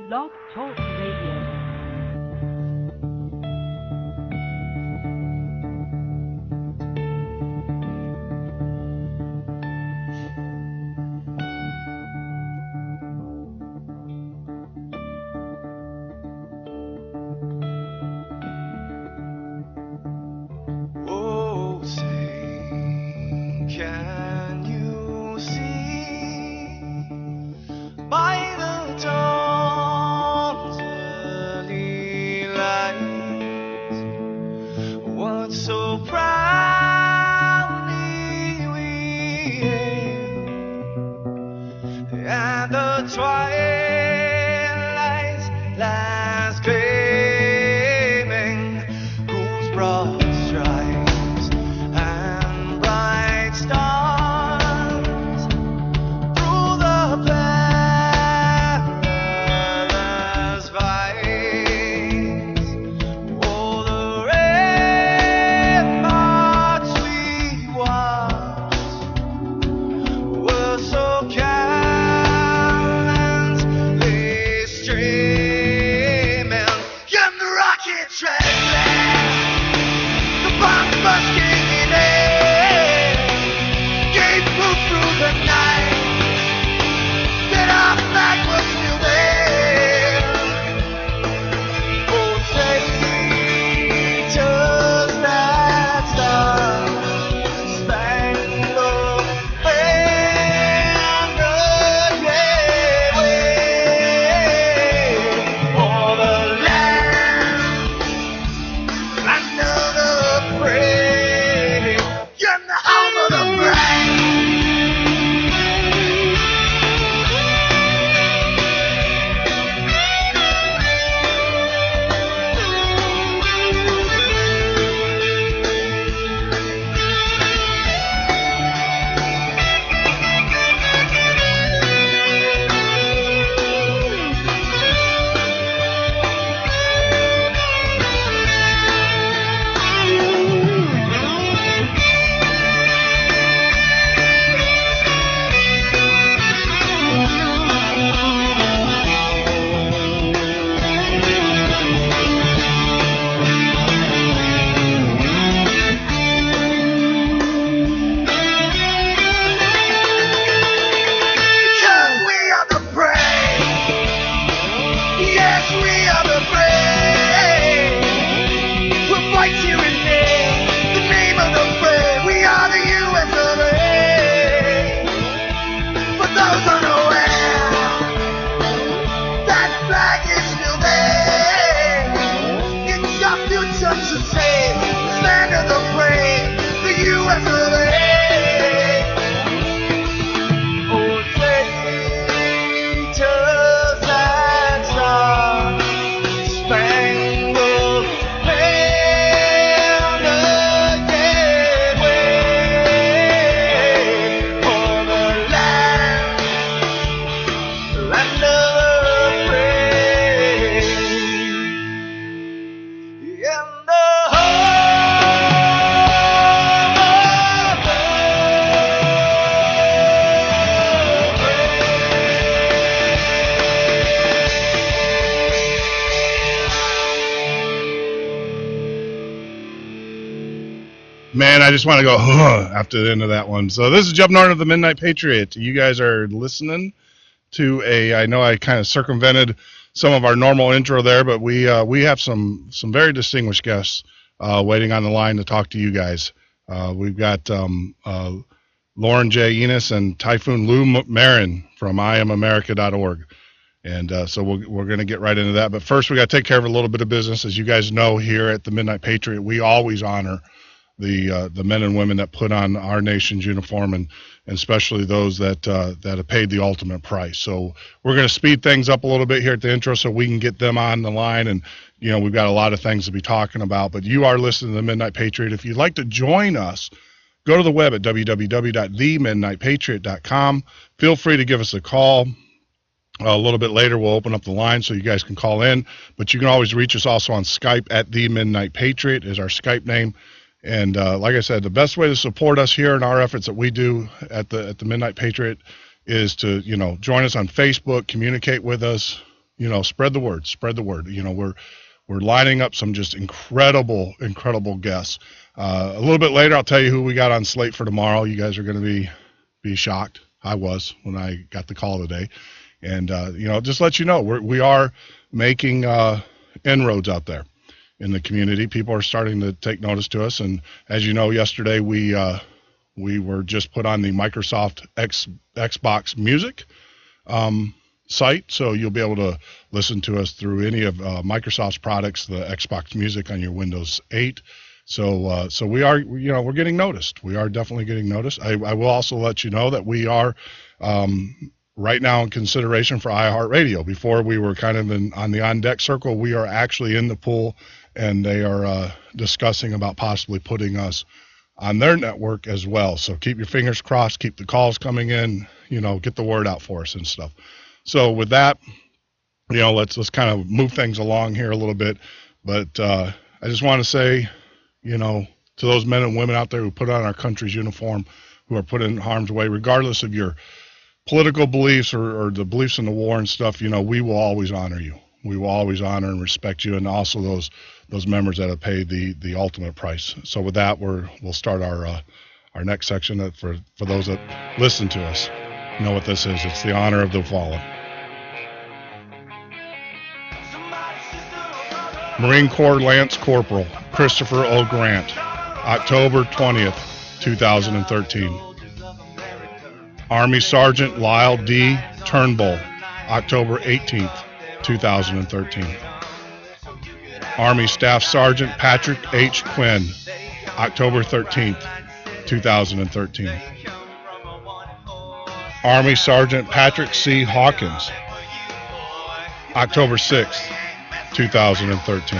Blog Talk Radio. Man, I just want to go after the end of that one. So this is Jeff Norton of the Midnight Patriot. You guys are listening to I know I kind of circumvented some of our normal intro there, but we have some very distinguished guests waiting on the line to talk to you guys. We've got Lauren J. Enos and Typhoon Lou Marin from IamAmerica.org. And so we're going to get right into that. But first, we got to take care of a little bit of business. As you guys know, here at the Midnight Patriot, we always honor the men and women that put on our nation's uniform, and especially those that have paid the ultimate price. So we're going to speed things up a little bit here at the intro so we can get them on the line. And, you know, we've got a lot of things to be talking about. But you are listening to the Midnight Patriot. If you'd like to join us, go to the web at www.themidnightpatriot.com. Feel free to give us a call. A little bit later, we'll open up the line so you guys can call in. But you can always reach us also on Skype at The Midnight Patriot is our Skype name. And like I said, the best way to support us here in our efforts that we do at the Midnight Patriot is to, you know, join us on Facebook, communicate with us, spread the word, spread the word. We're lining up some just incredible guests. A little bit later, I'll tell you who we got on slate for tomorrow. You guys are going to be shocked. I was when I got the call today, and just let you know we are making inroads out there in the community. People are starting to take notice to us, and as you know, yesterday we were just put on the Microsoft Xbox Music site, so you'll be able to listen to us through any of Microsoft's products, the Xbox Music on your Windows 8. So we are, we're getting noticed. We are definitely getting noticed. I will also let you know that we are right now in consideration for iHeartRadio. Before we were kind of on the on-deck circle, we are actually in the pool, and they are discussing about possibly putting us on their network as well. So keep your fingers crossed, keep the calls coming in, get the word out for us and stuff. So with that, let's kind of move things along here a little bit. But I just want to say, to those men and women out there who put on our country's uniform, who are put in harm's way, regardless of your political beliefs or the beliefs in the war and stuff, we will always honor you. We will always honor and respect you, and also those members that have paid the ultimate price. So with that, we'll start our next section. For those that listen to us, you know what this is. It's the honor of the fallen. Marine Corps Lance Corporal Christopher O. Grant, October 20th, 2013. Army Sergeant Lyle D. Turnbull, October 18th, 2013. Army Staff Sergeant Patrick H. Quinn, October 13th, 2013. Army Sergeant Patrick C. Hawkins, October 6th, 2013.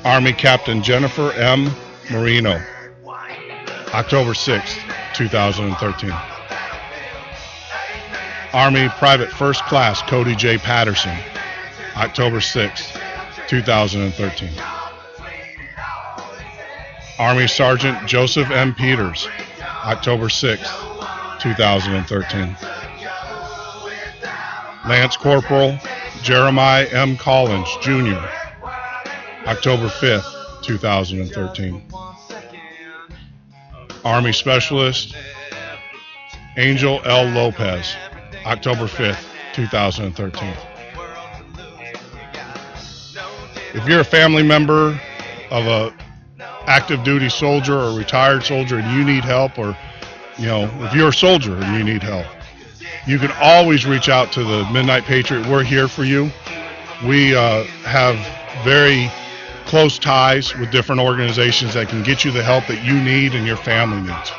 Army Captain Jennifer M. Marino, October 6th, 2013. Army Private First Class Cody J. Patterson, October 6th, 2013. Army Sergeant Joseph M. Peters, October 6th, 2013. Lance Corporal Jeremiah M. Collins, Jr., October 5th, 2013. Army Specialist Angel L. Lopez, October 5th, 2013. If you're a family member of a active duty soldier or retired soldier and you need help, or if you're a soldier and you need help, you can always reach out to the Midnight Patriot. We're here for you. We have very close ties with different organizations that can get you the help that you need and your family needs.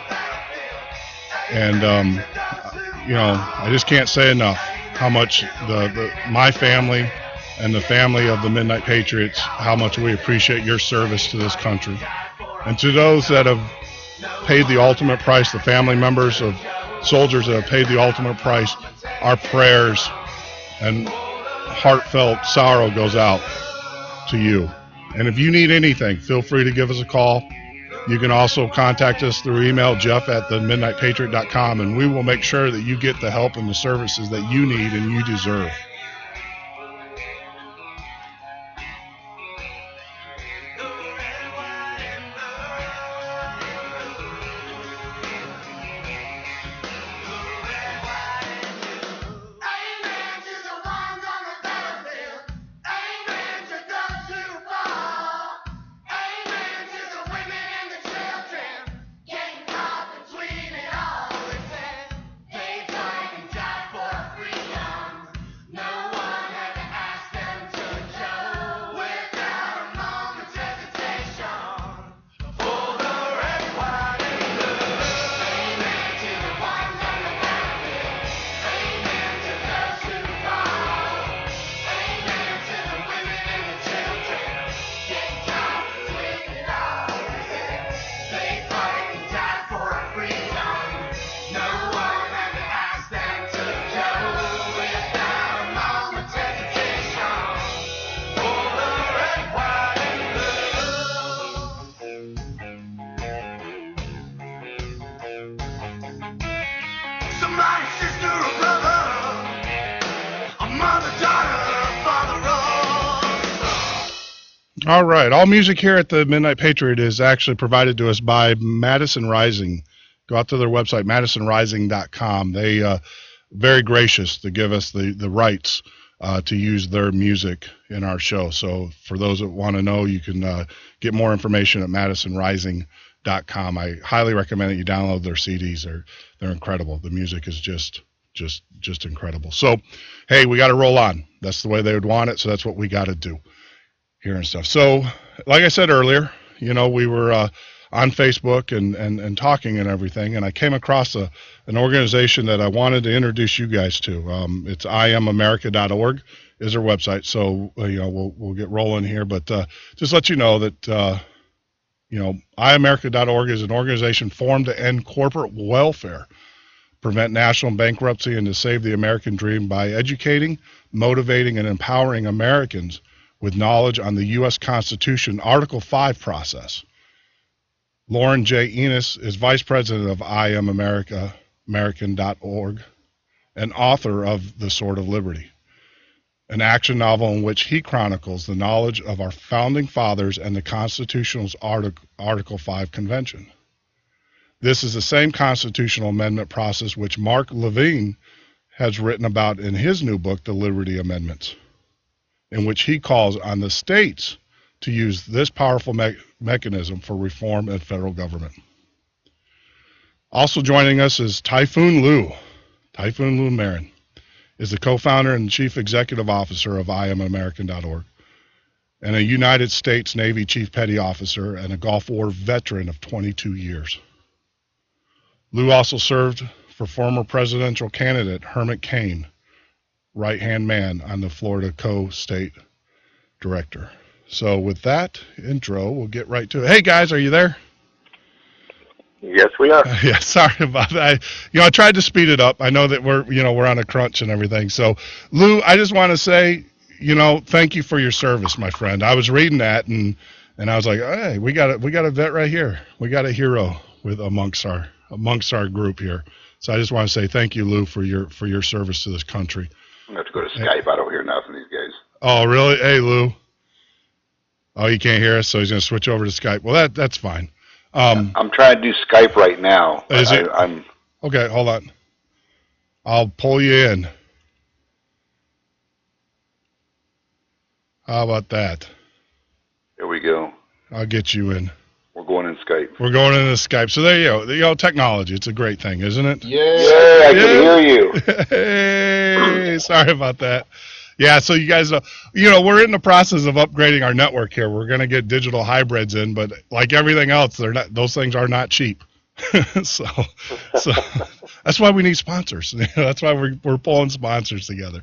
And I just can't say enough how much my family and the family of the Midnight Patriots, how much we appreciate your service to this country. And to those that have paid the ultimate price, the family members of soldiers that have paid the ultimate price, our prayers and heartfelt sorrow goes out to you. And if you need anything, feel free to give us a call. You can also contact us through email, jeff@themidnightpatriot.com, and we will make sure that you get the help and the services that you need and you deserve. No All right. All music here at the Midnight Patriot is actually provided to us by Madison Rising. Go out to their website, madisonrising.com. They very gracious to give us the rights to use their music in our show. So for those that want to know, you can get more information at madisonrising.com. I highly recommend that you download their CDs. They're incredible. The music is just incredible. So, hey, we got to roll on. That's the way they would want it. So that's what we got to do here and stuff. So, like I said earlier, we were on Facebook and talking and everything, and I came across an organization that I wanted to introduce you guys to. It's iamamerica.org is their website. So we'll get rolling here, but just let you know that iamerica.org is an organization formed to end corporate welfare, prevent national bankruptcy, and to save the American dream by educating, motivating, and empowering Americans with knowledge on the U.S. Constitution Article 5 process. Lauren J. Enos is Vice President of iamamerican.org and author of The Sword of Liberty, an action novel in which he chronicles the knowledge of our founding fathers and the Constitution's Article 5 Convention. This is the same constitutional amendment process which Mark Levine has written about in his new book, The Liberty Amendments, in which he calls on the states to use this powerful mechanism for reform in federal government. Also joining us is Typhoon Lou. Typhoon Lou Marin is the co-founder and chief executive officer of iamamerican.org and a United States Navy Chief Petty Officer and a Gulf War veteran of 22 years. Lou also served for former presidential candidate Hermit Cain, right-hand man on the Florida Co-State Director. So with that intro, we'll get right to it. Hey guys, are you there? Yes, we are. Yeah, sorry about that. I tried to speed it up. I know that we're on a crunch and everything. So Lou, I just want to say, thank you for your service, my friend. I was reading that and I was like, hey, we got a vet right here. We got a hero amongst our group here. So I just want to say thank you, Lou, for your service to this country. I'm going to have to go to Skype. I don't hear nothing from these guys. Oh, really? Hey, Lou. Oh, you can't hear us, so he's going to switch over to Skype. Well, that's fine. I'm trying to do Skype right now. I'm okay, hold on. I'll pull you in. How about that? There we go. I'll get you in. We're going in Skype. We're going into Skype. So there you go. Technology. It's a great thing, isn't it? Yeah, I can hear you. Hey, sorry about that. Yeah, so you guys know, we're in the process of upgrading our network here. We're going to get digital hybrids in, but like everything else, those things are not cheap. so that's why we need sponsors. That's why we're pulling sponsors together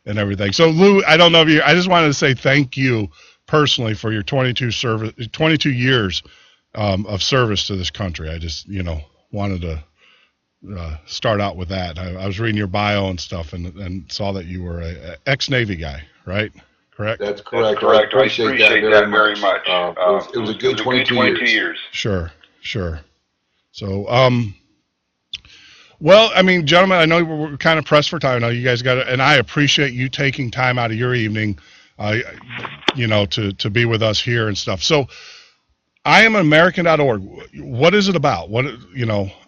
and everything. So Lou, I don't know if I just wanted to say thank you personally for your 22 years of service to this country. I just, wanted to start out with that. I was reading your bio and stuff and saw that you were a ex-Navy guy, right? Correct? That's correct. That's correct. I appreciate that very much. It was a good 22 years. Sure. So, well, I mean, gentlemen, I know we're kind of pressed for time. I know you guys got it, and I appreciate you taking time out of your evening, to be with us here and stuff. So, iamamerican.org. What is it about?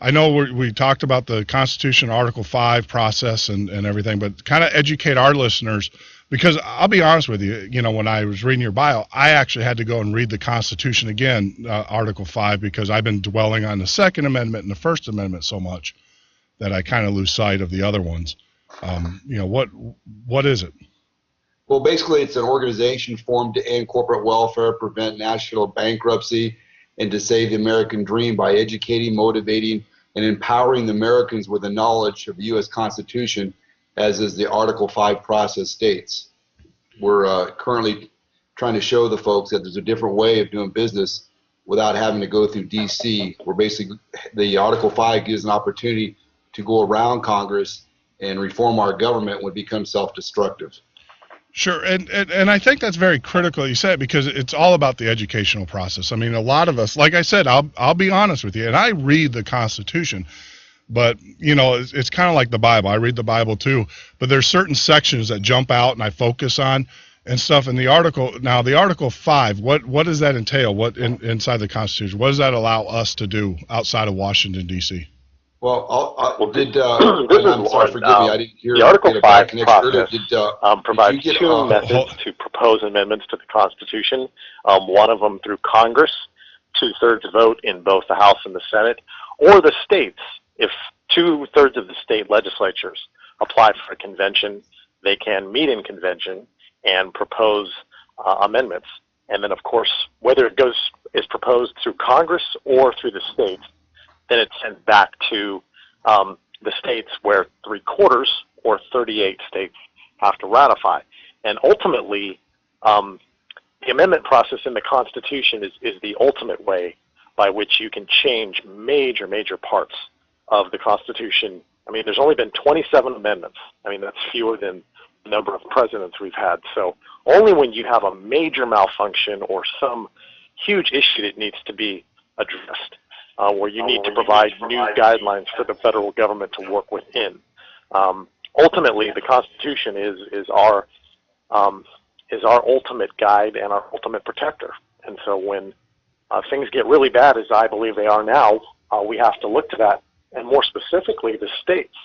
I know we talked about the Constitution Article 5 process and everything, but kind of educate our listeners, because I'll be honest with you, when I was reading your bio, I actually had to go and read the Constitution again, Article 5, because I've been dwelling on the Second Amendment and the First Amendment so much that I kind of lose sight of the other ones. What is it? Well, basically, it's an organization formed to end corporate welfare, prevent national bankruptcy, and to save the American dream by educating, motivating, and empowering the Americans with the knowledge of the U.S. Constitution, as is the Article 5 process states. We're currently trying to show the folks that there's a different way of doing business without having to go through D.C. We're basically, the Article 5 gives an opportunity to go around Congress and reform our government when it becomes self-destructive. Sure, and I think that's very critical you said, because it's all about the educational process. I mean, a lot of us, like I said, I'll be honest with you, and I read the Constitution, but it's kind of like the Bible. I read the Bible too, but there's certain sections that jump out and I focus on, and stuff in the article. Now, the Article 5, what does that entail? What inside the Constitution? What does that allow us to do outside of Washington, D.C.? Well, I'm sorry, forgive me, I didn't hear the Article 5 process provides did two methods to propose amendments to the Constitution. One of them through Congress, 2/3 vote in both the House and the Senate, or the states. If 2/3 of the state legislatures apply for a convention, they can meet in convention and propose amendments. And then, of course, whether it is proposed through Congress or through the states, then it's sent back to the states where 3/4 or 38 states have to ratify. And ultimately, the amendment process in the Constitution is the ultimate way by which you can change major parts of the Constitution. I mean, there's only been 27 amendments. I mean, that's fewer than the number of presidents we've had. So only when you have a major malfunction or some huge issue that needs to be addressed, where you need to provide new guidelines for the federal government to work within. Ultimately, the Constitution is our ultimate guide and our ultimate protector. And so when things get really bad, as I believe they are now, we have to look to that. And more specifically, the states.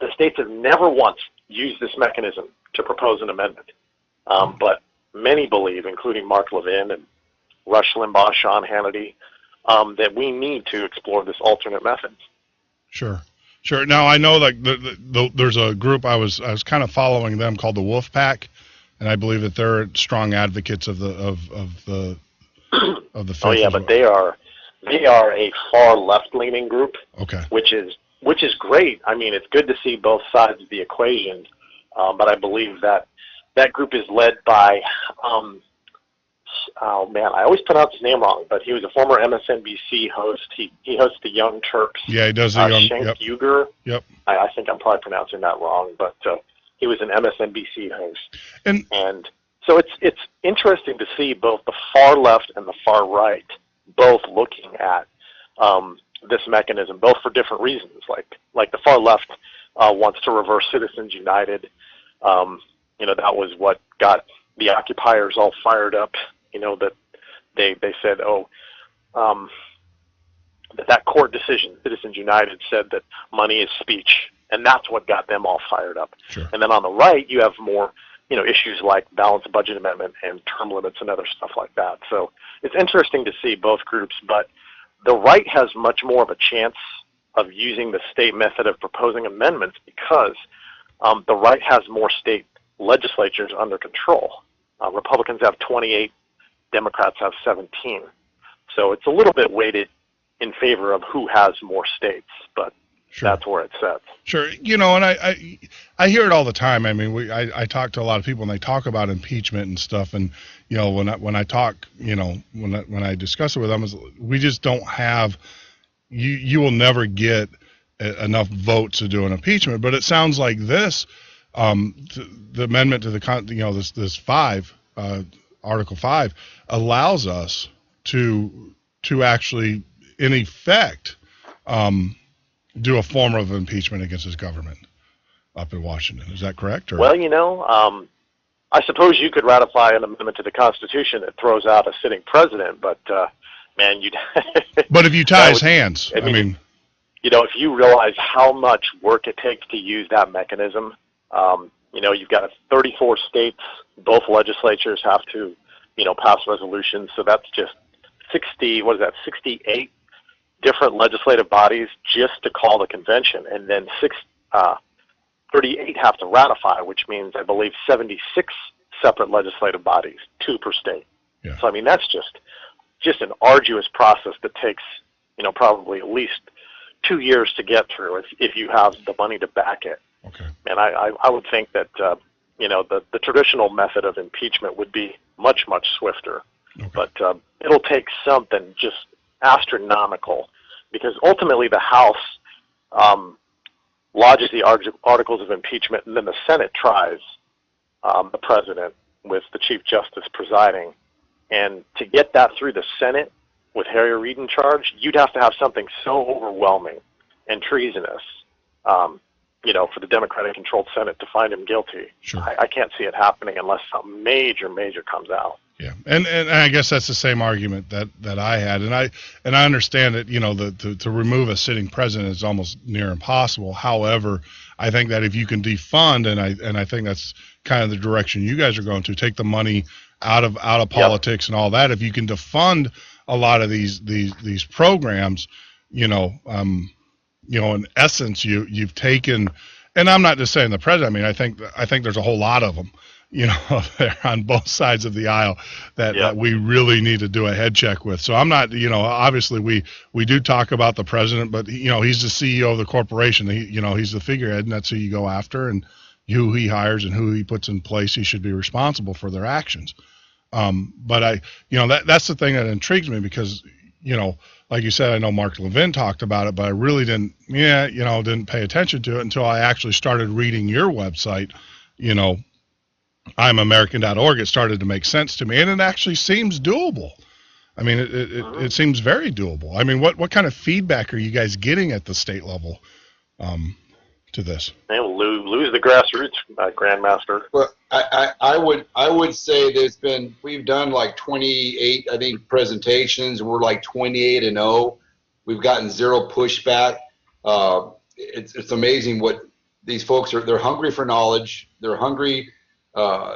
The states have never once used this mechanism to propose an amendment. But many believe, including Mark Levin and Rush Limbaugh, Sean Hannity, that we need to explore this alternate method. Sure. Now I know like there's a group I was kind of following them called the Wolf Pack, and I believe that they're strong advocates of the faith. Oh yeah, but they are a far left-leaning group. Okay. Which is great. I mean, it's good to see both sides of the equation, but I believe that group is led by. Oh man, I always pronounce his name wrong, but he was a former MSNBC host. He hosts the Young Turks. Yeah, he does the Young. Cenk Uygur. Yep. I think I'm probably pronouncing that wrong, but he was an MSNBC host. And so it's interesting to see both the far left and the far right both looking at this mechanism, both for different reasons. Like the far left wants to reverse Citizens United. That was what got the occupiers all fired up. That they said, that court decision, Citizens United, said that money is speech, and that's what got them all fired up. Sure. And then on the right, you have more, issues like balanced budget amendment and term limits and other stuff like that. So it's interesting to see both groups, but the right has much more of a chance of using the state method of proposing amendments because the right has more state legislatures under control. Republicans have 28, Democrats have 17. So it's a little bit weighted in favor of who has more states, but sure. That's where it sets. Sure. And I hear it all the time. I mean, I talk to a lot of people and they talk about impeachment and stuff. And, when I talk, when I discuss it with them, we just don't have, you will never get enough votes to do an impeachment. But it sounds like this, the amendment to the, this 5, Article 5 allows us to actually, in effect, do a form of impeachment against his government up in Washington. Is that correct? Or? Well, I suppose you could ratify an amendment to the Constitution that throws out a sitting president, but man, you'd. But if you tie his hands, I mean, if you realize how much work it takes to use that mechanism. You've got 34 states, both legislatures have to, pass resolutions. So that's just 68 different legislative bodies just to call the convention. And then 38 have to ratify, which means I believe 76 separate legislative bodies, 2 per state. Yeah. So, I mean, that's just an arduous process that takes, probably at least 2 years to get through if you have the money to back it. Okay. And I would think that, the traditional method of impeachment would be much, much swifter. Okay. But it'll take something just astronomical because ultimately the House lodges the articles of impeachment and then the Senate tries the president with the Chief Justice presiding. And to get that through the Senate with Harry Reid in charge, you'd have to have something so overwhelming and treasonous for the Democratic-controlled Senate to find him guilty. Sure. I can't see it happening unless something major comes out. Yeah, and I guess that's the same argument that I had, and I understand that to remove a sitting president is almost near impossible. However, I think that if you can defund, and I think that's kind of the direction you guys are going to take the money out of politics and all that. If you can defund a lot of these programs, in essence, you've taken. And I'm not just saying the president. I mean, I think there's a whole lot of them, there on both sides of the aisle that we really need to do a head check with. So I'm not, obviously we do talk about the president, but he's the CEO of the corporation. He's the figurehead, and that's who you go after, and who he hires and who he puts in place. He should be responsible for their actions. But that's the thing that intrigues me because, like you said, I know Mark Levin talked about it, but I really didn't pay attention to it until I actually started reading your website, I'mAmerican.org. It started to make sense to me, and it actually seems doable. I mean, it seems very doable. I mean, what kind of feedback are you guys getting at the state level to this? They'll lose the grassroots, Grandmaster. Well, I would say we've done like 28, I think, presentations. We're like 28-0. We've gotten zero pushback. It's amazing what these folks are. They're hungry for knowledge. They're hungry.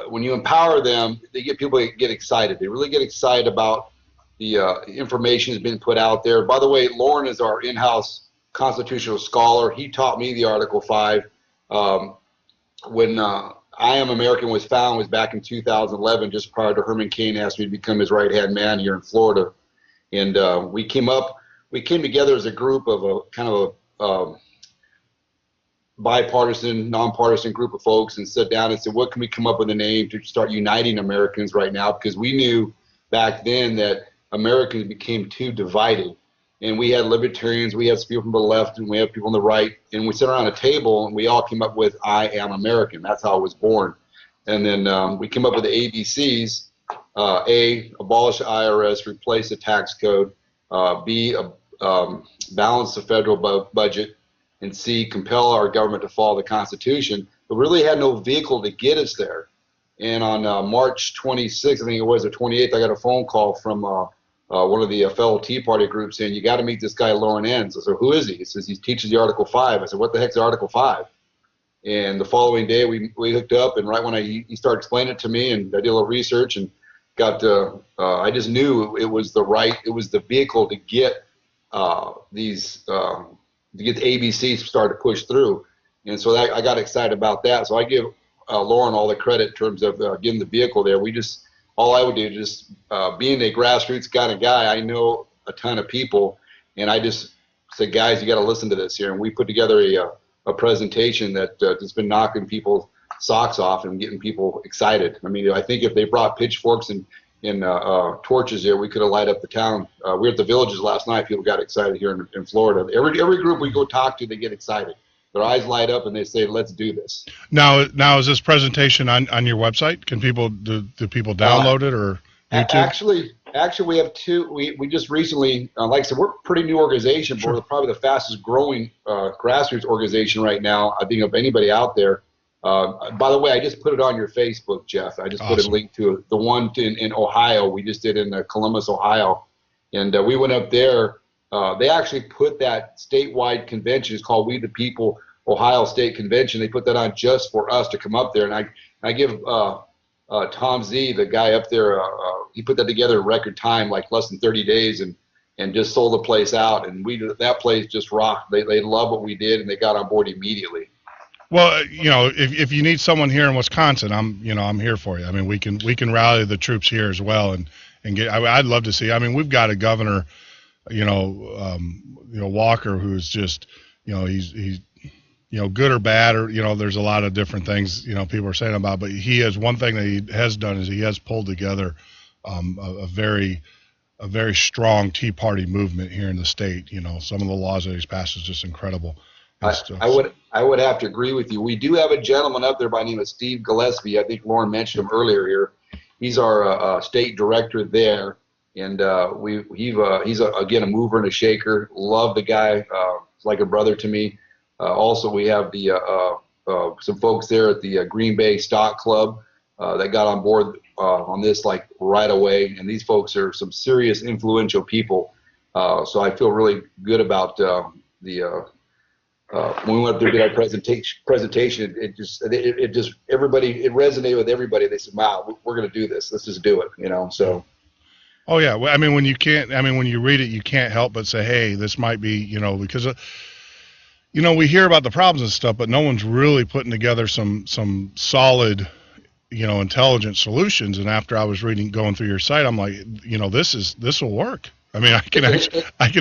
When you empower them, they get people to get excited. They really get excited about the information that's been put out there. By the way, Lauren is our in-house constitutional scholar. He taught me the Article 5. When I Am American was found was back in 2011, just prior to Herman Cain asked me to become his right-hand man here in Florida. And we came together as a group of a kind of a bipartisan, nonpartisan group of folks and sat down and said, what can we come up with a name to start uniting Americans right now? Because we knew back then that Americans became too divided. And we had libertarians, we had people from the left, and we had people on the right. And we sat around a table, and we all came up with I Am American. That's how I was born. And then we came up with the ABCs. A, abolish the IRS, replace the tax code. B, balance the federal budget. And C, compel our government to follow the Constitution. But really had no vehicle to get us there. And on March 26th, I think it was, or 28th, I got a phone call from one of the fellow Tea Party groups saying, you got to meet this guy, Lauren Enns. I said, who is he? He says, he teaches the Article 5. I said, what the heck's Article 5? And the following day, we hooked up, and right when he started explaining it to me, and I did a little research, and I just knew it was the vehicle to get to get the ABCs started to push through. And so I got excited about that. So I give Lauren all the credit in terms of getting the vehicle there. All I would do, just being a grassroots kind of guy, I know a ton of people, and I just said, guys, you got to listen to this here. And we put together a presentation that has been knocking people's socks off and getting people excited. I mean, I think if they brought pitchforks and torches here, we could have light up the town. We were at the Villages last night. People got excited here in Florida. Every group we go talk to, they get excited. Their eyes light up and they say, "Let's do this." Now is this presentation on your website? Can people do people download it or YouTube? Actually, we have two. We just recently, like I said, we're a pretty new organization, but we're probably the fastest growing grassroots organization right now, I think, of anybody out there. By the way, I just put it on your Facebook, Jeff. I just put a link to it. The one in Ohio, we just did in Columbus, Ohio, and we went up there. They actually put that statewide convention. It's called We the People Ohio State Convention. They put that on just for us to come up there. And I give Tom Z, the guy up there, he put that together in record time, like less than 30 days, and just sold the place out. And that place just rocked. They love what we did, and they got on board immediately. Well, if you need someone here in Wisconsin, I'm here for you. I mean, we can rally the troops here as well, and get. I'd love to see. I mean, we've got a governor, Walker, who's just, he's good or bad, or there's a lot of different things people are saying about. But he has one thing that he has done is he has pulled together a very strong Tea Party movement here in the state. Some of the laws that he's passed is just incredible. I would have to agree with you. We do have a gentleman up there by the name of Steve Gillespie. I think Lauren mentioned him earlier here. He's our state director there, and he's again a mover and a shaker. Love the guy. He's like a brother to me. Also, we have the some folks there at the Green Bay Stock Club that got on board on this like right away, and these folks are some serious influential people. So I feel really good about when we went up there to do our presentation. It just everybody, it resonated with everybody. They said, "Wow, we're going to do this. Let's just do it." So. Oh yeah, I mean when you read it, you can't help but say, "Hey, this might be," because we hear about the problems and stuff, but no one's really putting together some solid, intelligent solutions. And after I was going through your site, I'm like, this will work. I mean, I can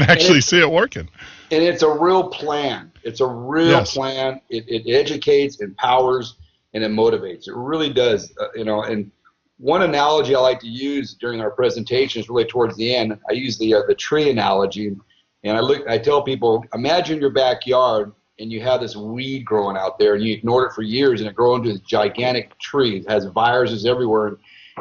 actually see it working. And it's a real plan. It's a real plan. It educates, empowers, and it motivates. It really does. And one analogy I like to use during our presentations, really towards the end, I use the tree analogy. And I tell people, imagine your backyard and you have this weed growing out there and you ignored it for years and it grows into this gigantic tree. It has viruses everywhere. And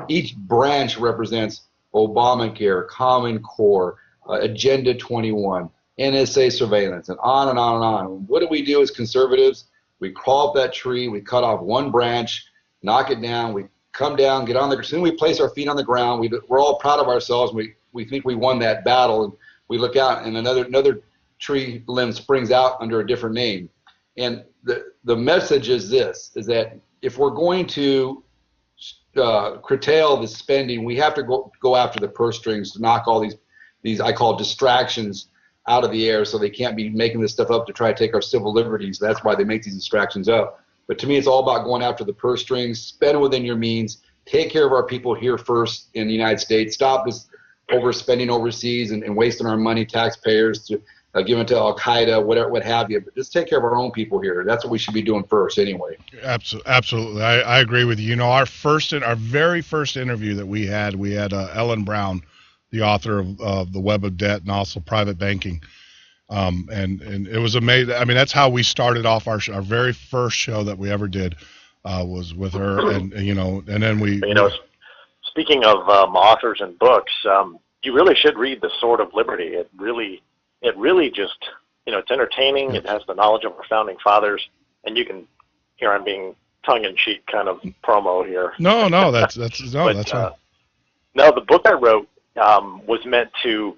each branch represents Obamacare, Common Core, Agenda 21, NSA surveillance, and on and on and on. What do we do as conservatives? We crawl up that tree, we cut off one branch, knock it down, we come down, get on the, soon we place our feet on the ground, we're all proud of ourselves, we think we won that battle, and we look out and another tree limb springs out under a different name. And the message is this, is that if we're going to curtail the spending, we have to go after the purse strings to knock all these I call distractions out of the air, so they can't be making this stuff up to try to take our civil liberties. That's why they make these distractions up. But to me, it's all about going after the purse strings, spend within your means, take care of our people here first in the United States, stop this overspending overseas and wasting our money, taxpayers, to give it to Al-Qaeda, whatever, what have you. But just take care of our own people here. That's what we should be doing first anyway. Absolutely. I agree with you. Our very first interview that we had Ellen Brown, the author of The Web of Debt and also Private Banking. And it was amazing. I mean, that's how we started off our very first show that we ever did was with her. And then we, speaking of authors and books, you really should read The Sword of Liberty. It really just, it's entertaining. It has the knowledge of our founding fathers, and you can hear I'm being tongue-in-cheek kind of promo here. No, that's right. No, the book I wrote was meant to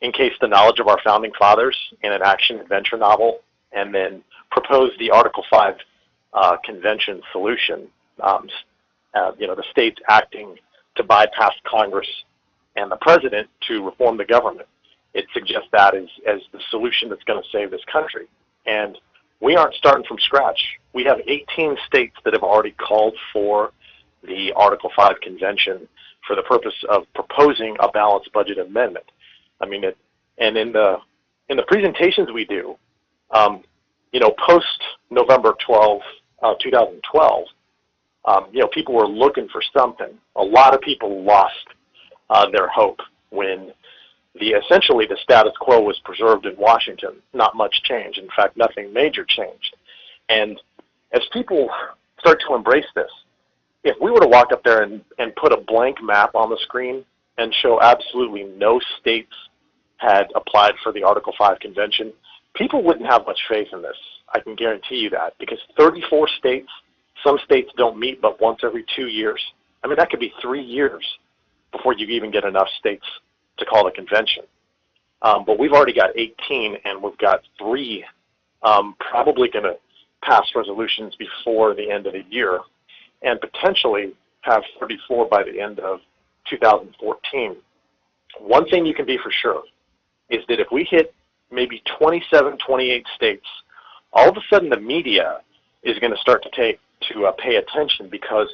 encase the knowledge of our founding fathers in an action-adventure novel, and then propose the Article 5 convention solution. The states acting to bypass Congress and the president to reform the government. It suggests that as the solution that's going to save this country. And we aren't starting from scratch. We have 18 states that have already called for the Article 5 convention for the purpose of proposing a balanced budget amendment. I mean, and in the presentations we do, post November 12, 2012, people were looking for something. A lot of people lost their hope when essentially the status quo was preserved in Washington. Not much changed. In fact, nothing major changed. And as people start to embrace this, if we were to walk up there and put a blank map on the screen and show absolutely no states had applied for the Article 5 convention, people wouldn't have much faith in this. I can guarantee you that, because 34 states, some states don't meet but once every 2 years. I mean, that could be 3 years before you even get enough states to call the convention. But we've already got 18, and we've got 3 probably going to pass resolutions before the end of the year, and potentially have 34 by the end of 2014. One thing you can be for sure is that if we hit maybe 27, 28 states, all of a sudden the media is going to start to pay attention, because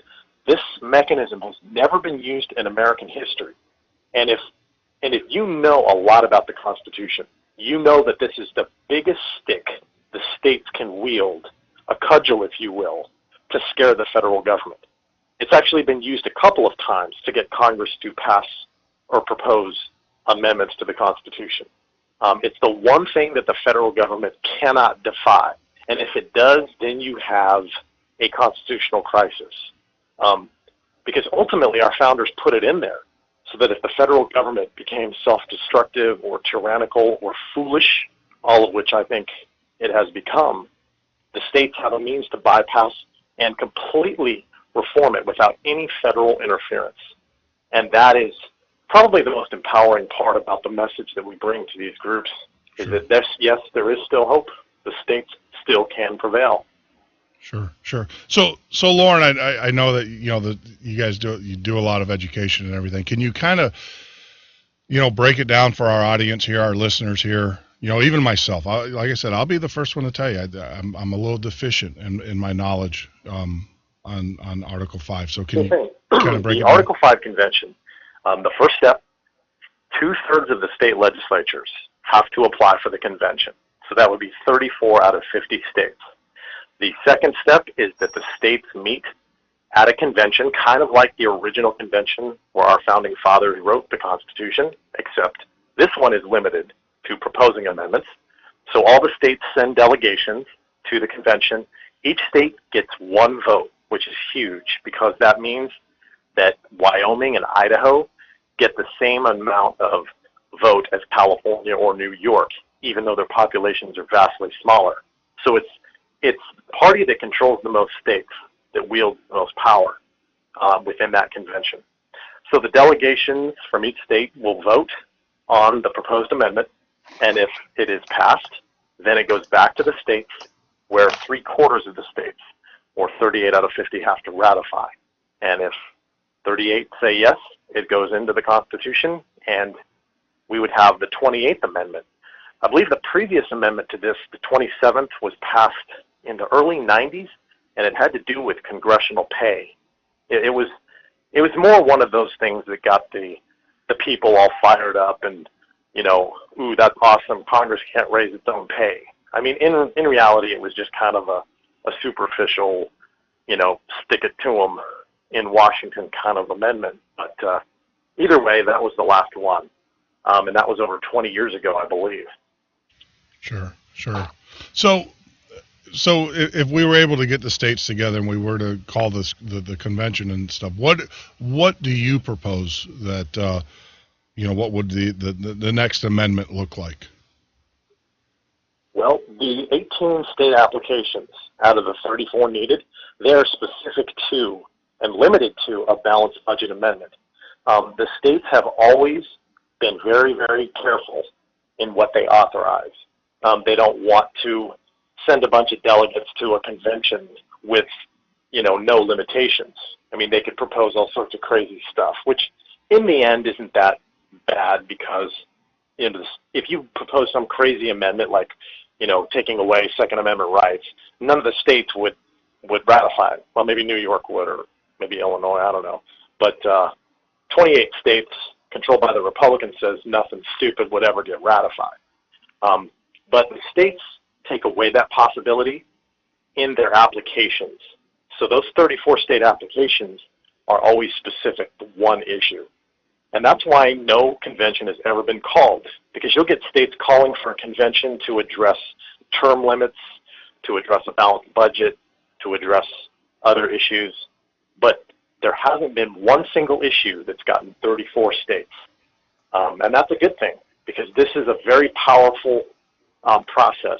this mechanism has never been used in American history. And if you know a lot about the Constitution, you know that this is the biggest stick the states can wield, a cudgel, if you will, to scare the federal government. It's actually been used a couple of times to get Congress to pass or propose amendments to the Constitution. It's the one thing that the federal government cannot defy. And if it does, then you have a constitutional crisis. Because ultimately our founders put it in there so that if the federal government became self-destructive or tyrannical or foolish, all of which I think it has become, the states have a means to bypass and completely reform it without any federal interference. And that is probably the most empowering part about the message that we bring to these groups, is that yes, there is still hope. The states still can prevail. Sure. So Lauren, I know that that you guys do a lot of education and everything. Can you kind of break it down for our audience here, our listeners here? Even myself. Like I said, I'll be the first one to tell you I'm a little deficient in my knowledge on Article 5. So can you kind of break it down? The Article 5 convention. The first step, 2/3 of the state legislatures have to apply for the convention. So that would be 34 out of 50 states. The second step is that the states meet at a convention, kind of like the original convention where our founding fathers wrote the Constitution, except this one is limited to proposing amendments. So all the states send delegations to the convention. Each state gets one vote, which is huge because that means that Wyoming and Idaho get the same amount of vote as California or New York, even though their populations are vastly smaller. So it's the party that controls the most states that wields the most power within that convention. So the delegations from each state will vote on the proposed amendment, and if it is passed, then it goes back to the states, where 3/4 of the states, or 38 out of 50, have to ratify. And if 38 say yes, it goes into the Constitution, and we would have the 28th Amendment. I believe the previous amendment to this, the 27th, was passed in the early 90s, and it had to do with congressional pay. It was more one of those things that got the people all fired up and, ooh, that's awesome, Congress can't raise its own pay. I mean, in reality, it was just kind of a superficial, stick it to them in Washington kind of amendment. But either way, that was the last one, and that was over 20 years ago, I believe. Sure. So if we were able to get the states together and we were to call this the convention and stuff, what do you propose that what would the next amendment look like? Well, the 18 state applications out of the 34 needed, they're specific to and limited to a balanced budget amendment. The states have always been very, very careful in what they authorize. They don't want to send a bunch of delegates to a convention with, no limitations. I mean, they could propose all sorts of crazy stuff, which in the end isn't that bad because, if you propose some crazy amendment like, taking away Second Amendment rights, none of the states would ratify it. Well, maybe New York would, or maybe Illinois, I don't know. But 28 states controlled by the Republicans says nothing stupid would ever get ratified. But the states take away that possibility in their applications. So those 34 state applications are always specific to one issue. And that's why no convention has ever been called, because you'll get states calling for a convention to address term limits, to address a balanced budget, to address other issues, but there hasn't been one single issue that's gotten 34 states. And that's a good thing, because this is a very powerful process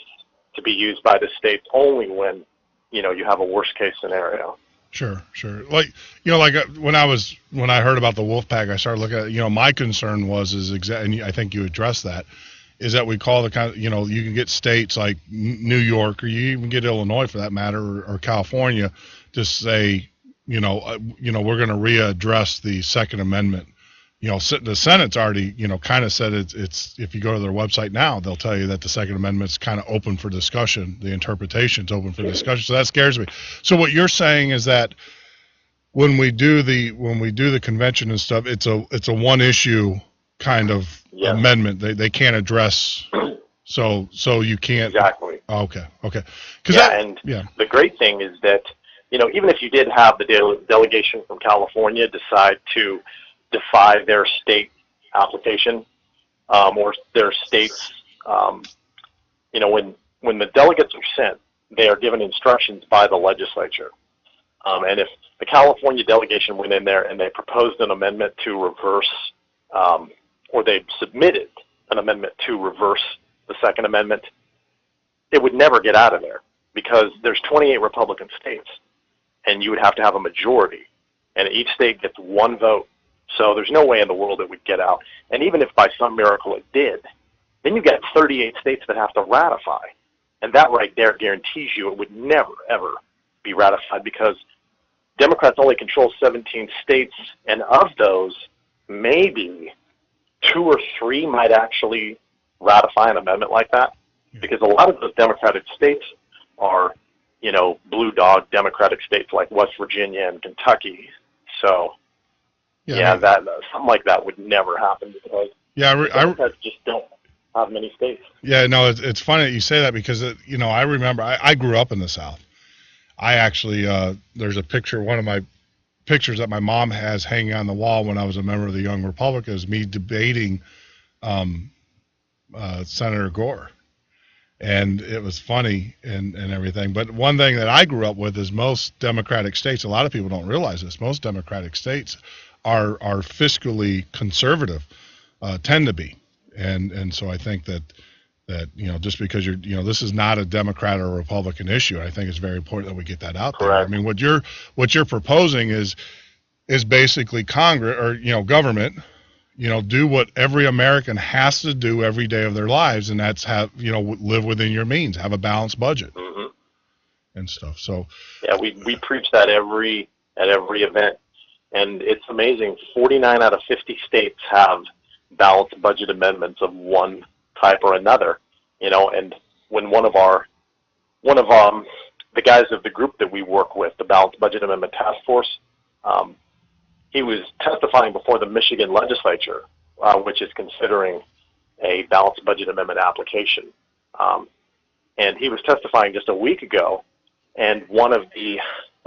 to be used by the states only when, you have a worst case scenario. Sure. Like when I heard about the wolf pack, I started looking at, my concern and I think you addressed that, is that we call the kind of, you can get states like New York, or you even get Illinois for that matter, or California, to say, we're going to readdress the Second Amendment. The Senate's already, kind of said it's, if you go to their website now, they'll tell you that the Second Amendment's kind of open for discussion. The interpretation's open for discussion. So that scares me. So what you're saying is that when we do the convention and stuff, it's a one issue kind of amendment. They can't address. So you can't. Exactly. Okay. The great thing is that, even if you did have the delegation from California decide to defy their state application, or their state's, when the delegates are sent, they are given instructions by the legislature. And if the California delegation went in there and they proposed an amendment to reverse, or they submitted an amendment to reverse the Second Amendment, it would never get out of there. because there's 28 Republican states, and you would have to have a majority, and each state gets one vote. So there's no way in the world it would get out. And even if by some miracle it did, then you get 38 states that have to ratify. And that right there guarantees you it would never, ever be ratified, because Democrats only control 17 states, and of those, maybe 2 or 3 might actually ratify an amendment like that, because a lot of those Democratic states are, blue dog Democratic states like West Virginia and Kentucky. So, that something like that would never happen, because Democrats just don't have many states. Yeah, no, it's funny that you say that, because I remember I grew up in the South. I actually there's a picture, one of my pictures that my mom has hanging on the wall when I was a member of the Young Republicans, me debating Senator Gore. And it was funny and everything. But one thing that I grew up with is most Democratic states, a lot of people don't realize this, most Democratic states are fiscally conservative, tend to be. And so I think that just because this is not a Democrat or Republican issue, I think it's very important that we get that out there. Correct. I mean, what you're proposing is basically Congress or government, do what every American has to do every day of their lives, and that's live within your means, have a balanced budget, and stuff. So yeah, we preach that at every event, and it's amazing. 49 out of 50 states have balanced budget amendments of one type or another, and when one of the guys of the group that we work with, the Balanced Budget Amendment Task Force, he was testifying before the Michigan legislature, which is considering a balanced budget amendment application. And he was testifying just a week ago, and I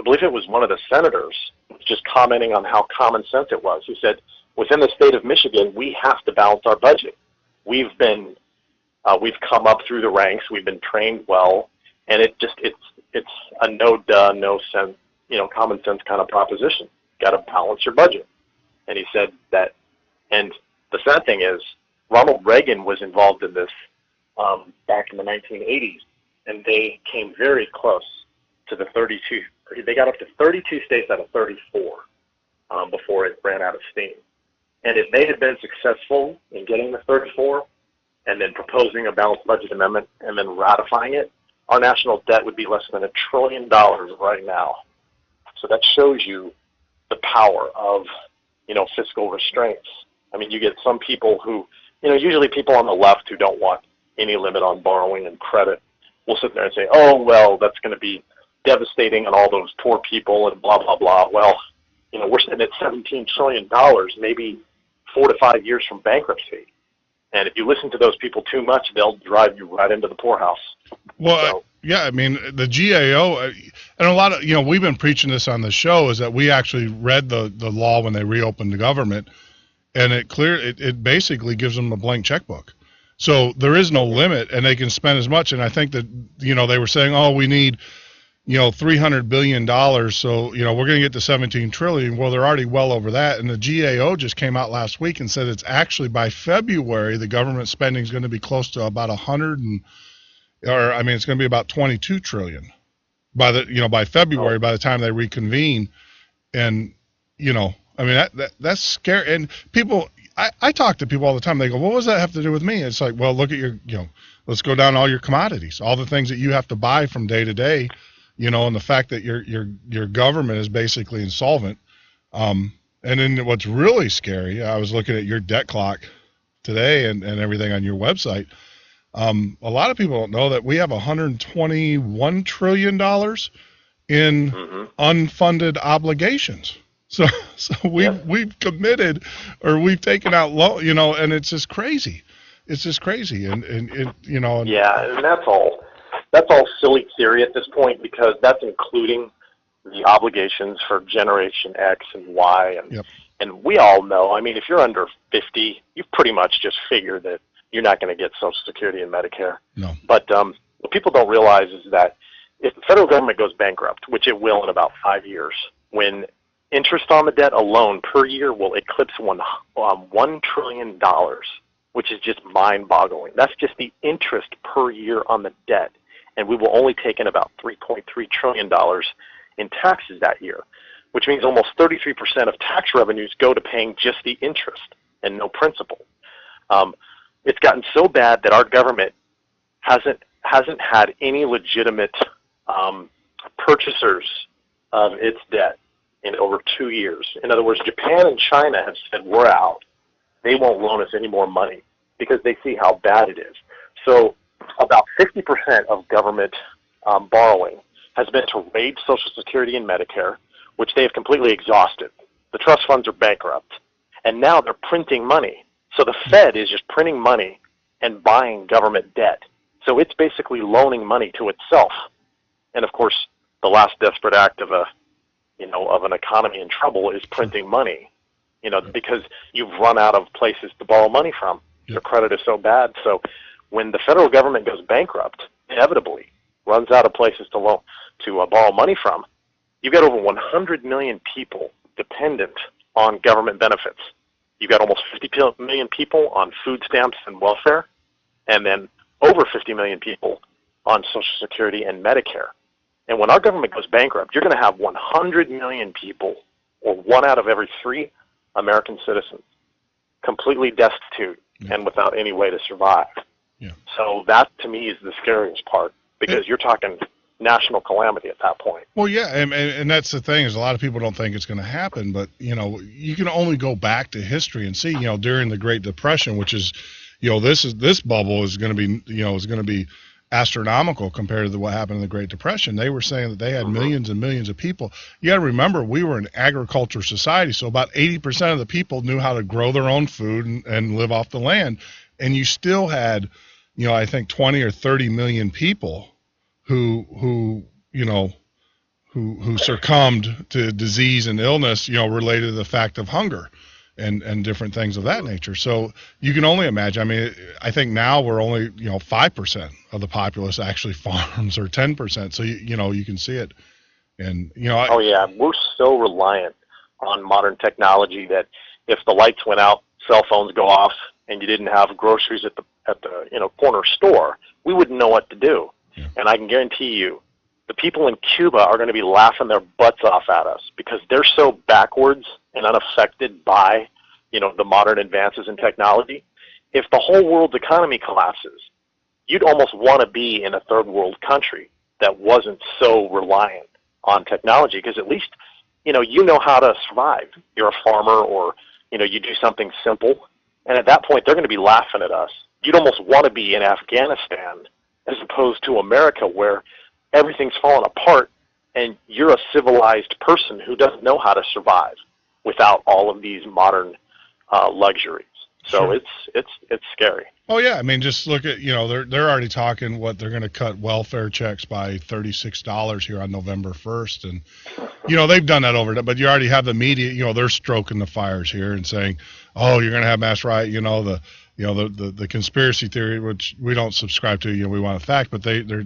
believe it was one of the senators, was just commenting on how common sense it was. He said, within the state of Michigan, we have to balance our budget. We've come up through the ranks, we've been trained well, and it's a no sense, common sense kind of proposition. Got to balance your budget. And he said that, and the sad thing is, Ronald Reagan was involved in this back in the 1980s, and they came very close to the 32. They got up to 32 states out of 34 before it ran out of steam. And if they had been successful in getting the 34 and then proposing a balanced budget amendment and then ratifying it, our national debt would be less than $1 trillion right now. So that shows you the power of, fiscal restraints. I mean, you get some people who, usually people on the left who don't want any limit on borrowing and credit will sit there and say, oh, well, that's going to be devastating on all those poor people and blah, blah, blah. Well, we're sitting at $17 trillion, maybe 4 to 5 years from bankruptcy. And if you listen to those people too much, they'll drive you right into the poorhouse. Well, yeah, I mean, the GAO, and a lot of, we've been preaching this on the show, is that we actually read the law when they reopened the government, and it basically gives them a blank checkbook. So there is no limit, and they can spend as much. And I think that, they were saying, oh, we need, $300 billion. So, we're going to get to 17 trillion. Well, they're already well over that. And the GAO just came out last week and said it's actually by February, the government spending is going to be close to about it's going to be about 22 trillion by February, by the time they reconvene. And, that's scary. And people, I talk to people all the time. They go, what does that have to do with me? It's like, well, look at your, let's go down all your commodities, all the things that you have to buy from day to day, and the fact that your government is basically insolvent. And then what's really scary, I was looking at your debt clock today and everything on your website. A lot of people don't know that we have $121 trillion in unfunded obligations. So we've committed, or we've taken out loan, and it's just crazy. It's just crazy, and yeah, and that's all silly theory at this point, because that's including the obligations for Generation X and Y, and we all know. I mean, if you're under 50, you pretty much just figure that you're not going to get Social Security and Medicare. No. But what people don't realize is that if the federal government goes bankrupt, which it will in about 5 years, when interest on the debt alone per year will eclipse $1 trillion, which is just mind-boggling. That's just the interest per year on the debt. and we will only take in about $3.3 trillion in taxes that year, which means almost 33% of tax revenues go to paying just the interest and no principal. It's gotten so bad that our government hasn't had any legitimate purchasers of its debt in over 2 years. In other words, Japan and China have said, we're out. They won't loan us any more money because they see how bad it is. So about 50% of government borrowing has been to raid Social Security and Medicare, which they have completely exhausted. The trust funds are bankrupt. And now they're printing money. So the Fed is just printing money and buying government debt. So it's basically loaning money to itself. And of course, the last desperate act of an economy in trouble is printing money, because you've run out of places to borrow money from. Your credit is so bad. So when the federal government goes bankrupt, inevitably runs out of places to borrow money from, you've got over 100 million people dependent on government benefits. You've got almost 50 million people on food stamps and welfare, and then over 50 million people on Social Security and Medicare. And when our government goes bankrupt, you're going to have 100 million people, or 1 out of every 3 American citizens, completely destitute and without any way to survive. Yeah. So that, to me, is the scariest part, because you're talking national calamity at that point. Well, yeah, and that's the thing, is a lot of people don't think it's going to happen, but you can only go back to history and see, during the Great Depression, which is, this bubble is going to be astronomical compared to what happened in the Great Depression. They were saying that they had millions and millions of people. You got to remember, we were an agriculture society, so about 80% of the people knew how to grow their own food and live off the land, and you still had, I think 20 or 30 million people who succumbed to disease and illness, related to the fact of hunger and different things of that nature. So you can only imagine. I mean, I think now we're only, 5% of the populace actually farms, or 10%. So, you can see it. And, oh yeah, we're so reliant on modern technology that if the lights went out, cell phones go off, and you didn't have groceries at the corner store, we wouldn't know what to do. Yeah. And I can guarantee you, the people in Cuba are going to be laughing their butts off at us, because they're so backwards and unaffected by, the modern advances in technology. If the whole world's economy collapses, you'd almost want to be in a third world country that wasn't so reliant on technology, because at least, you know how to survive. You're a farmer, or, you do something simple. And at that point, they're going to be laughing at us. You'd almost want to be in Afghanistan as opposed to America, where everything's falling apart and you're a civilized person who doesn't know how to survive without all of these modern luxuries. So Sure. it's scary. Oh yeah, I mean, just look at, they're already talking they're going to cut welfare checks by $36 here on November 1st, and they've done that over, but you already have the media, they're stroking the fires here and saying, oh, you're going to have mass riot, the conspiracy theory, which we don't subscribe to, we want a fact, but they're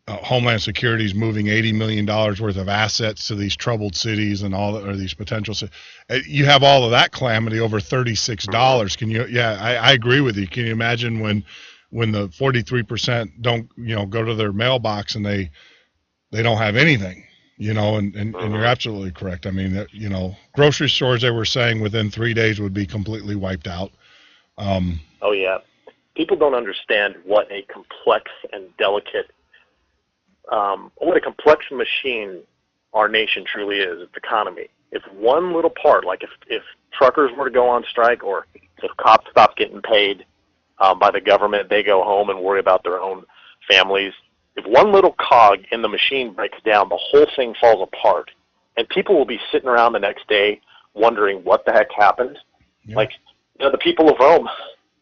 Homeland Security is moving $80 million worth of assets to these troubled cities and or these potential. You have all of that calamity over $36. Can you? Yeah, I agree with you. Can you imagine when the 43% don't go to their mailbox and they don't have anything? And you're absolutely correct. I mean, grocery stores, they were saying within 3 days would be completely wiped out. Oh yeah, people don't understand what a complex and delicate. What a complex machine our nation truly is, its economy. If one little part, like if truckers were to go on strike, or if cops stop getting paid by the government, they go home and worry about their own families. If one little cog in the machine breaks down, the whole thing falls apart. And people will be sitting around the next day wondering what the heck happened. Yeah. Like, the people of Rome,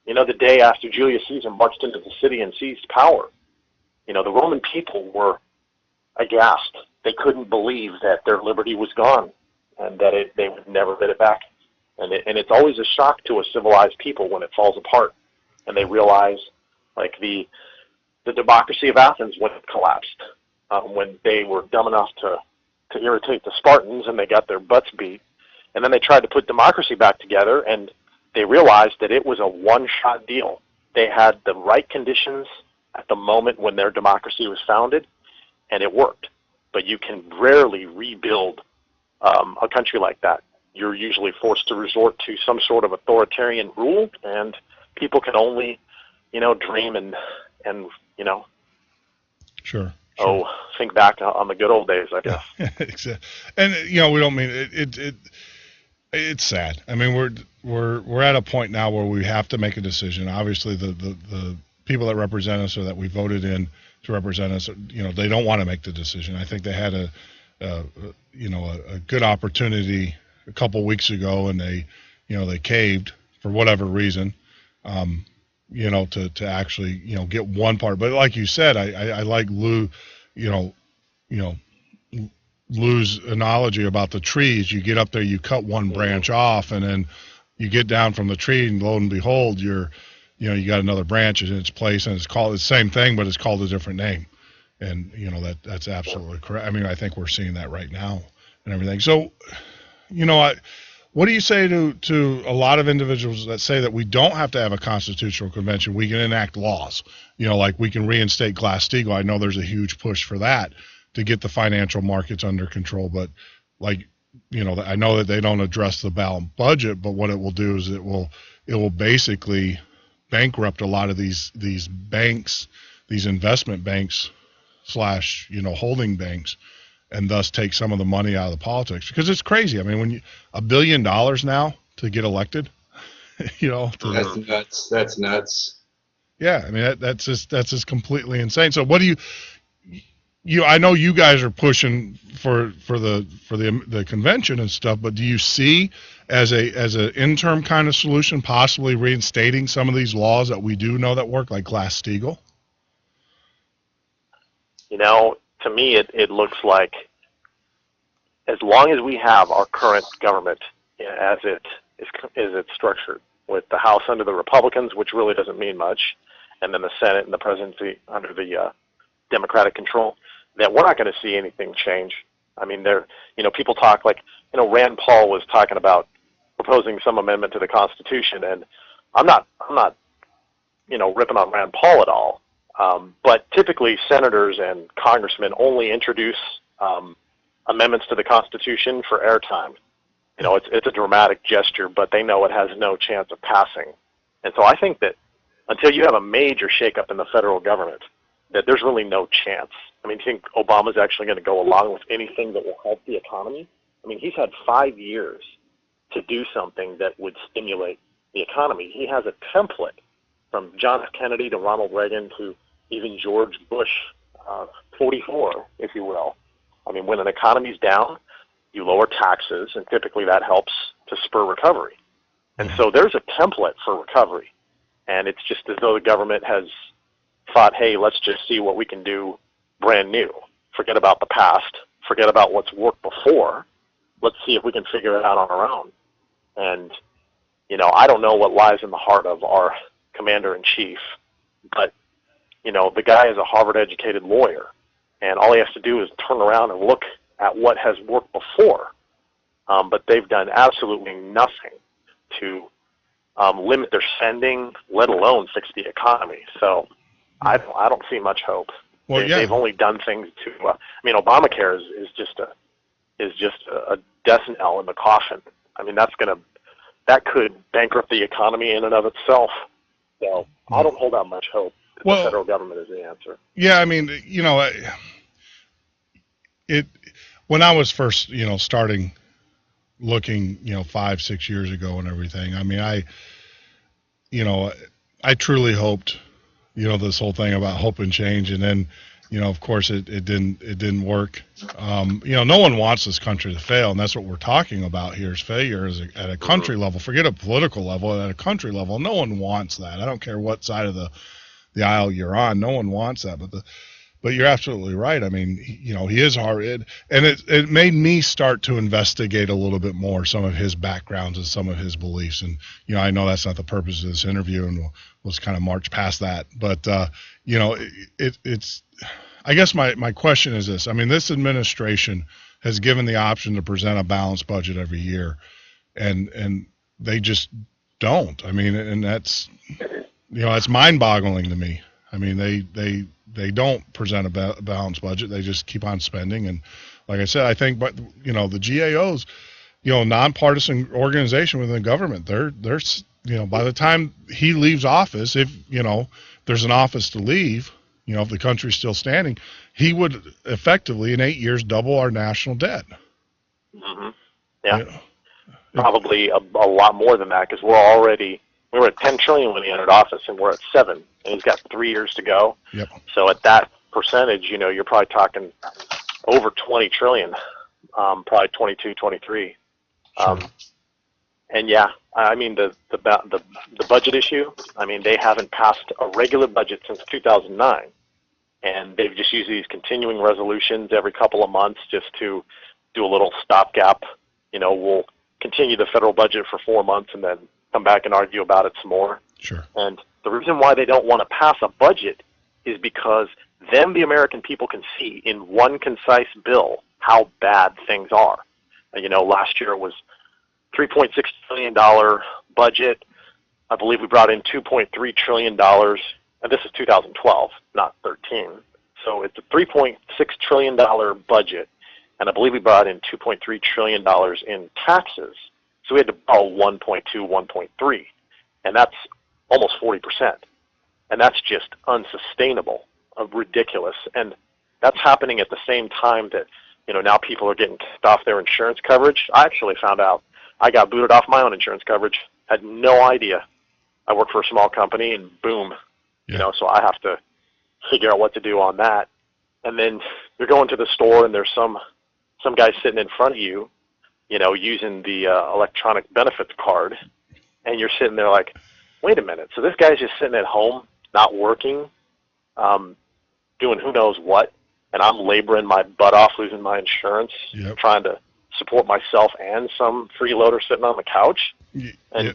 the day after Julius Caesar marched into the city and seized power, the Roman people were aghast. They couldn't believe that their liberty was gone and that they would never get it back. And it's always a shock to a civilized people when it falls apart and they realize, like the democracy of Athens when it collapsed, when they were dumb enough to irritate the Spartans and they got their butts beat. And then they tried to put democracy back together, and they realized that it was a one-shot deal. They had the right conditions at the moment when their democracy was founded, and it worked. But you can rarely rebuild a country like that. You're usually forced to resort to some sort of authoritarian rule, and people can only, dream and Sure. think back on the good old days, I guess. Yeah, exactly. And we don't mean it. It's sad. I mean, we're at a point now where we have to make a decision. Obviously, the people that represent us or that we voted in to represent us, they don't want to make the decision. I think they had a good opportunity a couple weeks ago, and they caved for whatever reason. To actually, get one part. But like you said, I like Lou's analogy about the trees. You get up there, you cut one branch off, and then you get down from the tree, and lo and behold, you got another branch in its place, and it's called the same thing, but it's called a different name. And, that's absolutely correct. I mean, I think we're seeing that right now and everything. So, what do you say to a lot of individuals that say that we don't have to have a constitutional convention? We can enact laws, like we can reinstate Glass-Steagall. I know there's a huge push for that to get the financial markets under control. But I know that they don't address the balanced budget, but what it will do is it will basically bankrupt a lot of these banks, these investment banks / holding banks, and thus take some of the money out of the politics, because it's crazy. I mean, when $1 billion now to get elected, that's nuts. That's nuts. Yeah, I mean that's just completely insane. So what do you? I know you guys are pushing for the convention and stuff, but do you see as an interim kind of solution possibly reinstating some of these laws that we do know that work, like Glass-Steagall? To me, it looks like as long as we have our current government as it's structured, with the House under the Republicans, which really doesn't mean much, and then the Senate and the presidency under the Democratic control, that we're not going to see anything change. I mean, people talk like, Rand Paul was talking about proposing some amendment to the Constitution, and I'm not ripping on Rand Paul at all. But typically, senators and congressmen only introduce amendments to the Constitution for airtime. It's a dramatic gesture, but they know it has no chance of passing. And so I think that until you have a major shakeup in the federal government, that there's really no chance. I mean, do you think Obama's actually going to go along with anything that will help the economy? I mean, he's had 5 years to do something that would stimulate the economy. He has a template from John F. Kennedy to Ronald Reagan to even George Bush, 44, if you will. I mean, when an economy's down, you lower taxes, and typically that helps to spur recovery. And so there's a template for recovery, and it's just as though the government has thought, hey, let's just see what we can do brand new. Forget about the past. Forget about what's worked before. Let's see if we can figure it out on our own. And, I don't know what lies in the heart of our commander-in-chief, but, the guy is a Harvard-educated lawyer, and all he has to do is turn around and look at what has worked before. But they've done absolutely nothing to limit their spending, let alone fix the economy. So I don't see much hope. Well, They've only done things to. Obamacare is just a death knell in the coffin. I mean, that could bankrupt the economy in and of itself. So I don't hold out much hope that the federal government is the answer. Yeah, I mean, when I was first, starting looking, 5-6 years ago and everything, I mean, I truly hoped, this whole thing about hope and change, and then, of course it didn't work. No one wants this country to fail, and that's what we're talking about here is failure at a country level. Forget a political level, at a country level, no one wants that. I don't care what side of the aisle you're on, no one wants that. But you're absolutely right. I mean, he is hard, and it made me start to investigate a little bit more some of his backgrounds and some of his beliefs. And I know that's not the purpose of this interview, and we'll just kind of march past that. But it's. I guess my question is this. I mean, this administration has given the option to present a balanced budget every year, and they just don't. I mean, and that's that's mind-boggling to me. I mean, they don't present a balanced budget. They just keep on spending. And like I said, I think, but the GAOs, nonpartisan organization within the government, they're by the time he leaves office, if there's an office to leave, if the country's still standing, he would effectively in 8 years double our national debt. Mm-hmm. Yeah, probably a lot more than that, because we were at 10 trillion when he entered office, and we're at 7, and he's got 3 years to go. Yep. So at that percentage, you're probably talking over 20 trillion, probably 22, 23. Sure. And yeah, I mean the budget issue. I mean, they haven't passed a regular budget since 2009, and they've just used these continuing resolutions every couple of months just to do a little stopgap. We'll continue the federal budget for 4 months and then come back and argue about it some more. Sure. And the reason why they don't want to pass a budget is because then the American people can see in one concise bill how bad things are. Last year it was $3.6 trillion budget. I believe we brought in $2.3 trillion, and this is 2012, not 13. So it's a $3.6 trillion budget, and I believe we brought in $2.3 trillion in taxes. So we had to borrow 1.2, 1.3, and that's almost 40%. And that's just unsustainable, ridiculous. And that's happening at the same time that, now people are getting kicked off their insurance coverage. I actually found out I got booted off my own insurance coverage. Had no idea. I work for a small company, and boom, so I have to figure out what to do on that. And then you're going to the store, and there's some guy sitting in front of you, using the electronic benefits card, and you're sitting there like, wait a minute, so this guy's just sitting at home, not working, doing who knows what, and I'm laboring my butt off, losing my insurance, trying to support myself and some freeloader sitting on the couch. And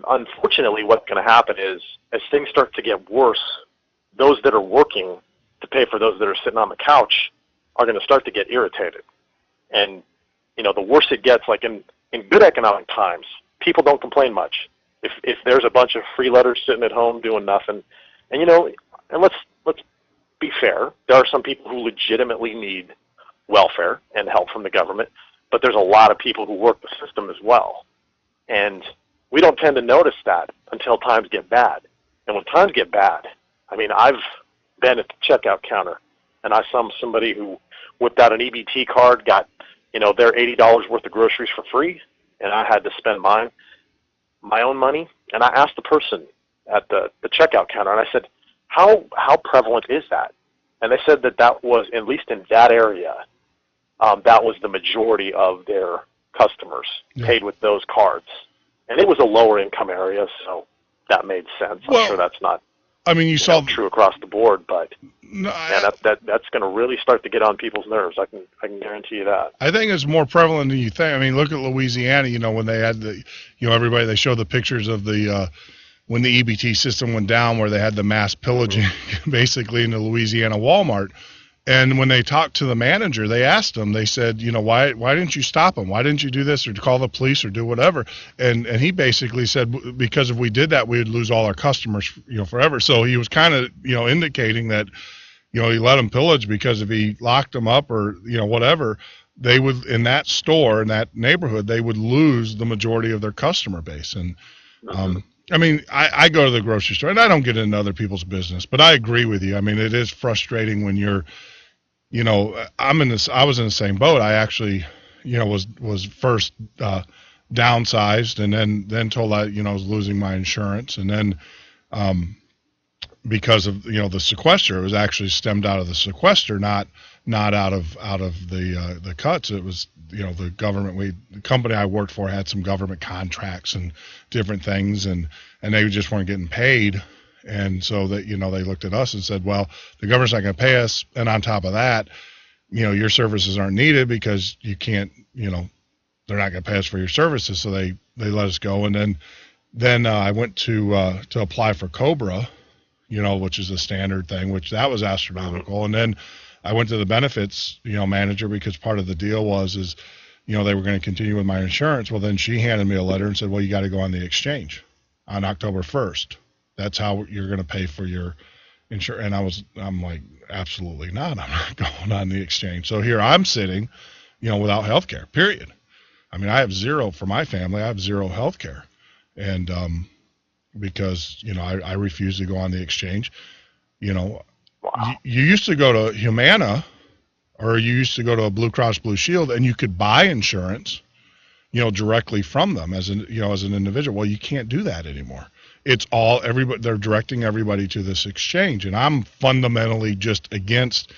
unfortunately, what's going to happen is, as things start to get worse, those that are working to pay for those that are sitting on the couch are going to start to get irritated. And, the worse it gets, like in good economic times, people don't complain much. If there's a bunch of freeloaders sitting at home doing nothing, and, and let's be fair, there are some people who legitimately need welfare and help from the government, but there's a lot of people who work the system as well. And we don't tend to notice that until times get bad. And when times get bad, I mean, I've been at the checkout counter, and I saw somebody who whipped out an EBT card, got, their $80 worth of groceries for free, and I had to spend my own money. And I asked the person at the checkout counter, and I said, how prevalent is that? And they said that was, at least in that area, that was the majority of their customers paid with those cards. And it was a lower income area, so that made sense. I'm sure that's not true across the board, but that's going to really start to get on people's nerves. I can guarantee you that. I think it's more prevalent than you think. I mean, look at Louisiana, when they had everybody, they showed the pictures of when the EBT system went down, where they had the mass pillaging basically in the Louisiana Walmart. And when they talked to the manager, they asked him, they said, why didn't you stop them? Why didn't you do this or call the police or do whatever? And he basically said, because if we did that, we would lose all our customers, forever. So he was kind of, indicating that, he let them pillage, because if he locked them up or, whatever, they would, in that store, in that neighborhood, they would lose the majority of their customer base. And, I mean, I go to the grocery store, and I don't get into other people's business, but I agree with you. I mean, it is frustrating when you're, I was in the same boat. I actually, was first downsized, and then told I was losing my insurance, and then because of the sequester, it was actually stemmed out of the sequester, not out of the cuts. It was the government. The company I worked for had some government contracts and different things, and they just weren't getting paid. And so that, they looked at us and said, well, the government's not going to pay us. And on top of that, your services aren't needed because you can't, they're not going to pay us for your services. So they let us go. And then I went to apply for COBRA, which is a standard thing, which that was astronomical. And then I went to the benefits, manager, because part of the deal was they were going to continue with my insurance. Well, then she handed me a letter and said, well, you got to go on the exchange on October 1st. That's how you're going to pay for your insurance. And I'm like, absolutely not. I'm not going on the exchange. So here I'm sitting, without health care, period. I mean, I have zero for my family. I have zero health care. And because, I refuse to go on the exchange. Wow. You used to go to Humana, or you used to go to a Blue Cross Blue Shield, and you could buy insurance, directly from them as an individual. Well, you can't do that anymore. It's all everybody. They're directing everybody to this exchange, and I'm fundamentally just against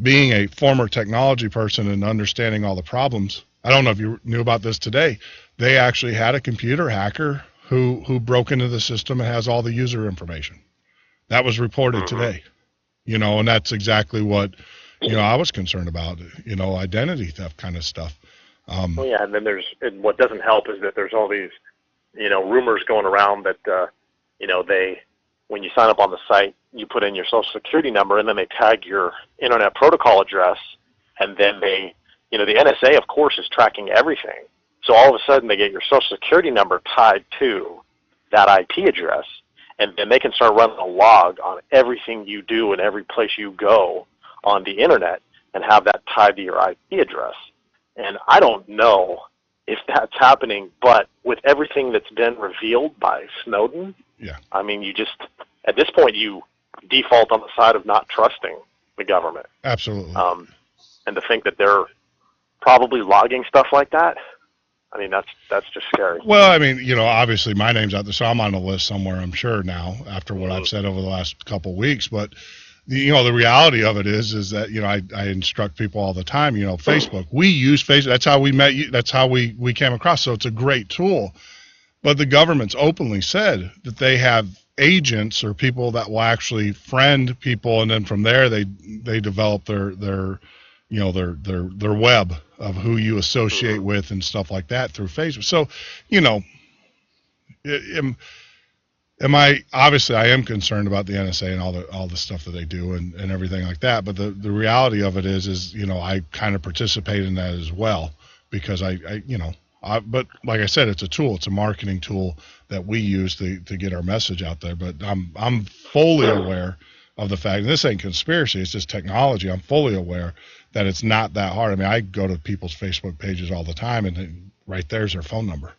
being a former technology person and understanding all the problems. I don't know if you knew about this today. They actually had a computer hacker who broke into the system and has all the user information. That was reported today. And that's exactly what I was concerned about. Identity theft kind of stuff. And then what doesn't help is that there's all these, rumors going around that, when you sign up on the site, you put in your social security number and then they tag your internet protocol address, and then the NSA, of course, is tracking everything. So all of a sudden they get your social security number tied to that IP address, and then they can start running a log on everything you do and every place you go on the internet and have that tied to your IP address. And I don't know if that's happening, but with everything that's been revealed by Snowden, I mean, you just, at this point, you default on the side of not trusting the government. Absolutely. And to think that they're probably logging stuff like that, I mean, that's just scary. Well, I mean, obviously my name's out there, so I'm on the list somewhere, I'm sure now, after what I've said over the last couple of weeks. But the reality of it is that I instruct people all the time. Facebook. We use Facebook. That's how we met you. That's how we came across. So it's a great tool. But the government's openly said that they have agents or people that will actually friend people, and then from there they develop their web of who you associate with and stuff like that through Facebook. So, I am concerned about the NSA and all the stuff that they do and everything like that. But the reality of it is I kind of participate in that as well, because but like I said, it's a tool. It's a marketing tool that we use to get our message out there. But I'm fully aware of the fact, and this ain't conspiracy, it's just technology. I'm fully aware that it's not that hard. I mean, I go to people's Facebook pages all the time, and right there's their phone number,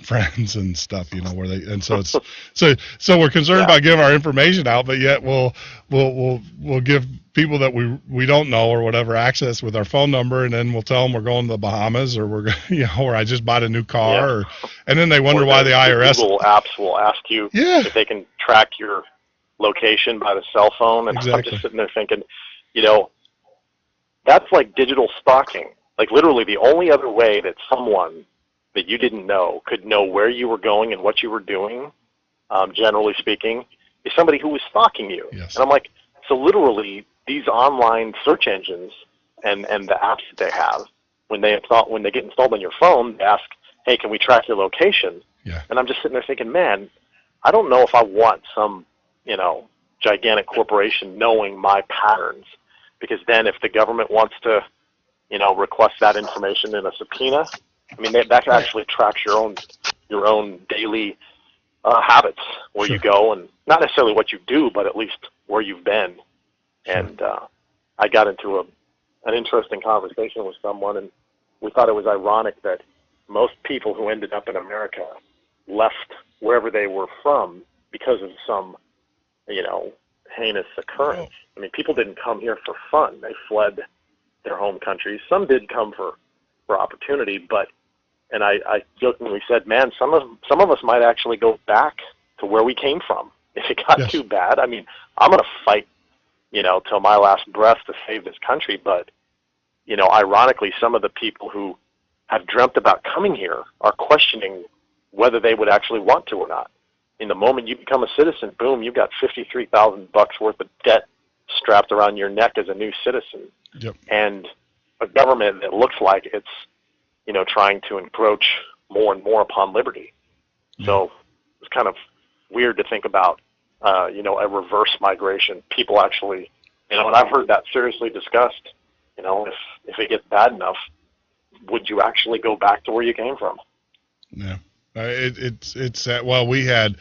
friends and stuff, where they, and so it's, so we're concerned about giving our information out, but yet we'll give people that we don't know or whatever access with our phone number, and then we'll tell them we're going to the Bahamas, or we're, or I just bought a new car, and then they wonder why the IRS. Google apps will ask you if they can track your location by the cell phone, and I'm just sitting there thinking, that's like digital stalking. Like literally the only other way that someone that you didn't know could know where you were going and what you were doing, generally speaking, is somebody who was stalking you. Yes. And I'm like, so literally these online search engines and the apps that they have, when they get installed on your phone, they ask, hey, can we track your location? Yeah. And I'm just sitting there thinking, man, I don't know if I want some, gigantic corporation knowing my patterns, because then if the government wants to, request that information in a subpoena, I mean, that actually tracks your own daily habits, where you go, and not necessarily what you do, but at least where you've been. And I got into an interesting conversation with someone, and we thought it was ironic that most people who ended up in America left wherever they were from because of some, heinous occurrence. I mean, people didn't come here for fun. They fled their home countries. Some did come for opportunity, but, and I jokingly said, man, some of us might actually go back to where we came from if it got too bad. I mean, I'm going to fight, till my last breath to save this country, but, ironically, some of the people who have dreamt about coming here are questioning whether they would actually want to or not. In the moment you become a citizen, boom, you've got $53,000 worth of debt strapped around your neck as a new citizen. Yep. And a government that looks like it's, trying to encroach more and more upon liberty. So it's kind of weird to think about, a reverse migration. People actually, and I've heard that seriously discussed, if it gets bad enough, would you actually go back to where you came from? Yeah. It's well, we had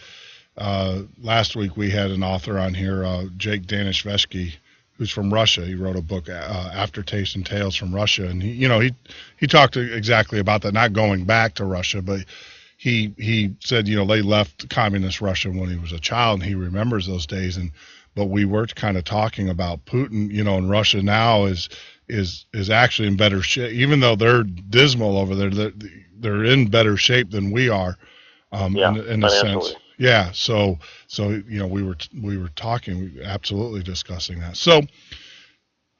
last week we had an author on here, Jake Danishevsky, who's from Russia. He wrote a book, Aftertaste and Tales from Russia, and he talked exactly about that, not going back to Russia, but he said, they left communist Russia when he was a child, and he remembers those days. But we were kind of talking about Putin, and Russia now is actually in better shape, even though they're dismal over there. They're in better shape than we are, in a sense. Yeah. So we were talking, absolutely discussing that. So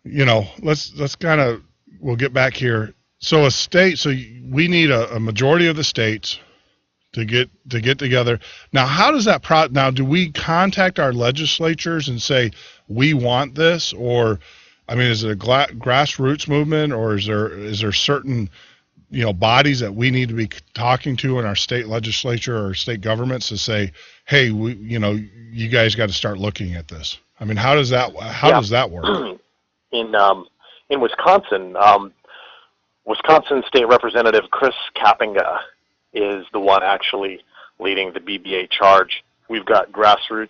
let's kind of, we'll get back here. So we need a majority of the states to get together. Now, how does that now do we contact our legislatures and say we want this, or is it a grassroots movement, or is there certain bodies that we need to be talking to in our state legislature or state governments to say, hey, you guys got to start looking at this? How does that work? In Wisconsin, Wisconsin State Representative Chris Kapenga is the one actually leading the BBA charge. We've got a grassroots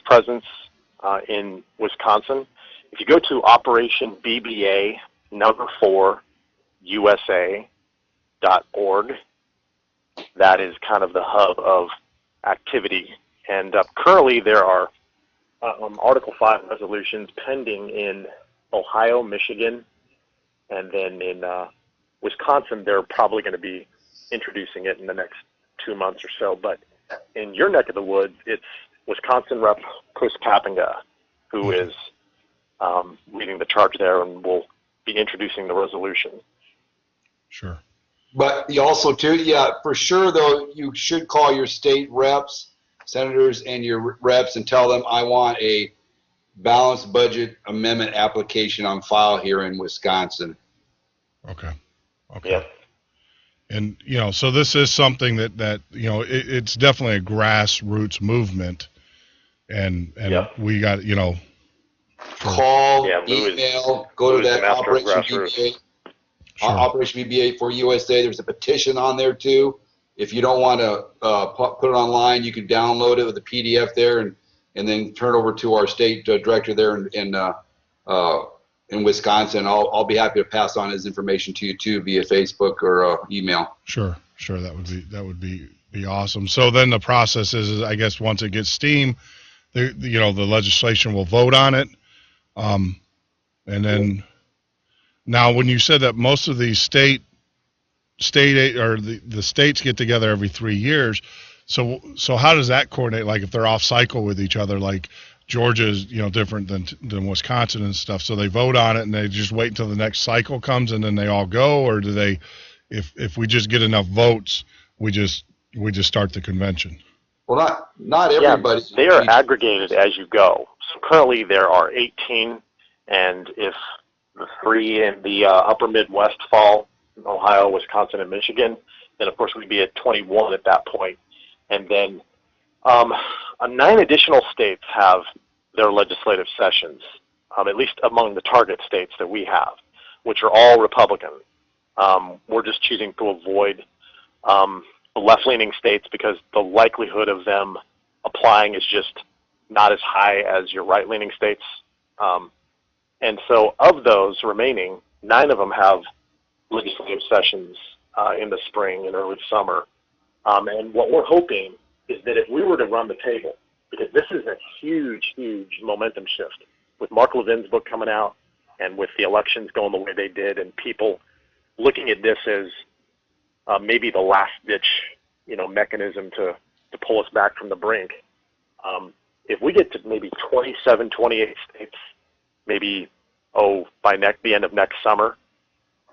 presence in Wisconsin. If you go to Operation BBA #4 USA.org, that is kind of the hub of activity. And currently there are Article 5 resolutions pending in Ohio, Michigan, and then in Wisconsin they're probably going to be introducing it in the next 2 months or so. But in your neck of the woods, it's Wisconsin Rep. Chris Kapenga who is leading the charge there and will be introducing the resolution. Sure. But you also, too, for sure, though, you should call your state reps, senators, and your reps and tell them, I want a balanced budget amendment application on file here in Wisconsin. Okay. Yeah. And, so this is something that it's definitely a grassroots movement. And we got, call, email, go to that Operation BBA. Sure. Operation BBA for USA. There's a petition on there too. If you don't want to put it online, you can download it with a PDF there and then turn it over to our state director there in Wisconsin. I'll be happy to pass on his information to you too via Facebook or email. Sure. That would be awesome. So then the process is I guess once it gets steam, the legislation will vote on it, and then. Now, when you said that most of these state or the states get together every 3 years, so how does that coordinate? Like if they're off cycle with each other, like Georgia is different than Wisconsin and stuff. So they vote on it and they just wait until the next cycle comes and then they all go, or do they? If we just get enough votes, we just start the convention. Well, not everybody. Yeah, they are aggregated as you go. So currently there are 18, and if the 3 in the upper Midwest fall, Ohio, Wisconsin, and Michigan, then of course we'd be at 21 at that point. And then 9 additional states have their legislative sessions, at least among the target states that we have, which are all Republican. We're just choosing to avoid the left-leaning states because the likelihood of them applying is just not as high as your right-leaning states. And so of those remaining, 9 of them have legislative sessions in the spring and early summer. And what we're hoping is that if we were to run the table, because this is a huge, huge momentum shift with Mark Levin's book coming out and with the elections going the way they did and people looking at this as maybe the last-ditch mechanism to pull us back from the brink. If we get to maybe 27, 28 states, maybe, by the end of next summer,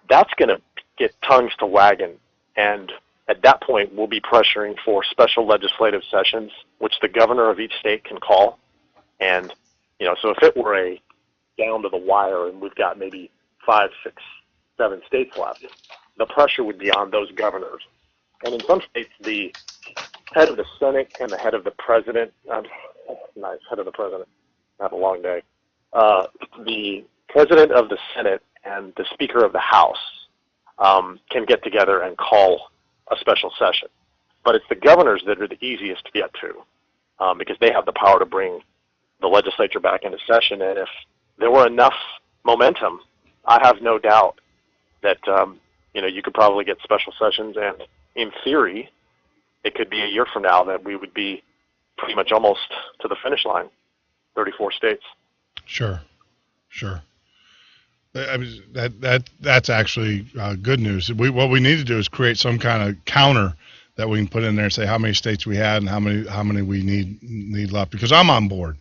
that's going to get tongues to wagging. And at that point, we'll be pressuring for special legislative sessions, which the governor of each state can call. And, so if it were a down to the wire and we've got maybe 5, 6, 7 states left, the pressure would be on those governors. And in some states, the head of the Senate and the head of the president, head of the president, have a long day. The president of the Senate and the Speaker of the House can get together and call a special session. but it's the governors that are the easiest to get to, because they have the power to bring the legislature back into session. And if there were enough momentum, I have no doubt that you could probably get special sessions, and in theory, it could be a year from now that we would be pretty much almost to the finish line, 34 states. Sure. I mean, that's actually good news. What we need to do is create some kind of counter that we can put in there and say how many states we had and how many we need left. Because I'm on board.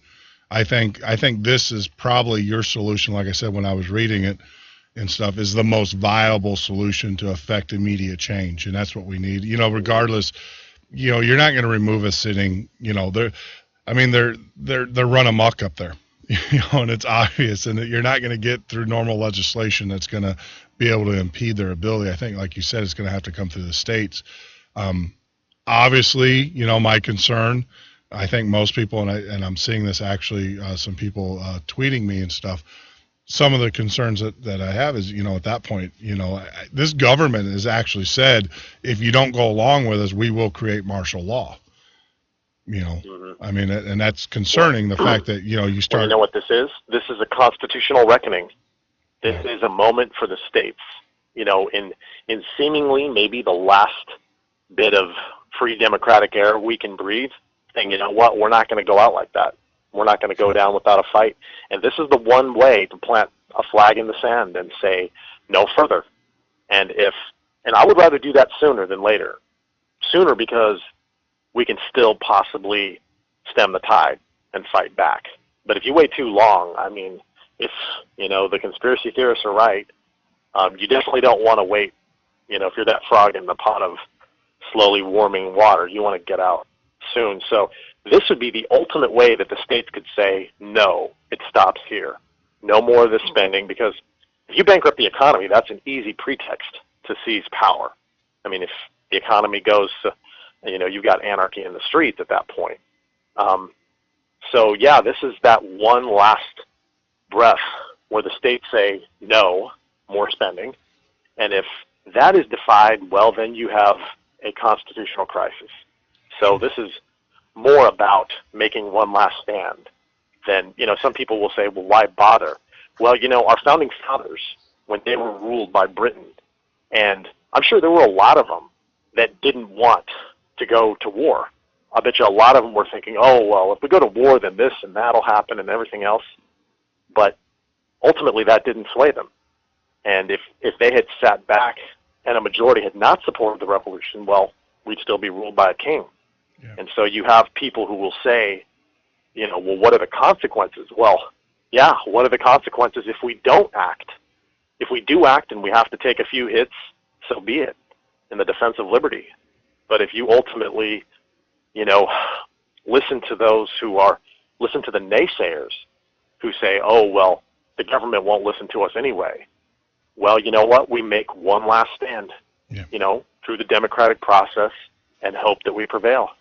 I think this is probably your solution. Like I said when I was reading it and stuff, is the most viable solution to affect immediate change, and that's what we need. Regardless, you're not going to remove a sitting. They're run amok up there. And it's obvious, and you're not going to get through normal legislation that's going to be able to impede their ability. I think, like you said, it's going to have to come through the states. Obviously, my concern, I think most people, and I'm seeing this actually, some people tweeting me and stuff, some of the concerns that I have is, at that point, this government has actually said, if you don't go along with us, we will create martial law. I mean, and that's concerning, the fact that, you start. Well, you know what this is? This is a constitutional reckoning. This is a moment for the states, in seemingly maybe the last bit of free democratic air we can breathe, saying, you know what, we're not going to go out like that. We're not going to go down without a fight. And this is the one way to plant a flag in the sand and say no further. And I would rather do that sooner than later. Sooner because we can still possibly stem the tide and fight back. But if you wait too long, I mean, if, the conspiracy theorists are right, you definitely don't want to wait. If you're that frog in the pot of slowly warming water, you want to get out soon. So this would be the ultimate way that the states could say, no, it stops here. No more of this spending, because if you bankrupt the economy, that's an easy pretext to seize power. I mean, if the economy goes, you've got anarchy in the streets at that point. This is that one last breath where the states say, no, more spending. And if that is defied, well, then you have a constitutional crisis. So this is more about making one last stand than, some people will say, well, why bother? Well, our founding fathers, when they were ruled by Britain, and I'm sure there were a lot of them that didn't want to go to war. I bet you a lot of them were thinking, oh, well, if we go to war, then this and that'll happen and everything else. But ultimately that didn't sway them. And if they had sat back and a majority had not supported the revolution, well, we'd still be ruled by a king. Yeah. And so you have people who will say, well, what are the consequences? Well, yeah, what are the consequences if we don't act? If we do act and we have to take a few hits, so be it, in the defense of liberty. But if you ultimately, listen to the naysayers who say, oh, well, the government won't listen to us anyway. Well, you know what? We make one last stand, through the democratic process and hope that we prevail.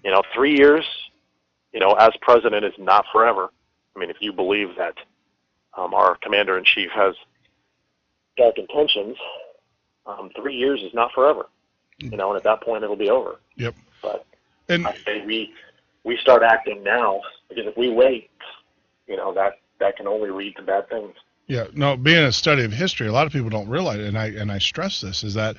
Yeah. 3 years, as president is not forever. I mean, if you believe that our commander-in-chief has dark intentions, 3 years is not forever. And at that point it'll be over. Yep. But I say we start acting now, because if we wait, that can only lead to bad things. Yeah. No, being a study of history, a lot of people don't realize it, and I stress this, is that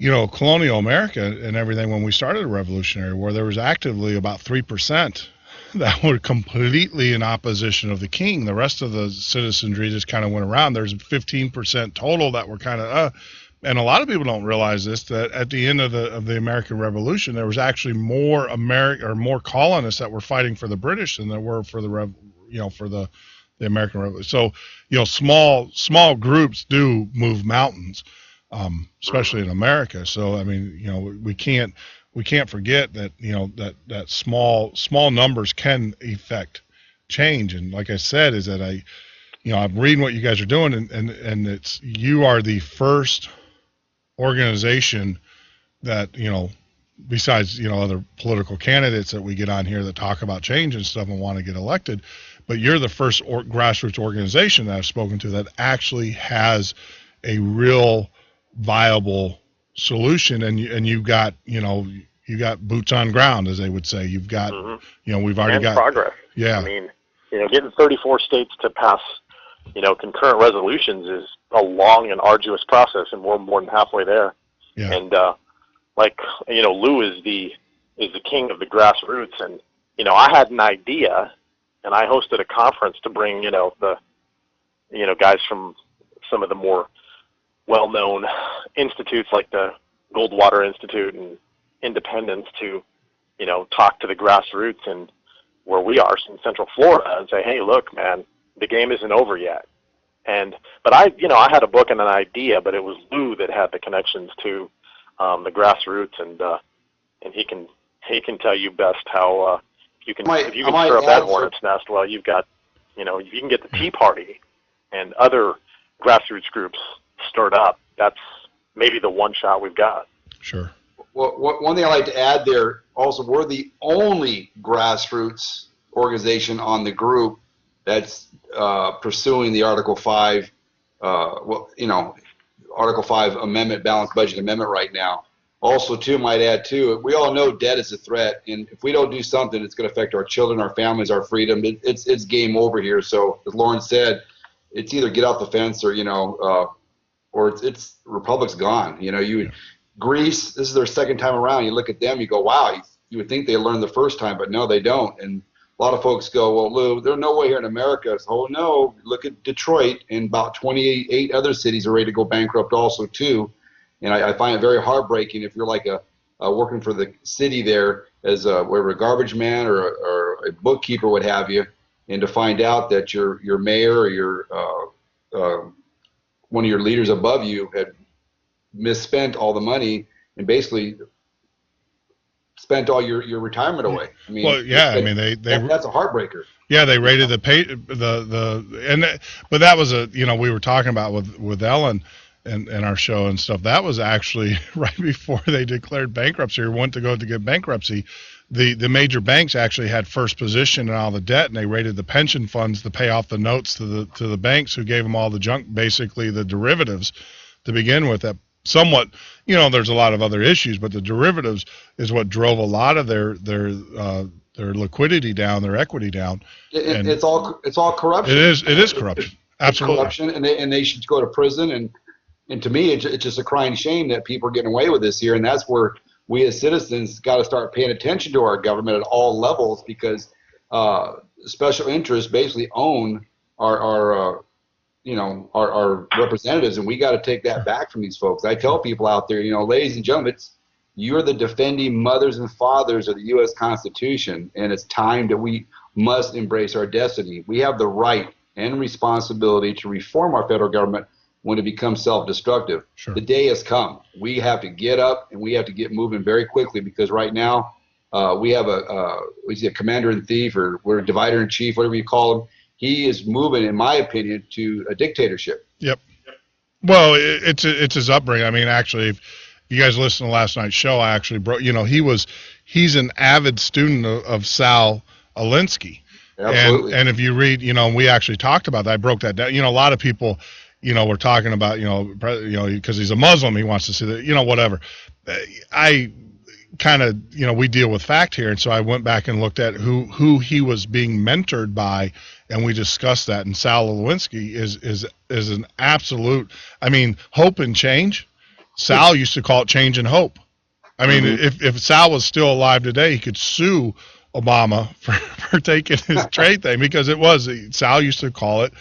colonial America and everything, when we started a Revolutionary War, there was actively about 3% that were completely in opposition of the king. The rest of the citizenry just kind of went around. There's 15% total that were kind of and a lot of people don't realize this, that at the end of the American Revolution, there was actually more more colonists that were fighting for the British than there were for the American Revolution. So, small groups do move mountains, especially in America. So, I mean, we can't forget that, that small numbers can affect change. And like I said, is that I'm reading what you guys are doing, and you are the first organization that, besides, other political candidates that we get on here that talk about change and stuff and want to get elected, but you're the first grassroots organization that I've spoken to that actually has a real viable solution, and you've got, you got boots on ground, as they would say. You've got, we've already got progress. Yeah. I mean, getting 34 states to pass, concurrent resolutions is a long and arduous process, and we're more than halfway there. Yeah. And Lou is the king of the grassroots, and I had an idea, and I hosted a conference to bring the guys from some of the more well-known institutes like the Goldwater Institute and Independence to talk to the grassroots and where we are in Central Florida and say, hey, look, man, the game isn't over yet. But I had a book and an idea, but it was Lou that had the connections to the grassroots, and he can tell you best how if you can stir up that hornet's nest. Well, you've got if you can get the Tea Party and other grassroots groups stirred up, that's maybe the one shot we've got. Sure. Well, one thing I'd like to add there, also, we're the only grassroots organization on the group that's pursuing the Article 5, Article 5 amendment, balanced budget amendment right now. Also, too, might add, too, we all know debt is a threat, and if we don't do something, it's going to affect our children, our families, our freedom. It's game over here. So, as Lauren said, it's either get off the fence or, or it's Republic's gone. Greece, this is their second time around. You look at them, you go, wow, you would think they learned the first time, but no, they don't. And a lot of folks go, well, Lou, there's no way here in America. So, oh, no, look at Detroit, and about 28 other cities are ready to go bankrupt also, too. And I find it very heartbreaking if you're like working for the city there as a garbage man or a bookkeeper, what have you, and to find out that your mayor or your one of your leaders above you had misspent all the money and basically spent all your retirement away. I mean, well, yeah, I mean that's a heartbreaker. Yeah, they rated but that was we were talking about with Ellen and our show and stuff. That was actually right before they declared bankruptcy or went to go to get bankruptcy. The major banks actually had first position in all the debt, and they rated the pension funds to pay off the notes to the banks who gave them all the junk, basically the derivatives to begin with. That somewhat, there's a lot of other issues, but the derivatives is what drove a lot of their liquidity down, their equity down. It's all corruption. It is corruption. Absolutely. It's corruption, and they should go to prison. And to me, it's just a crying shame that people are getting away with this here, and that's where we as citizens got to start paying attention to our government at all levels, because special interests basically own our representatives, and we got to take that back from these folks. I tell people out there, ladies and gentlemen, you're the defending mothers and fathers of the U.S. Constitution, and it's time that we must embrace our destiny. We have the right and responsibility to reform our federal government when it becomes self-destructive. Sure. The day has come. We have to get up and we have to get moving very quickly, because right now we have a commander in chief, or we're a divider in chief, whatever you call him. He is moving, in my opinion, to a dictatorship. Yep. Well, it's his upbringing. I mean, actually, if you guys listened to last night's show, I actually broke. He's an avid student of Sal Alinsky. Absolutely. And if you read, we actually talked about that. I broke that down. A lot of people, we're talking about, because he's a Muslim, he wants to see that, whatever. I kind of, we deal with fact here, and so I went back and looked at who he was being mentored by, and we discussed that. And Sal Alinsky is an absolute, hope and change. Sal used to call it change and hope. I mean, if Sal was still alive today, he could sue Obama for taking his trade thing, because Sal used to call it,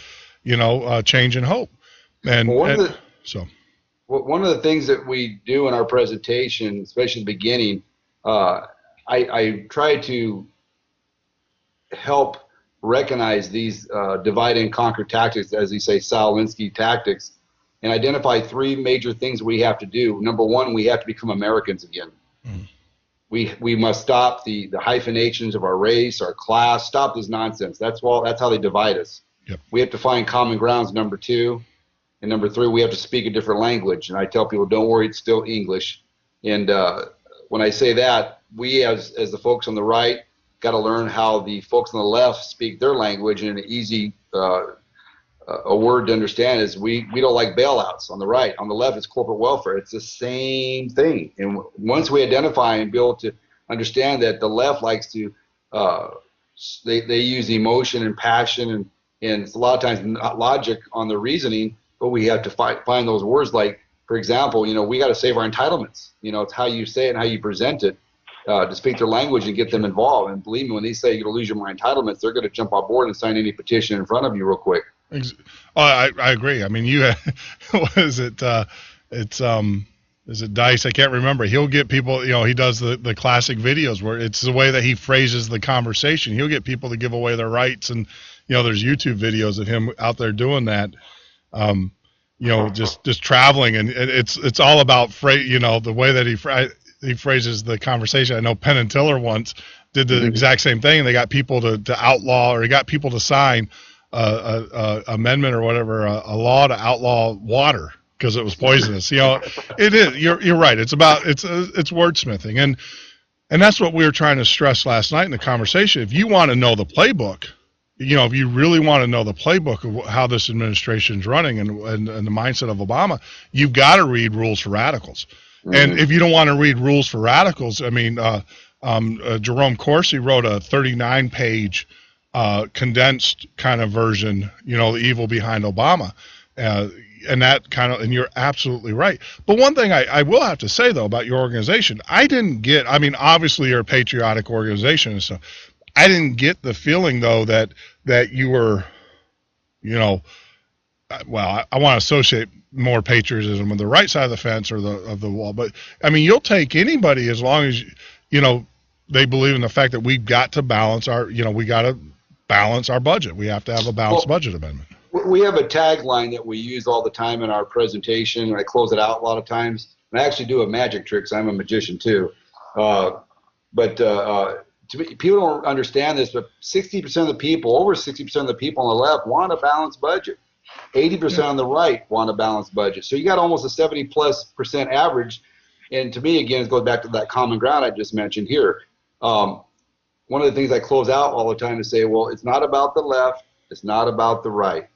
change and hope. And, one of the things that we do in our presentation, especially in the beginning, I try to help recognize these divide and conquer tactics, as you say, Sal Alinsky tactics, and identify three major things we have to do. Number one, we have to become Americans again. Mm. We must stop the hyphenations of our race, our class, stop this nonsense. That's how they divide us. Yep. We have to find common grounds, number two. And number three, we have to speak a different language. And I tell people, don't worry, it's still English. And when I say that, we as the folks on the right got to learn how the folks on the left speak their language in an easy a word to understand is we don't like bailouts on the right. On the left, it's corporate welfare. It's the same thing. And once we identify and be able to understand that the left likes to, they use emotion and passion and it's a lot of times not logic on the reasoning, but we have to find those words like, for example, we got to save our entitlements. It's how you say it and how you present it. To speak their language and get them involved. And believe me, when they say you're going to lose your entitlements, they're going to jump on board and sign any petition in front of you real quick. I agree. I mean, what is it? Is it Dice? I can't remember. He'll get people, he does the classic videos where it's the way that he phrases the conversation. He'll get people to give away their rights. And, there's YouTube videos of him out there doing that. Just traveling. And it's all about the way that he phrases the conversation. I know Penn and Teller once did the exact same thing. And they got people to outlaw, or he got people to sign a amendment or whatever, a law to outlaw water because it was poisonous. It is. You're right. It's wordsmithing, and that's what we were trying to stress last night in the conversation. If you want to know the playbook, if you really want to know the playbook of how this administration is running and the mindset of Obama, you've got to read Rules for Radicals. And if you don't want to read Rules for Radicals, I mean, Jerome Corsi wrote a 39-page condensed kind of version, the evil behind Obama. And that and you're absolutely right. But one thing I will have to say, though, about your organization, obviously you're a patriotic organization and stuff. I didn't get the feeling, though, that you were, I want to associate more patriotism on the right side of the fence or of the wall. But, you'll take anybody as long as, they believe in the fact that we've got to balance our budget. We have to have a balanced budget amendment. We have a tagline that we use all the time in our presentation. I close it out a lot of times. And I actually do a magic trick, so I'm a magician too. People don't understand this, but 60% of the people, over 60% of the people on the left want a balanced budget. 80% on the right want a balanced budget. So you got almost a 70+% average. And to me, again, it goes back to that common ground I just mentioned here. One of the things I close out all the time is say, well, it's not about the left. It's not about the right.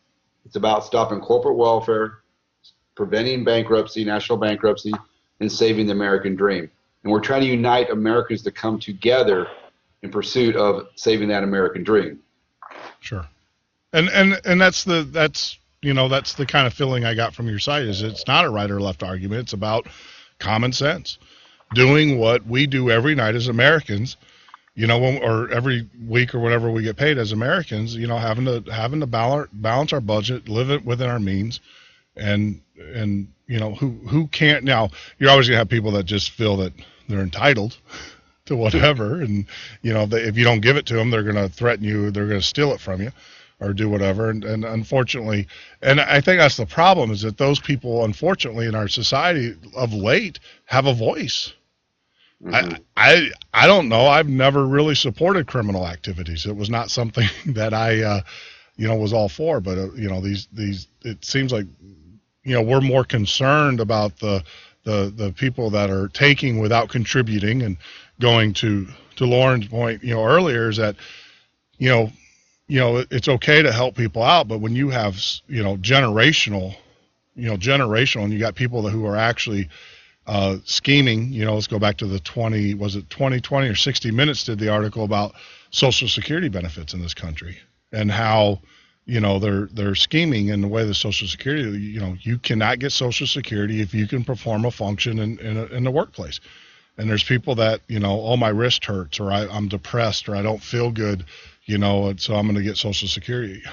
It's about stopping corporate welfare, preventing bankruptcy, national bankruptcy, and saving the American dream. And we're trying to unite Americans to come together in pursuit of saving that American dream. Sure. And that's the kind of feeling I got from your site is it's not a right or left argument. It's about common sense, doing what we do every night as Americans, or every week or whatever we get paid as Americans, having to balance our budget, live it within our means, and who can't. Now, you're always gonna have people that just feel that they're entitled to whatever, and if you don't give it to them, they're gonna threaten you, they're gonna steal it from you, or do whatever. And unfortunately, and I think that's the problem, is that those people, unfortunately, in our society of late have a voice. I don't know. I've never really supported criminal activities. It was not something that I, was all for. But these it seems like, we're more concerned about the people that are taking without contributing, and going to Lauren's point, earlier, is that, it's okay to help people out, but when you have, generational, and you got people who are actually scheming, let's go back to the 2020 or 60 Minutes did the article about Social Security benefits in this country, and how, they're scheming in the way the Social Security, you cannot get Social Security if you can perform a function in the workplace. And there's people that, oh, my wrist hurts, or I'm depressed, or I don't feel good, and so I'm going to get Social Security.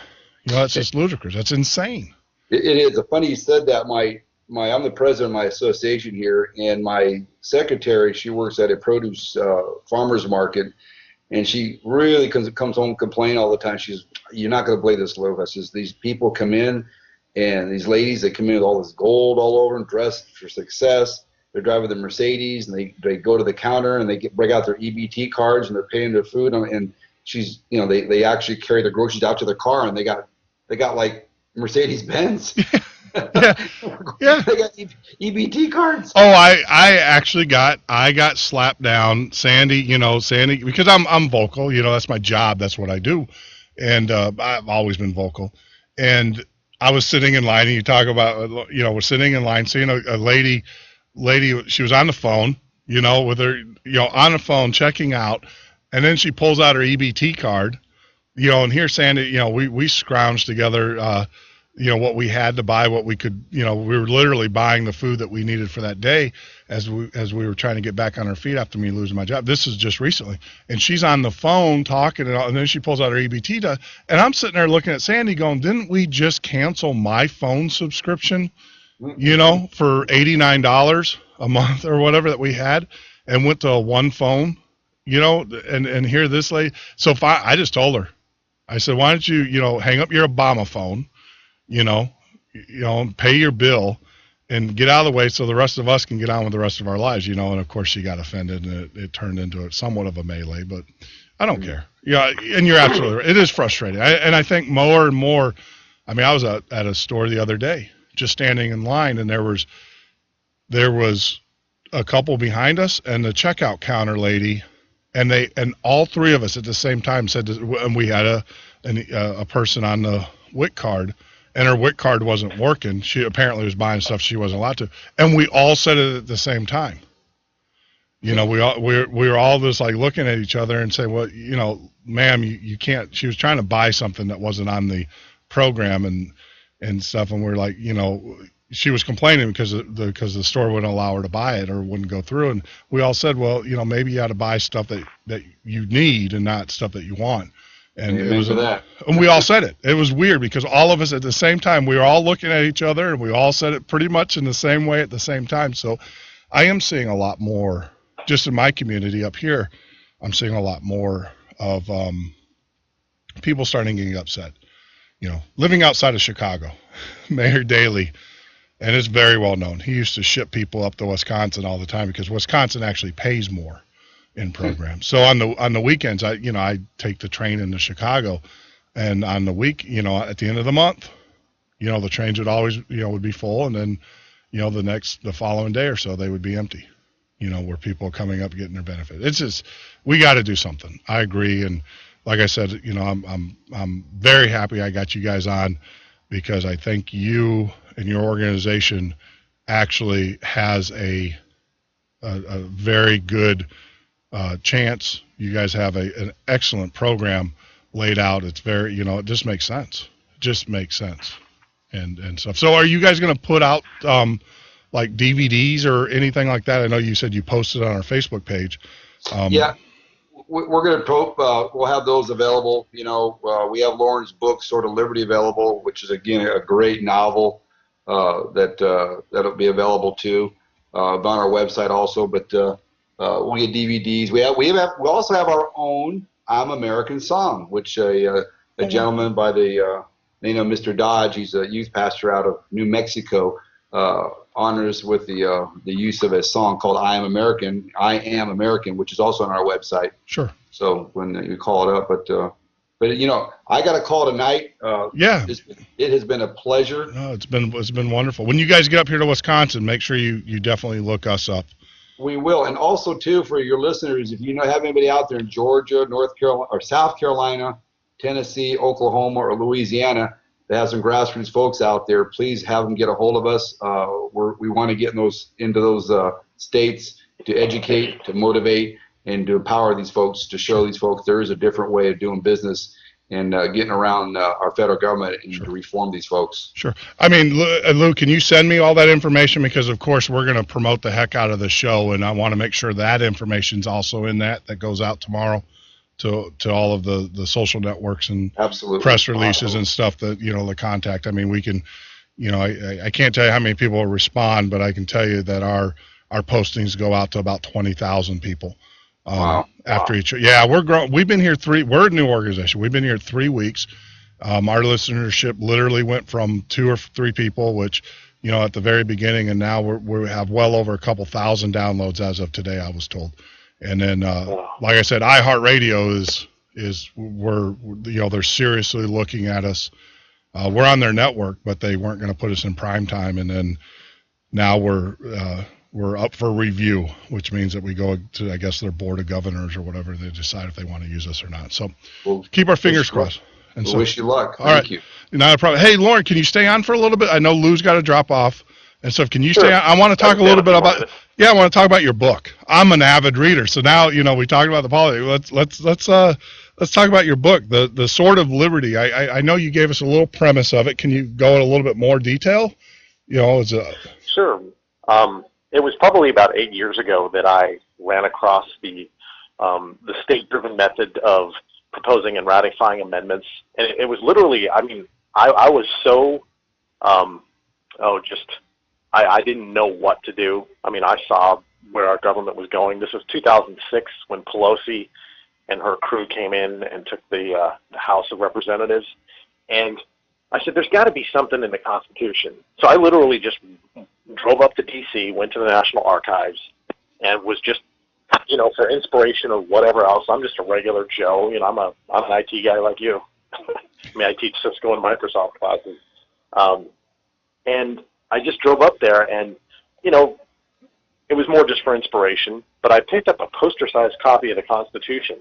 That's just ludicrous. That's insane. It is. It's funny you said that. I'm the president of my association here, and my secretary, she works at a produce farmer's market, and she really comes home complaining all the time. You're not going to believe this, Lou. Says these people come in, and these ladies, they come in with all this gold all over them, dressed for success. They're driving the Mercedes, and they go to the counter, and they break out their EBT cards, and they're paying their food, and she's, they actually carry their groceries out to their car, and they got like Mercedes Benz. Yeah. They got EBT cards. Oh, I actually got slapped down, Sandy, because I'm vocal, that's my job, that's what I do, and I've always been vocal, and I was sitting in line, and you talk about, we're sitting in line, seeing a lady, she was on the phone, with her, on the phone checking out, and then she pulls out her EBT card, and here, Sandy, we scrounged together, what we had to buy, what we could, we were literally buying the food that we needed for that day as we were trying to get back on our feet after me losing my job. This is just recently. And she's on the phone talking, and then she pulls out her EBT, and I'm sitting there looking at Sandy going, didn't we just cancel my phone subscription, for $89 a month or whatever that we had, and went to one phone, and here this lady. So I just told her, I said, why don't you, hang up your Obama phone, pay your bill and get out of the way so the rest of us can get on with the rest of our lives, and of course she got offended and it turned into somewhat of a melee, but I don't care. Yeah. And you're absolutely right. It is frustrating. And I think more and more, I was at a store the other day, just standing in line, and there was a couple behind us and the checkout counter lady, and all three of us at the same time said, and we had a person on the WIC card, and her WIC card wasn't working. She apparently was buying stuff she wasn't allowed to, and we all said it at the same time. We were all just like looking at each other and saying, well, ma'am, you can't. She was trying to buy something that wasn't on the program and stuff, and we're like, she was complaining because the store wouldn't allow her to buy it or wouldn't go through, and we all said, well, maybe you ought to buy stuff that you need and not stuff that you want. And it was that. And we all said it. It was weird because all of us at the same time, we were all looking at each other, and we all said it pretty much in the same way at the same time. So I am seeing a lot more, just in my community up here, I'm seeing a lot more of people starting getting upset. Living outside of Chicago, Mayor Daley, and it's very well known. He used to ship people up to Wisconsin all the time because Wisconsin actually pays more in programs. So on the weekends, I take the train into Chicago, and on the week, at the end of the month, the trains would always, would be full, and then, the following day or so, they would be empty, where people are coming up getting their benefit. It's just, we got to do something. I agree. And like I said, I'm very happy I got you guys on, because I think you and your organization actually has a very good chance. You guys have an excellent program laid out. It's very, it just makes sense. And stuff. So are you guys going to put out like DVDs or anything like that? I know you said you posted on our Facebook page. Yeah, we're going to we'll have those available. We have Lauren's book, Sort of Liberty, available, which is again a great novel that'll be available too on our website also. But we'll get DVDs. We also have our own "I'm American" song, which a gentleman by the name of Mr. Dodge, he's a youth pastor out of New Mexico, honors with the use of a song called "I Am American," which is also on our website. Sure. So when you call it up, but I got a call tonight. Yeah. It has been a pleasure. No, it's been wonderful. When you guys get up here to Wisconsin, make sure you definitely look us up. We will, and also too for your listeners, if you have anybody out there in Georgia, North Carolina, or South Carolina, Tennessee, Oklahoma, or Louisiana that has some grassroots folks out there, please have them get a hold of us. We want to get into those states to educate, to motivate, and to empower these folks, to show these folks there is a different way of doing business and getting around our federal government and to reform these folks. Sure. I mean, Lou, can you send me all that information? Because, of course, we're going to promote the heck out of the show, and I want to make sure that information's also in that goes out tomorrow to all of the social networks and Absolutely. Press releases and stuff that, the contact. I mean, we can, I can't tell you how many people will respond, but I can tell you that our postings go out to about 20,000 people. After each, we're growing. We've been here we're a new organization. We've been here 3 weeks. Our listenership literally went from 2 or 3 people, which, at the very beginning, and now we have well over a couple thousand downloads as of today, I was told. And then, like I said, iHeartRadio they're seriously looking at us. We're on their network, but they weren't going to put us in prime time. And then now we're up for review, which means that we go to, I guess, their board of governors or whatever. They decide if they want to use us or not. So we'll keep our fingers crossed. And we wish you luck. All right. Thank you. Not a problem. Hey, Lauren, can you stay on for a little bit? I know Lou's got to drop off. And so can you Sure. stay on? I want to talk a little bit about, I want to talk about your book. I'm an avid reader. So now, we talked about the politics. Let's talk about your book, The Sword of Liberty. I know you gave us a little premise of it. Can you go in a little bit more detail? Sure. It was probably about 8 years ago that I ran across the state-driven method of proposing and ratifying amendments. And it was literally, I was so, I didn't know what to do. I saw where our government was going. This was 2006 when Pelosi and her crew came in and took the House of Representatives. And I said, there's got to be something in the Constitution. So I literally just drove up to D.C., went to the National Archives, and was just, for inspiration or whatever else. I'm just a regular Joe. I'm an IT guy like you. I teach Cisco and Microsoft classes. And I just drove up there, and, it was more just for inspiration. But I picked up a poster-sized copy of the Constitution,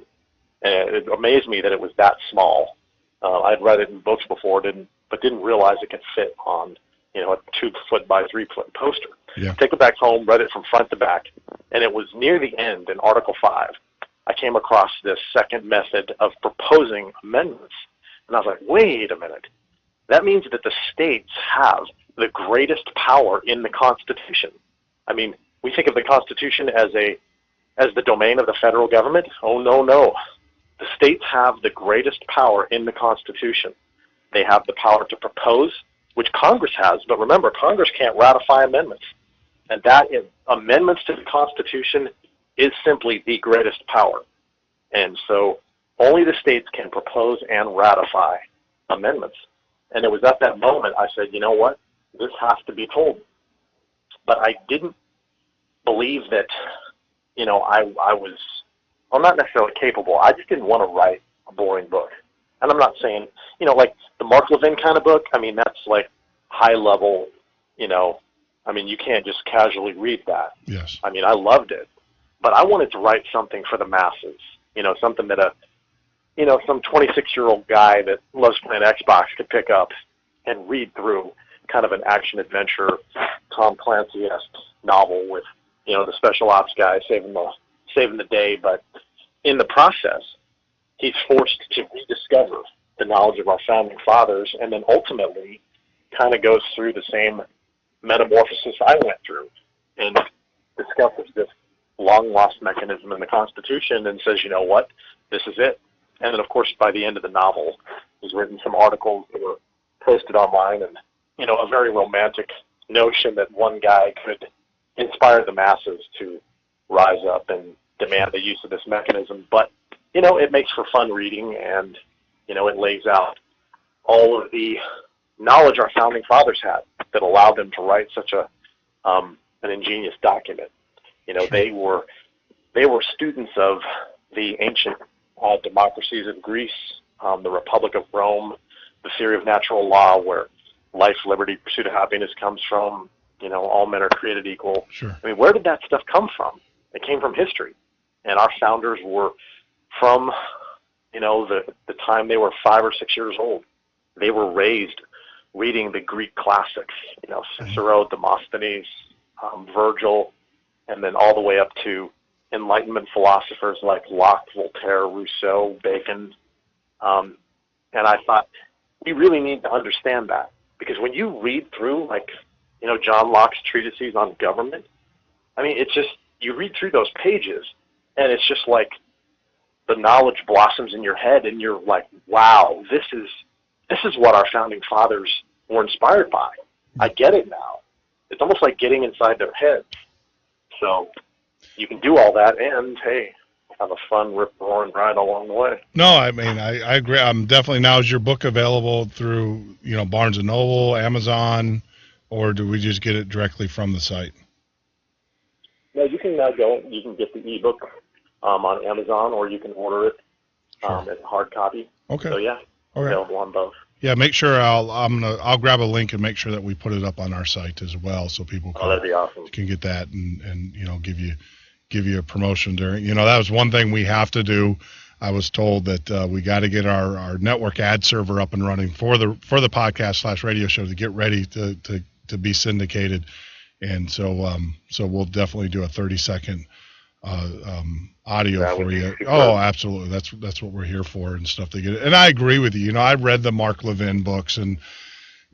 and it amazed me that it was that small. I'd read it in books before, but didn't realize it could fit on, a 2-foot by 3-foot poster. Yeah. Take it back home, read it from front to back, and it was near the end in Article 5. I came across this second method of proposing amendments, and I was like, wait a minute. That means that the states have the greatest power in the Constitution. We think of the Constitution as the domain of the federal government. Oh, no. The states have the greatest power in the Constitution. They have the power to propose, which Congress has, but remember, Congress can't ratify amendments. And amendments to the Constitution is simply the greatest power. And so only the states can propose and ratify amendments. And it was at that moment I said, you know what, this has to be told. But I didn't believe that, I was, not necessarily capable. I just didn't want to write a boring book. And I'm not saying, like the Mark Levin kind of book, that's like high level, you can't just casually read that. Yes. I loved it. But I wanted to write something for the masses, something that some 26-year-old guy that loves playing Xbox could pick up and read through, kind of an action-adventure, Tom Clancy-esque novel with, the special ops guy saving the day. But in the process, he's forced to rediscover the knowledge of our founding fathers, and then ultimately kind of goes through the same metamorphosis I went through and discovers this long-lost mechanism in the Constitution and says, you know what, this is it. And then, of course, by the end of the novel, he's written some articles that were posted online and, a very romantic notion that one guy could inspire the masses to rise up and demand the use of this mechanism. But, it makes for fun reading, and, it lays out all of the knowledge our founding fathers had that allowed them to write such an ingenious document. They were students of the ancient democracies of Greece, the Republic of Rome, the theory of natural law, where life, liberty, pursuit of happiness comes from. All men are created equal. Sure. Where did that stuff come from? It came from history, and our founders were from, the time they were 5 or 6 years old. They were raised reading the Greek classics, Cicero, Demosthenes, Virgil, and then all the way up to Enlightenment philosophers like Locke, Voltaire, Rousseau, Bacon. And I thought, we really need to understand that. Because when you read through, John Locke's treatises on government, it's just, you read through those pages, and it's just like the knowledge blossoms in your head, and you're like, wow, this is what our founding fathers were inspired by. I get it now. It's almost like getting inside their heads. So you can do all that and, hey, have a fun, rip-roaring ride along the way. No, I agree. Definitely, now is your book available through, Barnes & Noble, Amazon, or do we just get it directly from the site? No, you can you can get the ebook on Amazon, or you can order it as a hard copy. Okay. So, yeah, available on both. Yeah, make sure I'll grab a link and make sure that we put it up on our site as well, so people that'd be awesome. Can get that and give you a promotion during. That was one thing we have to do. I was told that we got to get our network ad server up and running for the podcast / radio show to get ready to be syndicated. And so we'll definitely do a 30-second audio for you. Oh, absolutely. That's what we're here for and stuff to get it. And I agree with you. I read the Mark Levin books, and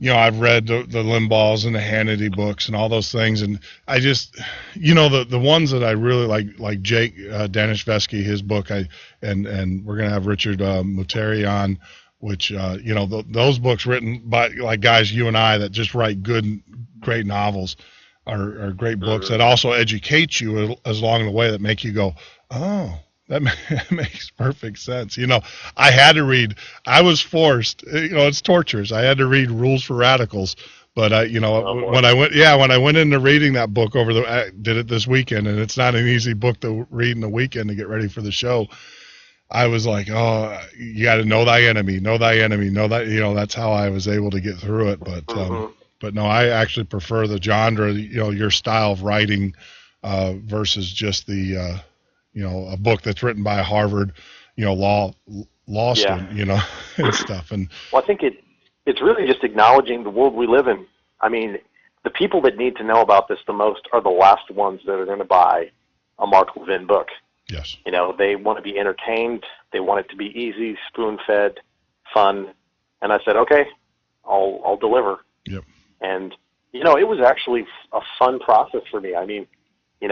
I've read the Limbaughs and the Hannity books and all those things. And I just, the ones that I really like Jake Danishevsky, his book, and we're going to have Richard Muteri on, which, those books written by like guys, you and I, that just write great novels are great books that also educate you along the way, that make you go, oh, that makes perfect sense. I had to read, I was forced, it's torturous. I had to read Rules for Radicals, but when I went into reading that book I did it this weekend, and it's not an easy book to read in the weekend to get ready for the show. I was like, oh, you got to know thy enemy, know that, that's how I was able to get through it. But no, I actually prefer the genre, your style of writing, versus just the, a book that's written by a Harvard, law student, and stuff. And well, I think it's really just acknowledging the world we live in. I mean, the people that need to know about this the most are the last ones that are going to buy a Mark Levin book. Yes. They want to be entertained. They want it to be easy, spoon-fed, fun. And I said, okay, I'll deliver. Yep. And, it was actually a fun process for me. I mean,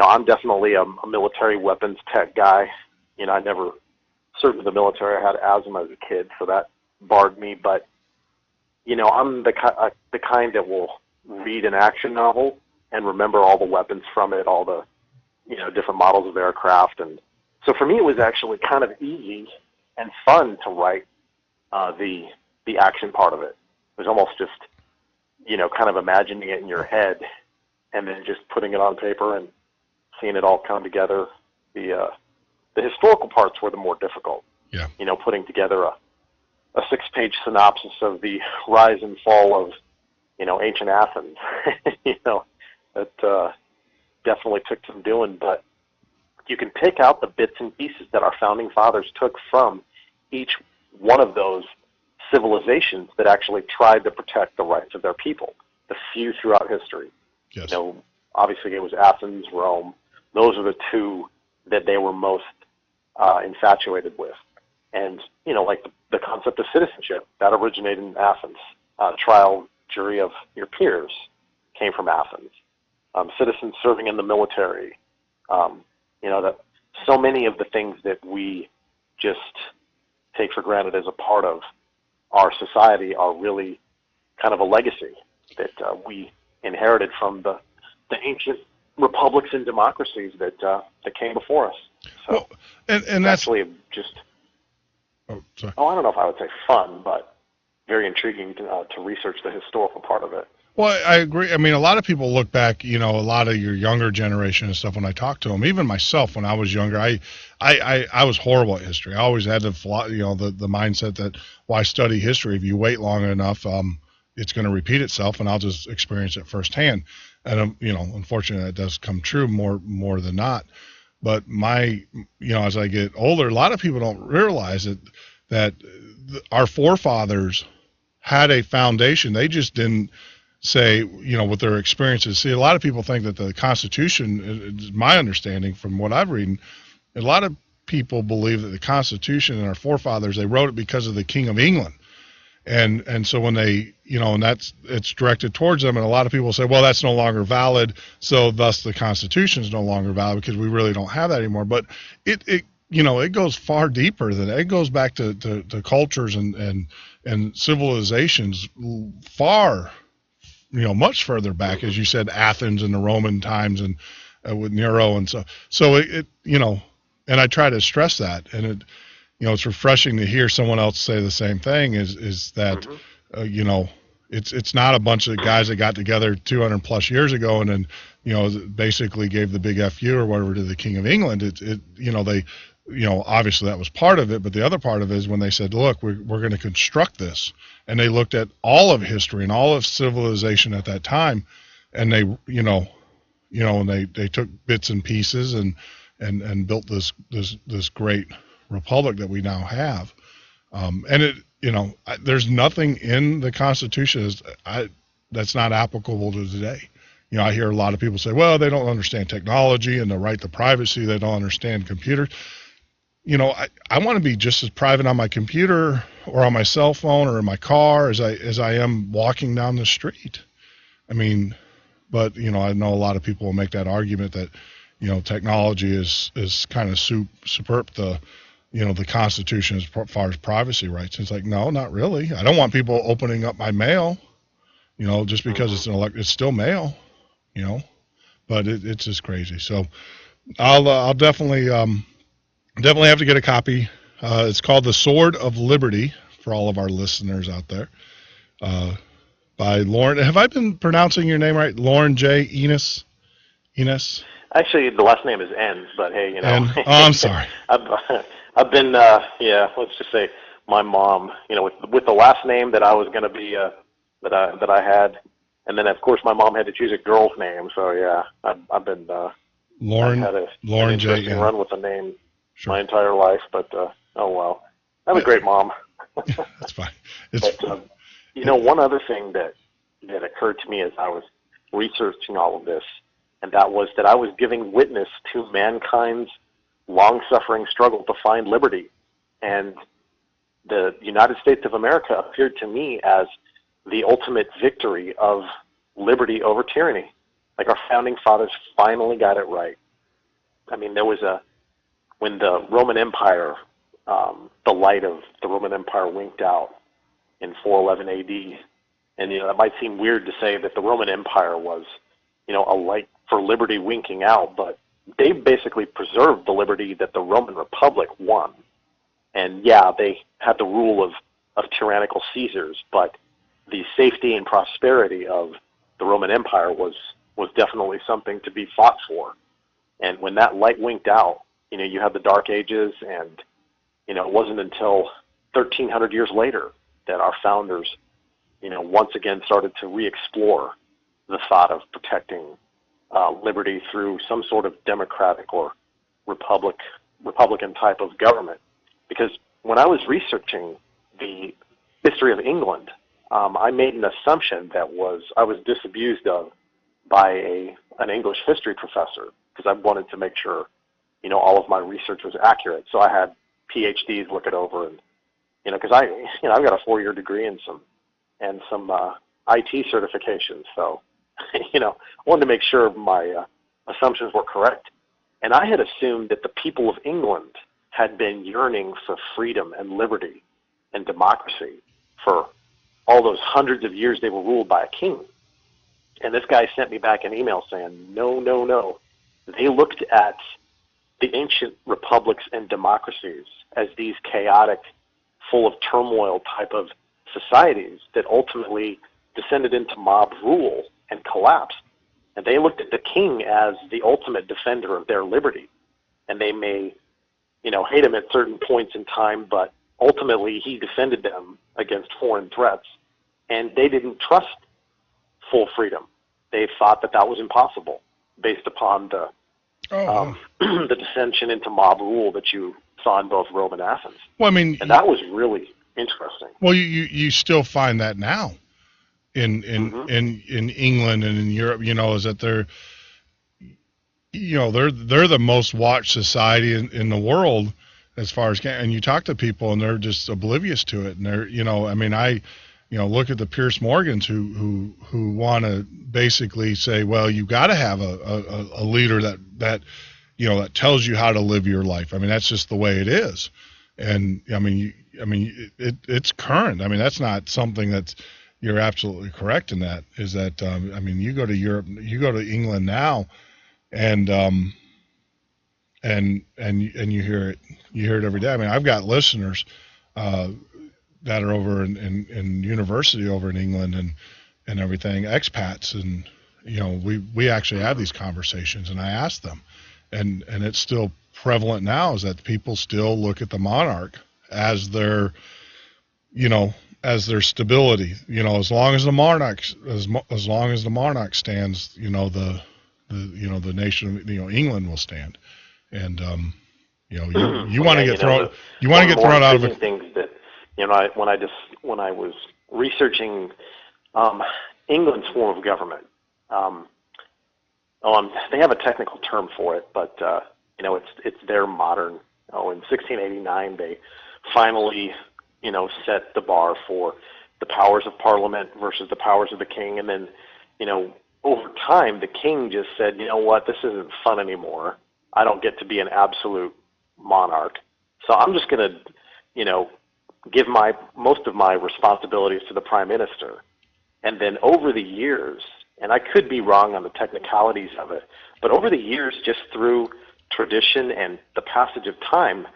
I'm definitely a military weapons tech guy. I never served in the military. I had asthma as a kid, so that barred me. But, I'm the kind that will read an action novel and remember all the weapons from it, all the, different models of aircraft. And so for me, it was actually kind of easy and fun to write the action part of it. It was almost just, kind of imagining it in your head and then just putting it on paper and seeing it all come together. The historical parts were the more difficult. Yeah. Putting together a 6-page synopsis of the rise and fall of, ancient Athens. That definitely took some doing, but you can pick out the bits and pieces that our founding fathers took from each one of those civilizations that actually tried to protect the rights of their people, the few throughout history. Yes. Obviously it was Athens, Rome. Those are the two that they were most infatuated with. And, like the concept of citizenship, that originated in Athens. Trial, jury of your peers came from Athens. Citizens serving in the military. That so many of the things that we just take for granted as a part of our society are really kind of a legacy that we inherited from the ancient republics and democracies that came before us. So, well, and that's actually just. Oh, sorry. I don't know if I would say fun, but very intriguing to research the historical part of it. Well, I agree. I mean, a lot of people look back, a lot of your younger generation and stuff, when I talk to them, even myself when I was younger, I was horrible at history. I always had the mindset that why study history? If you wait long enough, it's going to repeat itself, and I'll just experience it firsthand. And, unfortunately that does come true more than not. But as I get older, a lot of people don't realize that our forefathers had a foundation. They just didn't say, with their experiences. See, a lot of people think that the Constitution, is my understanding from what I've read, a lot of people believe that the Constitution and our forefathers, they wrote it because of the King of England. And so when they, and it's directed towards them, and a lot of people say, well, that's no longer valid, so thus the Constitution is no longer valid because we really don't have that anymore. But it goes far deeper than that. It goes back to cultures and civilizations far, much further back, as you said, Athens and the Roman times and with Nero and so it and I try to stress that, and it's refreshing to hear someone else say the same thing. Is that it's not a bunch of guys that got together 200 plus years ago and then basically gave the big FU or whatever to the King of England. They obviously that was part of it, but the other part of it is when they said, look, we're going to construct this, and they looked at all of history and all of civilization at that time, and they and they took bits and pieces and built this great republic that we now have. And it, there's nothing in the Constitution that's not applicable to today. I hear a lot of people say, well, they don't understand technology and the right to privacy. They don't understand computers. I want to be just as private on my computer or on my cell phone or in my car as I am walking down the street. But I know a lot of people will make that argument that, technology is kind of superb the Constitution as far as privacy rights. It's like, no, not really. I don't want people opening up my mail, just because it's still mail, but it's just crazy. So I'll definitely have to get a copy. It's called The Sword of Liberty for all of our listeners out there, by Lauren. Have I been pronouncing your name right? Lauren J. Enos? Actually, the last name is N, but hey, N? Oh, I'm sorry. I've been, let's just say my mom, with the last name that I was going to be, that I had, and then of course my mom had to choose a girl's name. So yeah, I've been, Lauren, I've had Lauren an interesting J. run with the name Sure. my entire life, but oh well. I have a great mom. That's fine. But, one other thing that occurred to me as I was researching all of this, and that was that I was giving witness to mankind's long-suffering struggle to find liberty. And the United States of America appeared to me as the ultimate victory of liberty over tyranny. Like our founding fathers finally got it right. There was when the Roman Empire, the light of the Roman Empire winked out in 411 AD. And, that might seem weird to say that the Roman Empire was, a light for liberty winking out, but they basically preserved the liberty that the Roman Republic won. And yeah, they had the rule of tyrannical Caesars, but the safety and prosperity of the Roman Empire was definitely something to be fought for. And when that light winked out, you had the Dark Ages, and, it wasn't until 1,300 years later that our founders, once again started to re-explore the thought of protecting liberty through some sort of democratic or Republican type of government. Because when I was researching the history of England, I made an assumption that I was disabused of by an English history professor, because I wanted to make sure, all of my research was accurate. So I had PhDs look it over, and because I've got a 4-year degree and some IT certifications. So I wanted to make sure my assumptions were correct. And I had assumed that the people of England had been yearning for freedom and liberty and democracy for all those hundreds of years they were ruled by a king. And this guy sent me back an email saying, no. They looked at the ancient republics and democracies as these chaotic, full of turmoil type of societies that ultimately descended into mob rule and collapsed. And they looked at the king as the ultimate defender of their liberty. And they may, hate him at certain points in time, but ultimately he defended them against foreign threats. And they didn't trust full freedom. They thought that was impossible based upon the the dissension into mob rule that you saw in both Rome and Athens. Well, and that was really interesting. Well, you still find that now in England and in Europe, is that they're the most watched society in the world as far as, and you talk to people and they're just oblivious to it. And they're, look at the Pierce Morgans who want to basically say, well, you got to have a leader that tells you how to live your life. That's just the way it is. And it's current. That's not something that's, you're absolutely correct in that, is that, you go to Europe, you go to England now, and you hear it every day. I've got listeners, that are over in university over in England and everything, expats, and we actually have these conversations, and I ask them, and it's still prevalent now, is that people still look at the monarch as their stability. As long as the monarch stands, the nation, England will stand. And You want to get thrown out of it. Things that when I was researching England's form of government, they have a technical term for it, but it's their modern. In 1689 they finally set the bar for the powers of Parliament versus the powers of the king, and then over time the king just said, you know what, this isn't fun anymore. I don't get to be an absolute monarch, so I'm just going to give most of my responsibilities to the prime minister. And then over the years, and I could be wrong on the technicalities of it, but over the years, just through tradition and the passage of time,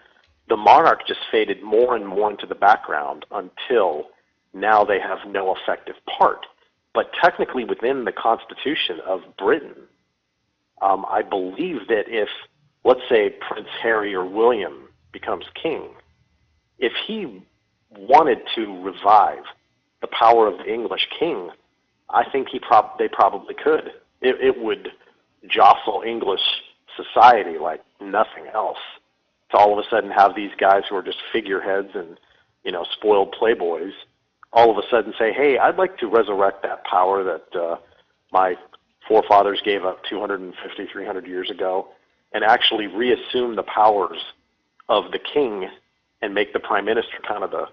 the monarch just faded more and more into the background until now they have no effective part. But technically within the Constitution of Britain, I believe that if, let's say, Prince Harry or William becomes king, if he wanted to revive the power of the English king, I think they probably could. It would jostle English society like nothing else. To all of a sudden have these guys who are just figureheads and spoiled playboys all of a sudden say, hey, I'd like to resurrect that power that my forefathers gave up 250, 300 years ago, and actually reassume the powers of the king and make the prime minister kind of the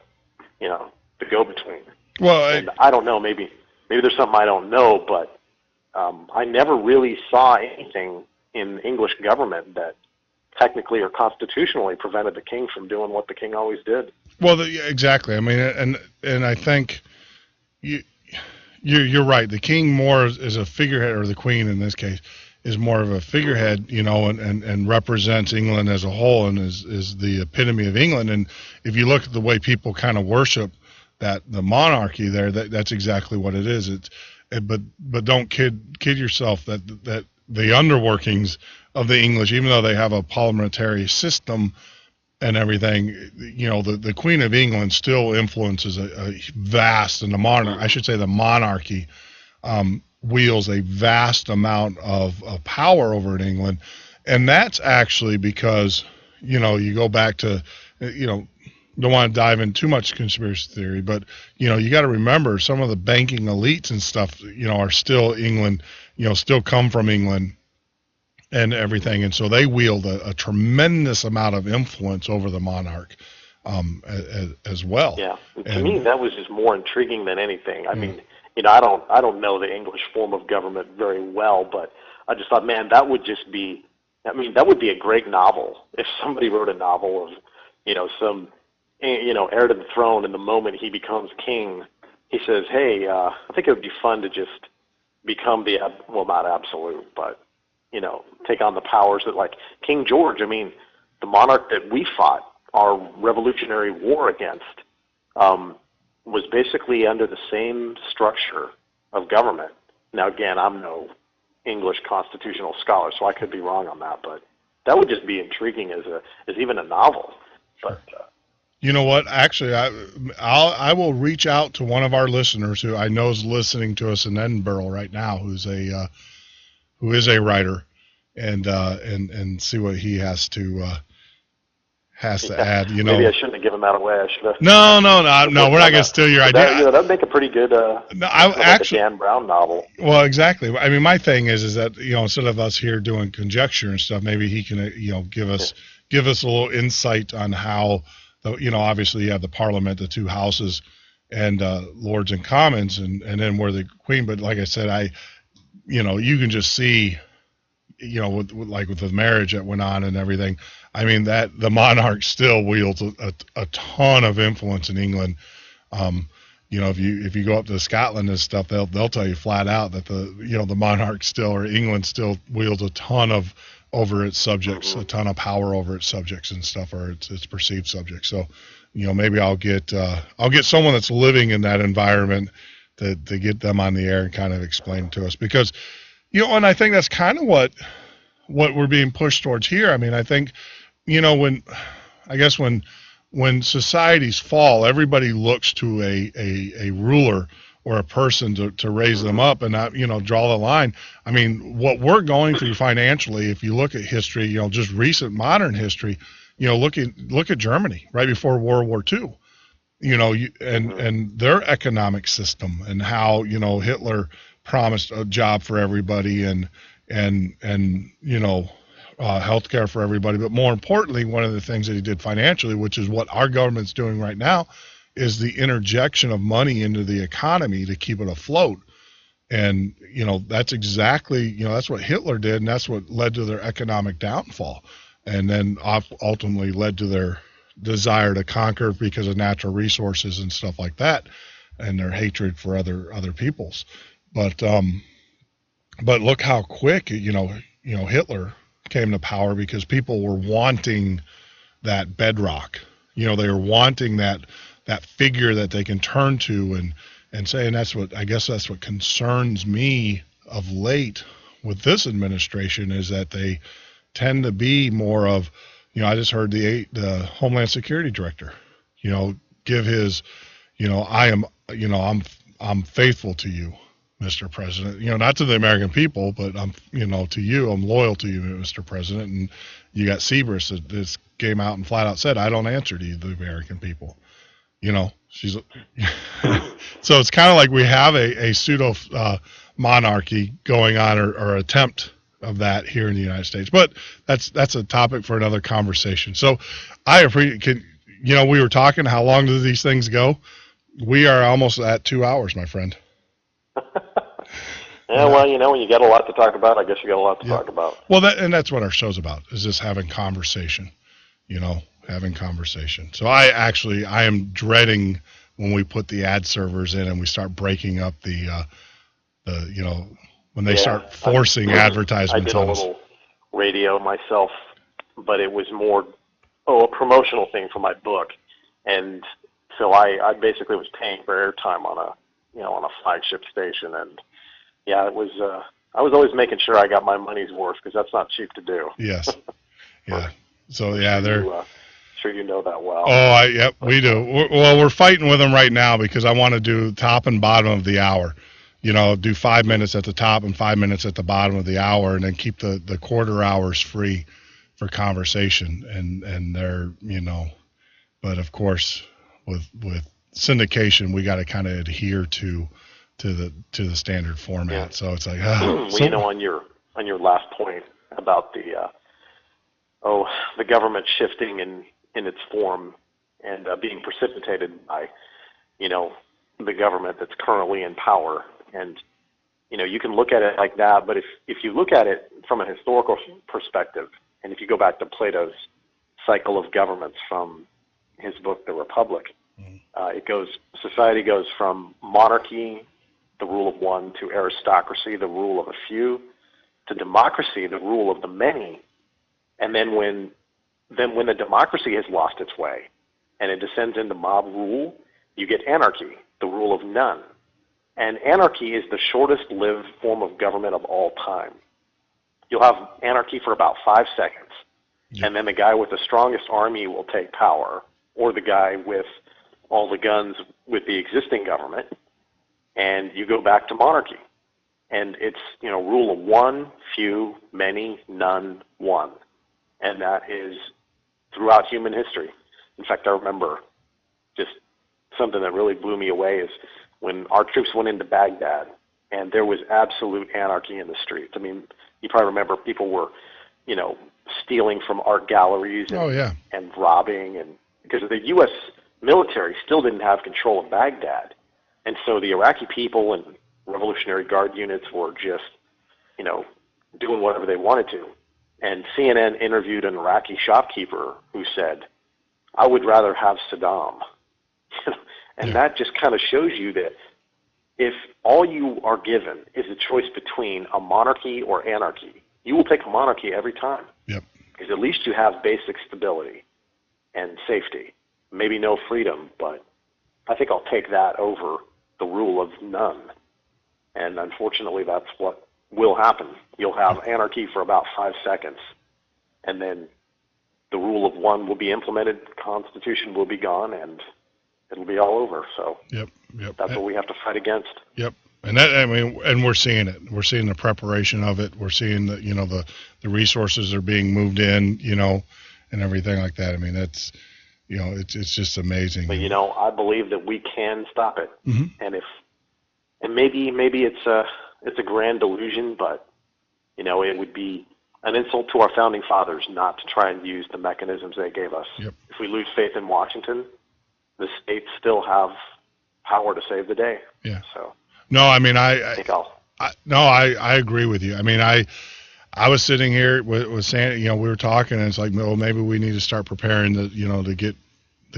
go-between. Well, I don't know, maybe there's something I don't know, but I never really saw anything in English government that technically or constitutionally prevented the king from doing what the king always did. Well, exactly. I mean, and I think you're right. The king more is a figurehead, or the queen in this case is more of a figurehead, and represents England as a whole, and is the epitome of England. And if you look at the way people kind of worship the monarchy there, that's exactly what it is. But don't kid yourself that the underworkings of the English, even though they have a parliamentary system and everything, the Queen of England still influences a vast, and the monarchy wields a vast amount of power over in England. And that's actually because, you go back to, don't want to dive in too much conspiracy theory, but, you got to remember some of the banking elites and stuff, are still England, still come from England and everything. And so they wield a tremendous amount of influence over the monarch as well. Yeah. To me, that was just more intriguing than anything. I mean, I don't know the English form of government very well, but I just thought, man, that would be a great novel. If somebody wrote a novel of, some, heir to the throne, and the moment he becomes king, he says, hey, I think it would be fun to just become not absolute, but, take on the powers that, like King George, the monarch that we fought our Revolutionary War against, was basically under the same structure of government. Now, again, I'm no English constitutional scholar, so I could be wrong on that, but that would just be intriguing as even a novel. But you know what? Actually, I will reach out to one of our listeners who I know is listening to us in Edinburgh right now, who is a writer, and see what he has to add. Maybe I shouldn't have given that away. I should have. No. We're not going to steal your idea. That'd make a pretty good. A Dan Brown novel. Well, exactly. I mean, my thing is that instead of us here doing conjecture and stuff, maybe he can give us a little insight on how obviously you have the Parliament, the two houses, and Lords and Commons, and then we're the Queen. But like I said, you can just see, with the marriage that went on and everything. I mean, that the monarch still wields a ton of influence in England. If you go up to Scotland and stuff, they'll tell you flat out that the monarch still, or England still, wields a ton over its subjects, a ton of power over its subjects and stuff, or its perceived subjects. So, maybe I'll get someone that's living in that environment to get them on the air and kind of explain to us, because, and I think that's kind of what we're being pushed towards here. I mean, I think, when societies fall, everybody looks to a ruler or a person to raise them up and not, draw the line. I mean, what we're going through financially, if you look at history, just recent modern history, look at Germany right before World War II. And their economic system, and how Hitler promised a job for everybody, and healthcare for everybody. But more importantly, one of the things that he did financially, which is what our government's doing right now, is the interjection of money into the economy to keep it afloat. And that's exactly that's what Hitler did, and that's what led to their economic downfall, and then ultimately led to their desire to conquer because of natural resources and stuff like that, and their hatred for other peoples. But look how quick Hitler came to power, because people were wanting that bedrock. They were wanting that figure that they can turn to and say, and that's what concerns me of late with this administration, is that they tend to be more of, I just heard the Homeland Security Director, give his, I'm faithful to you, Mr. President, not to the American people, but I'm, to you, I'm loyal to you, Mr. President. And you got Seabrist that just came out and flat out said, I don't answer to you, the American people. She's so it's kind of like we have a pseudo monarchy going on, or attempt of that here in the United States. But that's a topic for another conversation. So I appreciate, we were talking, how long do these things go? We are almost at 2 hours, my friend. Yeah, well, when you got a lot to talk about, I guess you got a lot to talk about. Well, that's what our show's about, is just having conversation, having conversation. So I am dreading when we put the ad servers in and we start breaking up the when they start forcing advertisements on us. I did a little radio myself, but it was more a promotional thing for my book, and so I basically was paying for airtime on a flagship station, and it was I was always making sure I got my money's worth, because that's not cheap to do. Yes, yeah. So they're. Sure, you know that well. Oh, yep, we do. We're fighting with them right now, because I want to do top and bottom of the hour. Do 5 minutes at the top and 5 minutes at the bottom of the hour, and then keep the quarter hours free for conversation. And they're, but of course, with syndication, we got to kind of adhere to the standard format. Yeah. So it's like, on your last point about the government shifting in its form and being precipitated by, the government that's currently in power. And, you can look at it like that, but if you look at it from a historical perspective, and if you go back to Plato's cycle of governments from his book, The Republic, society goes from monarchy, the rule of one, to aristocracy, the rule of a few, to democracy, the rule of the many. And then when the democracy has lost its way and it descends into mob rule, you get anarchy, the rule of none. And anarchy is the shortest-lived form of government of all time. You'll have anarchy for about 5 seconds, and then the guy with the strongest army will take power, or the guy with all the guns with the existing government, and you go back to monarchy. And it's, rule of one, few, many, none, one. And that is throughout human history. In fact, I remember just something that really blew me away is when our troops went into Baghdad, and there was absolute anarchy in the streets. I mean, you probably remember people were, stealing from art galleries and robbing, and because the U.S. military still didn't have control of Baghdad. And so the Iraqi people and Revolutionary Guard units were just, doing whatever they wanted to. And CNN interviewed an Iraqi shopkeeper who said, I would rather have Saddam. And that just kind of shows you that if all you are given is a choice between a monarchy or anarchy, you will take a monarchy every time. Yep. Because at least you have basic stability and safety. Maybe no freedom, but I think I'll take that over the rule of none. And unfortunately, that's what will happen. You'll have anarchy for about 5 seconds, and then the rule of one will be implemented, the Constitution will be gone, and it'll be all over. So that's what we have to fight against. Yep. And and we're seeing it. We're seeing the preparation of it. We're seeing that, the resources are being moved in, and everything like that. I mean, that's, it's just amazing. But I believe that we can stop it. Mm-hmm. And maybe it's a grand delusion, but it would be an insult to our founding fathers not to try and use the mechanisms they gave us. Yep. If we lose faith in Washington, the states still have power to save the day. Yeah. So. No, I mean, I agree with you. I mean, I was sitting here with Sandy, we were talking, and it's like, well, maybe we need to start preparing to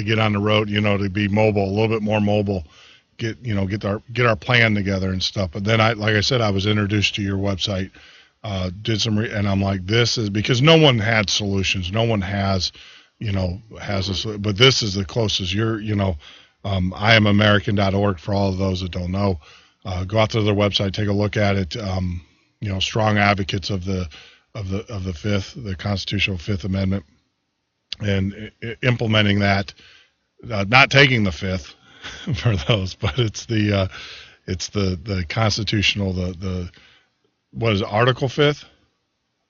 get on the road, to be mobile, a little bit more mobile, get our plan together and stuff. But then like I said, I was introduced to your website, did some, and I'm like, this is, because no one had solutions. No one has this, but this is the closest. IamAmerican.org for all of those that don't know. Go out to their website, take a look at it. Strong advocates of the constitutional Fifth Amendment, and implementing that, not taking the Fifth for those, but it's the constitutional, what is it, Article 5th?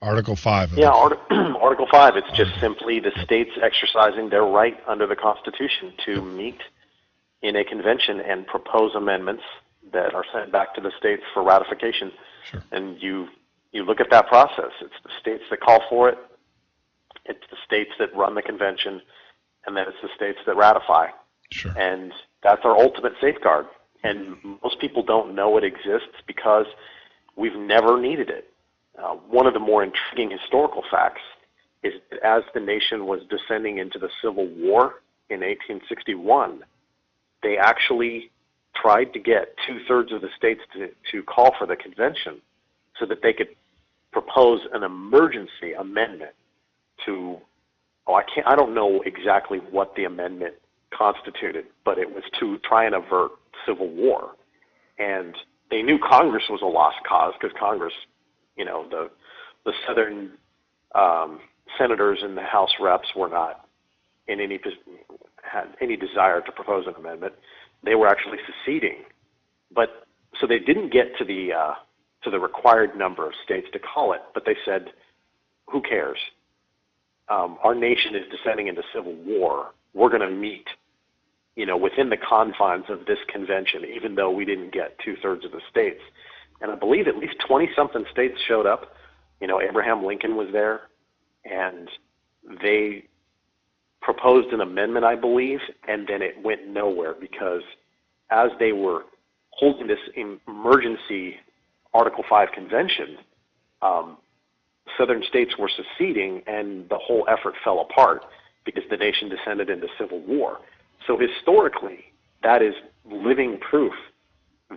Article 5. Yeah, Article 5. It's just simply the states exercising their right under the Constitution to meet in a convention and propose amendments that are sent back to the states for ratification. Sure. And you look at that process. It's the states that call for it. It's the states that run the convention, and then it's the states that ratify. Sure. And that's our ultimate safeguard. And most people don't know it exists because we've never needed it. One of the more intriguing historical facts is that as the nation was descending into the Civil War in 1861, they actually tried to get 2/3 of the states to call for the convention so that they could propose an emergency amendment to, I don't know exactly what the amendment constituted, but it was to try and avert civil war. And they knew Congress was a lost cause because Congress, the Southern senators and the House reps were not had any desire to propose an amendment. They were actually seceding, but so they didn't get to the required number of states to call it. But they said, "Who cares? Our nation is descending into civil war. We're going to meet, within the confines of this convention, even though we didn't get 2/3 of the states." And I believe at least 20-something states showed up. Abraham Lincoln was there, and they proposed an amendment, I believe, and then it went nowhere because as they were holding this emergency Article 5 convention, Southern states were seceding, and the whole effort fell apart because the nation descended into civil war. So historically, that is living proof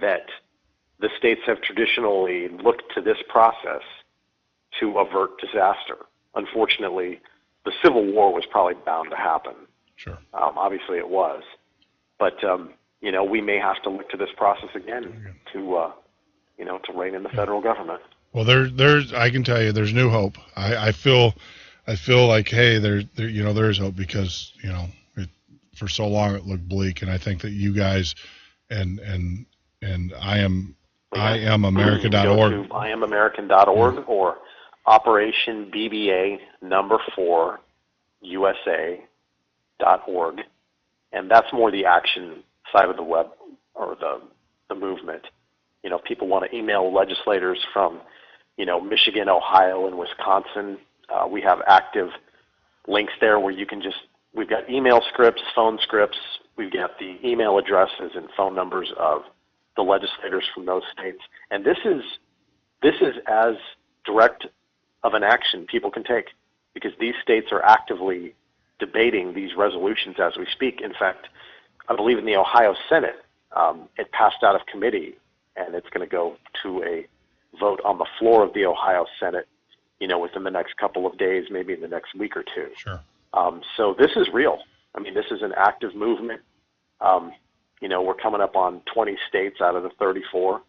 that the states have traditionally looked to this process to avert disaster. Unfortunately, the Civil War was probably bound to happen. Sure. Obviously it was. But, we may have to look to this process again to rein in the federal government. Well, there's I can tell you there's new hope. I feel like, hey, there's hope because, for so long it looked bleak, and I think that you guys and IamAmerican.org. Go to IamAmerican.org or Operation BBA #4 USA.org, and that's more the action side of the web or the movement. People want to email legislators from, Michigan, Ohio, and Wisconsin. We have active links there where you can we've got email scripts, phone scripts. We've got the email addresses and phone numbers of the legislators from those states. And this is as direct of an action people can take because these states are actively debating these resolutions as we speak. In fact, I believe in the Ohio Senate, it passed out of committee, and it's going to go to a vote on the floor of the Ohio Senate, within the next couple of days, maybe in the next week or two. Sure. So this is real. I mean, this is an active movement. We're coming up on 20 states out of the 34.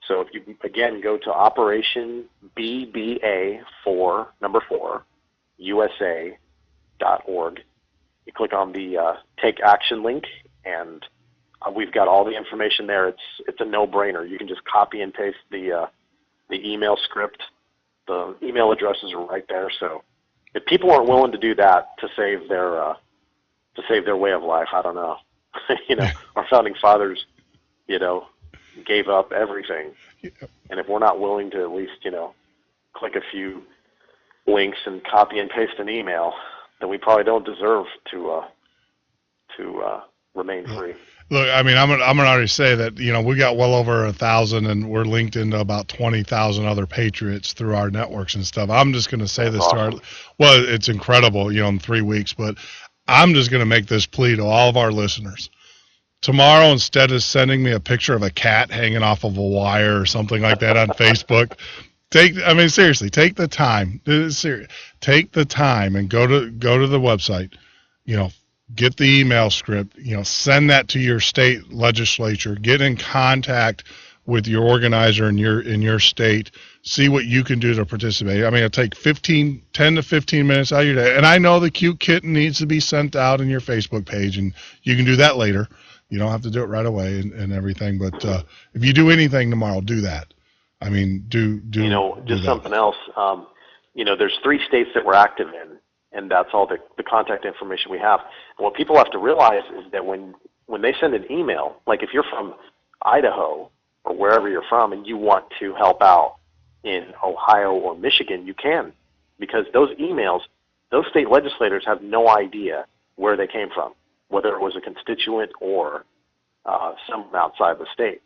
So if you, again, go to Operation BBA 4 USA.org, you click on the Take Action link, and we've got all the information there. It's a no-brainer. You can just copy and paste the email script. The email addresses are right there. So if people aren't willing to do that to save their way of life, I don't know. Our founding fathers, gave up everything. And if we're not willing to at least, click a few links and copy and paste an email, then we probably don't deserve to remain free. Look, I mean, I'm gonna already say that we got well over 1,000, and we're linked into about 20,000 other patriots through our networks and stuff. I'm just gonna say this to our, well, it's incredible, in 3 weeks, but I'm just gonna make this plea to all of our listeners. Tomorrow, instead of sending me a picture of a cat hanging off of a wire or something like that on Facebook, seriously, take the time. Take the time and go to the website. Get the email script. Send that to your state legislature. Get in contact with your organizer in your state. See what you can do to participate. It'll take 10 to 15 minutes out of your day. And I know the cute kitten needs to be sent out in your Facebook page, and you can do that later. You don't have to do it right away and everything. But if you do anything tomorrow, do that. Just something else. There's 3 states that we're active in, and that's all the contact information we have. And what people have to realize is that when they send an email, like if you're from Idaho or wherever you're from and you want to help out in Ohio or Michigan, you can, because those emails, those state legislators have no idea where they came from, whether it was a constituent or someone outside the state,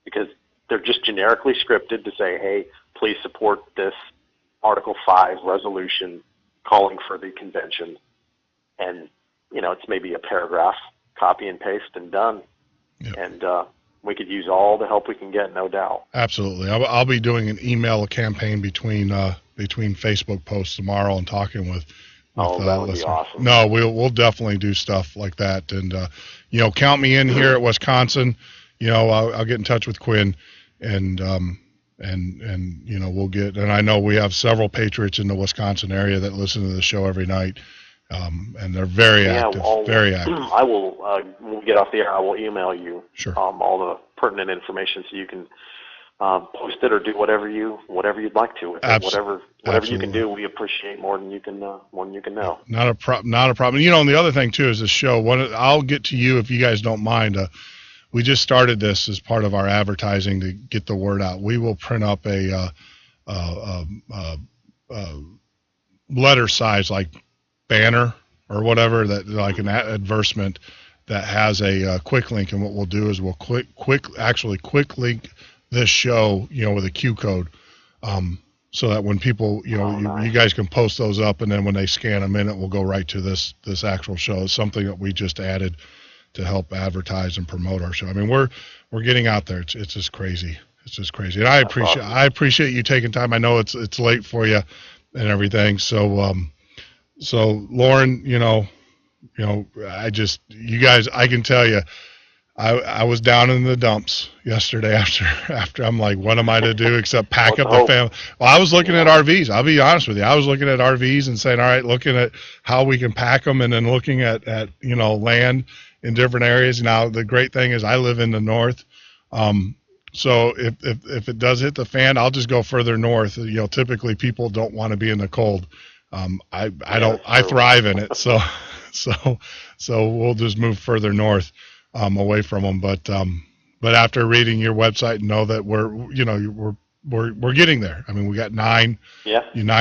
because they're just generically scripted to say, hey, please support this Article 5 resolution calling for the convention. And, it's maybe a paragraph, copy and paste and done. Yep. And we could use all the help we can get, no doubt. Absolutely. I'll be doing an email campaign between Facebook posts tomorrow and talking with that would be awesome. No, we'll definitely do stuff like that. And, count me in here at Wisconsin. I'll get in touch with Quinn and we'll get, and I know we have several patriots in the Wisconsin area that listen to the show every night. And they're very active, very active. I will, when we get off the air, I will email you sure. All the pertinent information so you can post it or do whatever you'd like to with it. Whatever you can do, we appreciate more than you can know. Not a problem. And the other thing too is the show. I'll get to you if you guys don't mind. We just started this as part of our advertising to get the word out. We will print up a letter size like banner or whatever, that like an advertisement that has a quick link, and what we'll do is we'll quick link this show with a Q code, so that when people you guys can post those up, and then when they scan them in, it will go right to this actual show. It's something that we just added to help advertise and promote our show. We're getting out there. It's just crazy. And I appreciate you taking time. I know it's late for you and everything. So Lauren, I can tell you, I was down in the dumps yesterday after I'm like, what am I to do except pack up the family? Well, I was looking at RVs. I'll be honest with you. I was looking at RVs and saying, all right, looking at how we can pack them, and then looking at land in different areas. Now, the great thing is I live in the north. So if it does hit the fan, I'll just go further north. Typically people don't want to be in the cold. I thrive in it. So we'll just move further north, away from them. But after reading your website, know that we're getting there. We got 9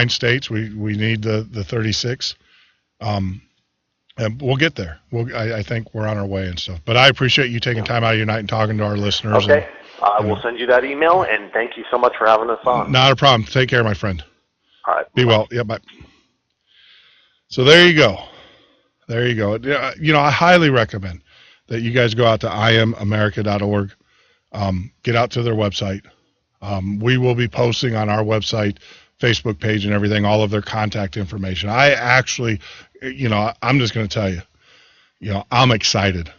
states. We need the 36. And we'll get there. I think we're on our way and stuff. But I appreciate you taking time out of your night and talking to our listeners. Okay. I will send you that email, and thank you so much for having us on. Not a problem. Take care, my friend. All right. Be well. Yeah, bye. So there you go. I highly recommend that you guys go out to iamamerica.org, get out to their website. We will be posting on our website, Facebook page and everything, all of their contact information. I actually, I'm just going to tell you, I'm excited.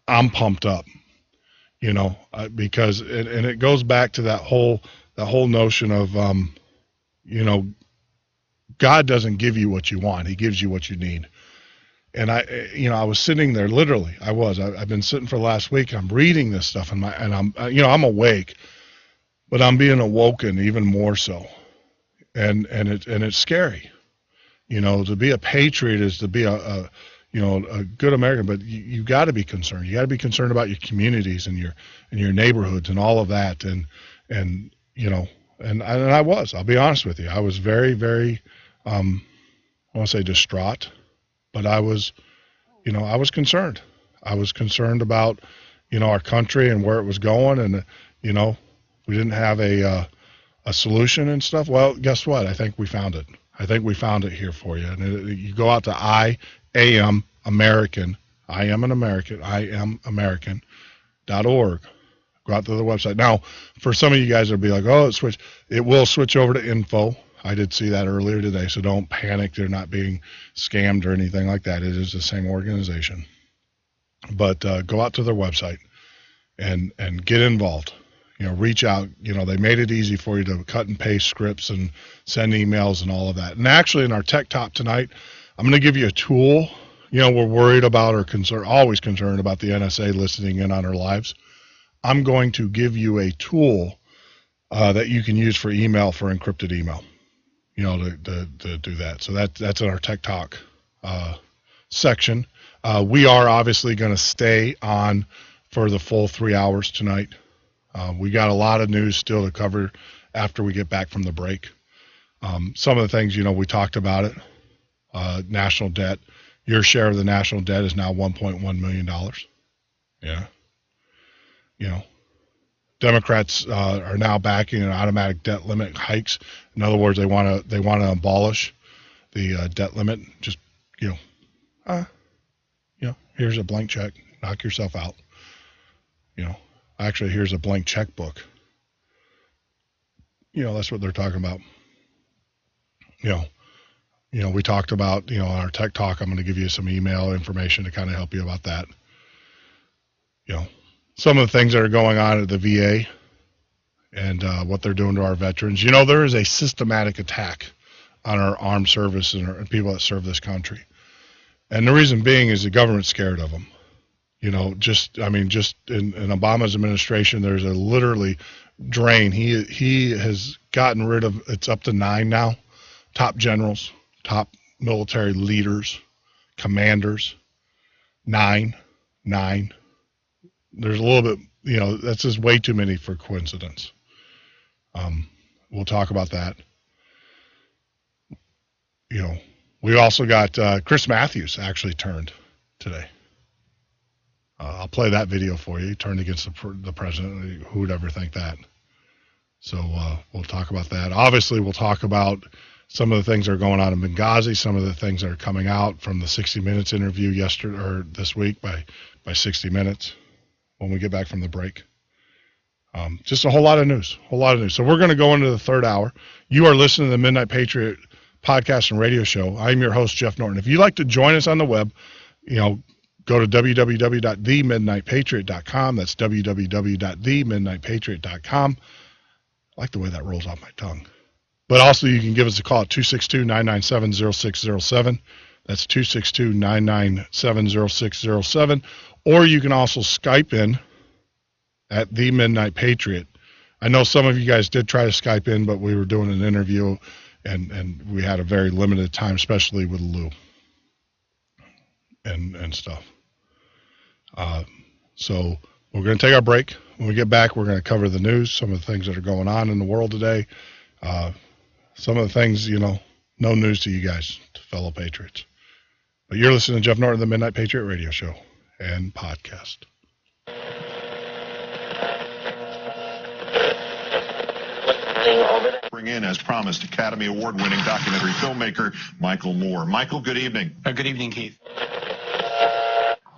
I'm pumped up, because, and it goes back to that whole notion of, God doesn't give you what you want. He gives you what you need. And I was sitting there, literally, I've been sitting for the last week. I'm reading this stuff and I'm awake, but I'm being awoken even more so. And it's scary. You know, to be a patriot is to be a good American, but you got to be concerned. You got to be concerned about your communities and your neighborhoods and all of that. And I was. I'll be honest with you. I was very, very, I want to say distraught, but I was concerned. I was concerned about, our country and where it was going, and we didn't have a solution and stuff. Well, guess what? I think we found it. I think we found it here for you. And you go out to I am American. I am an American. I am American.org. Go out to the website. Now, for some of you guys, it'll be like, oh, it will switch over to info. I did see that earlier today, so don't panic. They're not being scammed or anything like that. It is the same organization. But go out to their website and get involved. Reach out. They made it easy for you to cut and paste scripts and send emails and all of that. And actually, in our Tech Talk tonight, I'm going to give you a tool. We're worried about or always concerned about the NSA listening in on our lives. I'm going to give you a tool that you can use for email, for encrypted email, to do that. So that's in our Tech Talk section. We are obviously going to stay on for the full 3 hours tonight. We got a lot of news still to cover after we get back from the break. Some of the things, we talked about it. National debt. Your share of the national debt is now $1.1 million. Yeah. Democrats are now backing an automatic debt limit hikes. In other words, they want to abolish the debt limit. Just here's a blank check. Knock yourself out. Actually, here's a blank checkbook. That's what they're talking about. We talked about, on our Tech Talk, I'm going to give you some email information to kind of help you about that. Some of the things that are going on at the VA and what they're doing to our veterans. There is a systematic attack on our armed service and people that serve this country. And the reason being is the government's scared of them. Just in Obama's administration, there's a literally drain. He has gotten rid of, it's up to 9 now, top generals, top military leaders, commanders, 9. There's a little bit, that's just way too many for coincidence. We'll talk about that. We also got Chris Matthews actually turned today. I'll play that video for you. He turned against the president. Who would ever think that? So we'll talk about that. Obviously, we'll talk about some of the things that are going on in Benghazi, some of the things that are coming out from the 60 Minutes interview yesterday or this week by 60 Minutes when we get back from the break. Just a whole lot of news. So we're going to go into the third hour. You are listening to the Midnight Patriot podcast and radio show. I'm your host, Jeff Norton. If you'd like to join us on the web, go to www.themidnightpatriot.com. That's www.themidnightpatriot.com. I like the way that rolls off my tongue. But also you can give us a call at 262-997-0607. That's 262-997-0607. Or you can also Skype in at The Midnight Patriot. I know some of you guys did try to Skype in, but we were doing an interview and we had a very limited time, especially with Lou and stuff. So we're going to take our break. When we get back, we're going to cover the news, some of the things that are going on in the world today. Some of the things, no news to you guys, to fellow patriots. But you're listening to Jeff Norton, the Midnight Patriot Radio Show and podcast. Bring in, as promised, Academy Award-winning documentary filmmaker Michael Moore. Michael, good evening. Good evening, Keith.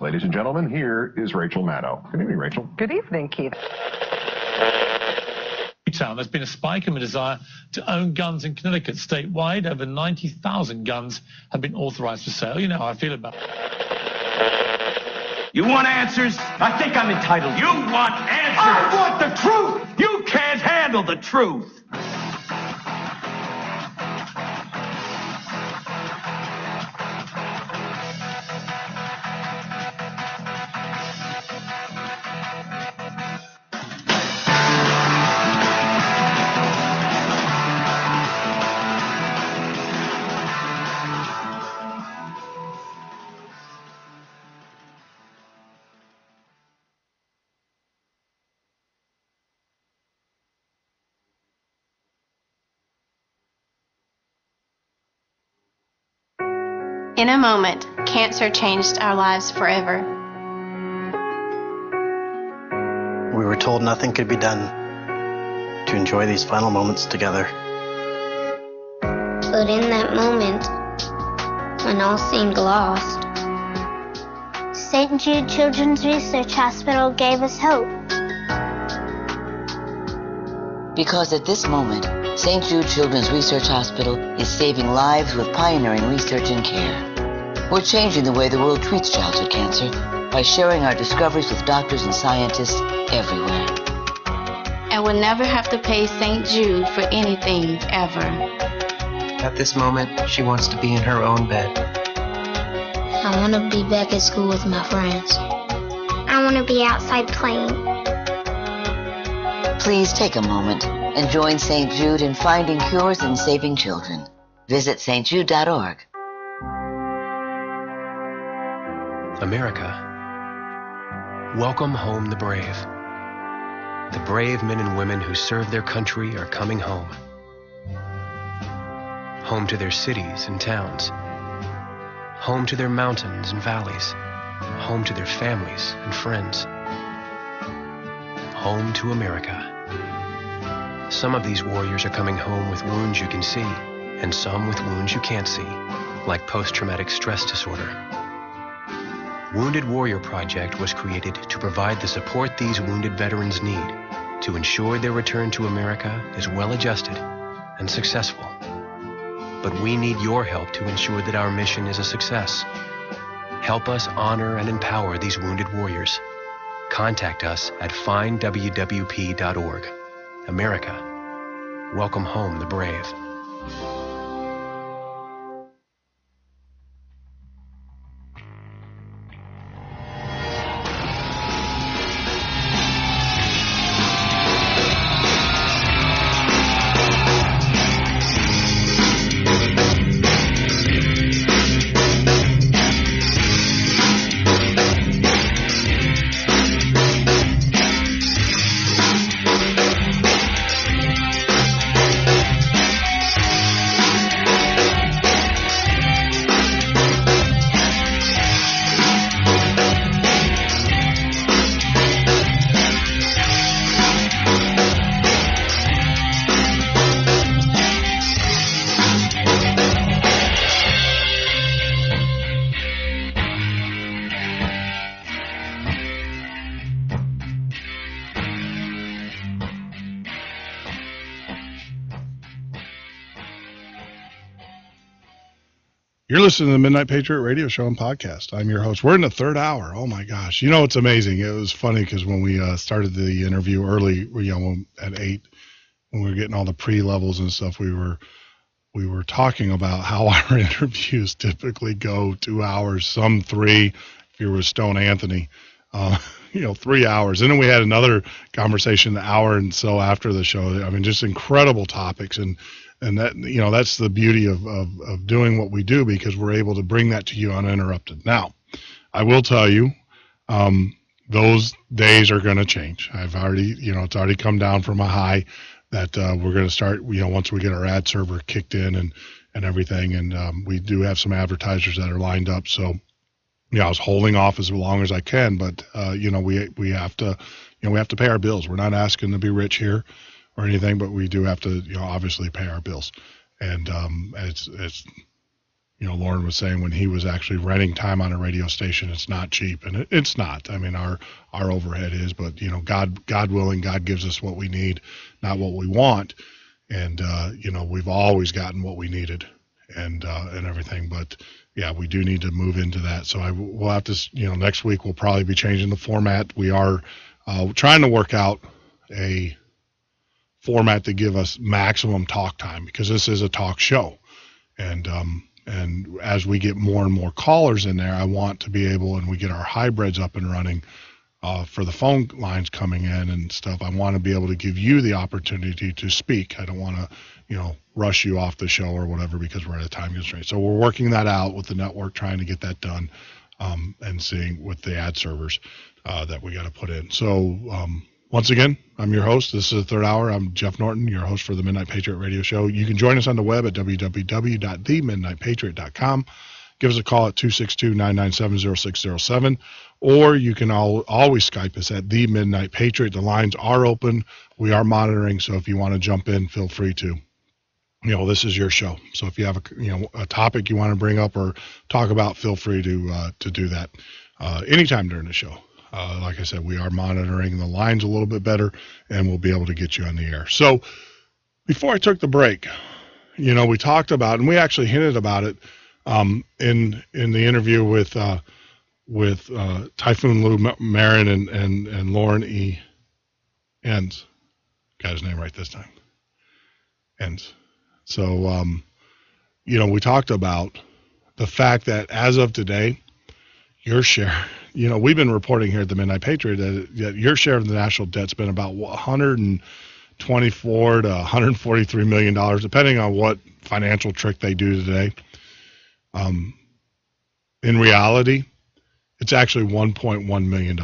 Ladies and gentlemen, here is Rachel Maddow. Good evening, Rachel. Good evening, Keith. There's been a spike in the desire to own guns in Connecticut. Statewide, over 90,000 guns have been authorized for sale. You know how I feel about it. You want answers? I think I'm entitled. You want answers? I want the truth! You can't handle the truth! In a moment, cancer changed our lives forever. We were told nothing could be done to enjoy these final moments together. But in that moment, when all seemed lost, St. Jude Children's Research Hospital gave us hope. Because at this moment, St. Jude Children's Research Hospital is saving lives with pioneering research and care. We're changing the way the world treats childhood cancer by sharing our discoveries with doctors and scientists everywhere. And we'll never have to pay St. Jude for anything, ever. At this moment, she wants to be in her own bed. I want to be back at school with my friends. I want to be outside playing. Please take a moment and join St. Jude in finding cures and saving children. Visit stjude.org. America, welcome home the brave. The brave men and women who serve their country are coming home. Home to their cities and towns. Home to their mountains and valleys. Home to their families and friends. Home to America. Some of these warriors are coming home with wounds you can see, and some with wounds you can't see, like post-traumatic stress disorder. Wounded Warrior Project was created to provide the support these wounded veterans need to ensure their return to America is well-adjusted and successful. But we need your help to ensure that our mission is a success. Help us honor and empower these wounded warriors. Contact us at findwwp.org. America, welcome home the brave. You're listening to the Midnight Patriot Radio Show and Podcast. I'm your host. We're in the third hour. Oh my gosh! You know, it's amazing. It was funny because when we started the interview early, at 8, when we were getting all the pre-levels and stuff, we were talking about how our interviews typically go 2 hours, some 3. If you were Stone Anthony, 3 hours. And then we had another conversation an hour and so after the show. I mean, just incredible topics and that, that's the beauty of doing what we do, because we're able to bring that to you uninterrupted. Now, I will tell you, those days are going to change. I've already, it's already come down from a high that we're going to start, once we get our ad server kicked in and everything. And we do have some advertisers that are lined up. So, I was holding off as long as I can, but, we have to, we have to pay our bills. We're not asking to be rich here or anything, but we do have to, obviously pay our bills. And it's Lauren was saying when he was actually renting time on a radio station, it's not cheap, and it's not. I mean, our overhead is, but God willing, God gives us what we need, not what we want. And we've always gotten what we needed, and everything. But yeah, we do need to move into that. So we'll have to, next week we'll probably be changing the format. We are trying to work out a format to give us maximum talk time, because this is a talk show, and as we get more and more callers in there, I want to be able, and we get our hybrids up and running for the phone lines coming in and stuff, I want to be able to give you the opportunity to speak. I don't want to rush you off the show or whatever, because we're at a time constraint. So we're working that out with the network, trying to get that done, and seeing with the ad servers that we got to put in. So once again, I'm your host. This is the third hour. I'm Jeff Norton, your host for the Midnight Patriot Radio Show. You can join us on the web at www.themidnightpatriot.com. give us a call at 262-997-0607, or you can always Skype us at The Midnight Patriot. The lines are open. We are monitoring, so if you want to jump in, feel free to. This is your show. So if you have a topic you want to bring up or talk about, feel free to do that anytime during the show. Like I said, we are monitoring the lines a little bit better, and we'll be able to get you on the air. So before I took the break, we talked about, and we actually hinted about it in the interview with Typhoon Lou Marin and Lauren E. Enns. Got his name right this time. Enns. So, we talked about the fact that as of today, your share, we've been reporting here at the Midnight Patriot that your share of the national debt's been about $124 to $143 million, depending on what financial trick they do today. In reality, it's actually $1.1 million.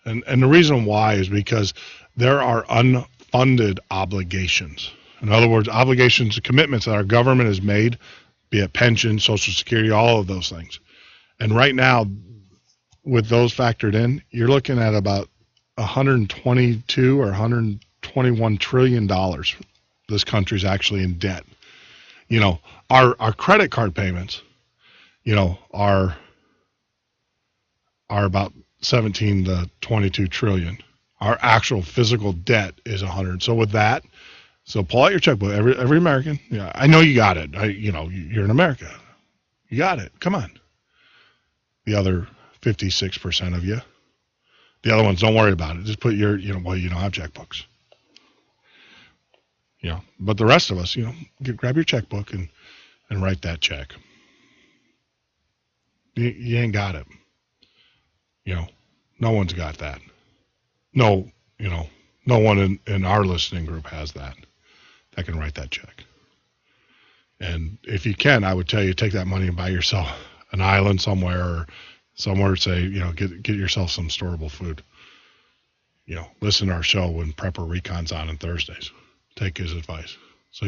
And the reason why is because there are unfunded obligations. In other words, obligations, commitments that our government has made, be it pension, Social Security, all of those things. And right now, with those factored in, you're looking at about $122 or $121 trillion this country's actually in debt. Our credit card payments, are about 17 to 22 trillion. Our actual physical debt is 100. So with that, pull out your checkbook. Every American, I know you got it. You're in America. You got it. Come on. The other 56% of you, the other ones, don't worry about it. Just put your, you don't have checkbooks. But the rest of us, grab your checkbook and write that check. You ain't got it. No one's got that. No one in our listening group has that can write that check. And if you can, I would tell you, take that money and buy yourself an island somewhere, or somewhere, say, get yourself some storable food. Listen to our show when Prepper Recon's on Thursdays. Take his advice. So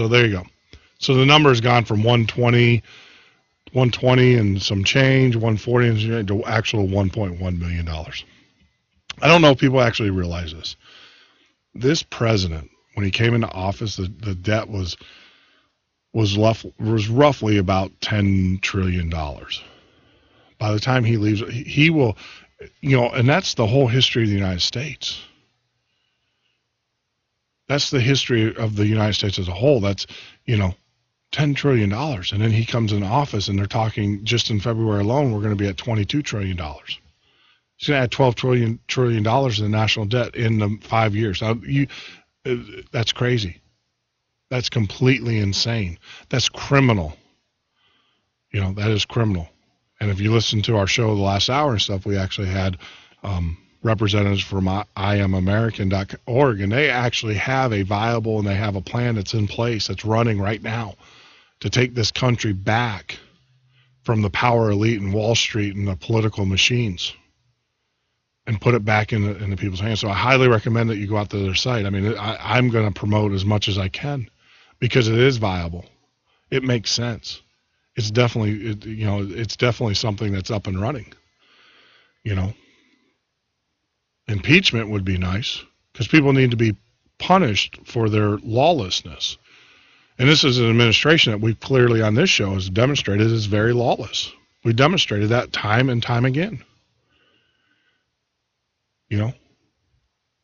there you go. So the number has gone from 120 and some change, 140 and some change, to actual $1.1 million. I don't know if people actually realize this. This president, when he came into office, the debt was roughly about $10 trillion. By the time he leaves, he will, and that's the whole history of the United States. That's the history of the United States as a whole. That's, $10 trillion. And then he comes in office, and they're talking, just in February alone, we're going to be at $22 trillion. He's going to add $12 trillion in the national debt in the 5 years. Now, that's crazy. That's completely insane. That's criminal. That is criminal. And if you listen to our show the last hour and stuff, we actually had representatives from IamAmerican.org, and they actually have a viable, and they have a plan that's in place, that's running right now, to take this country back from the power elite and Wall Street and the political machines and put it back in the people's hands. So I highly recommend that you go out to their site. I mean, I'm going to promote as much as I can because it is viable. It makes sense. It's definitely, it's definitely something that's up and running. Impeachment would be nice because people need to be punished for their lawlessness. And this is an administration that we clearly on this show has demonstrated is very lawless. We demonstrated that time and time again.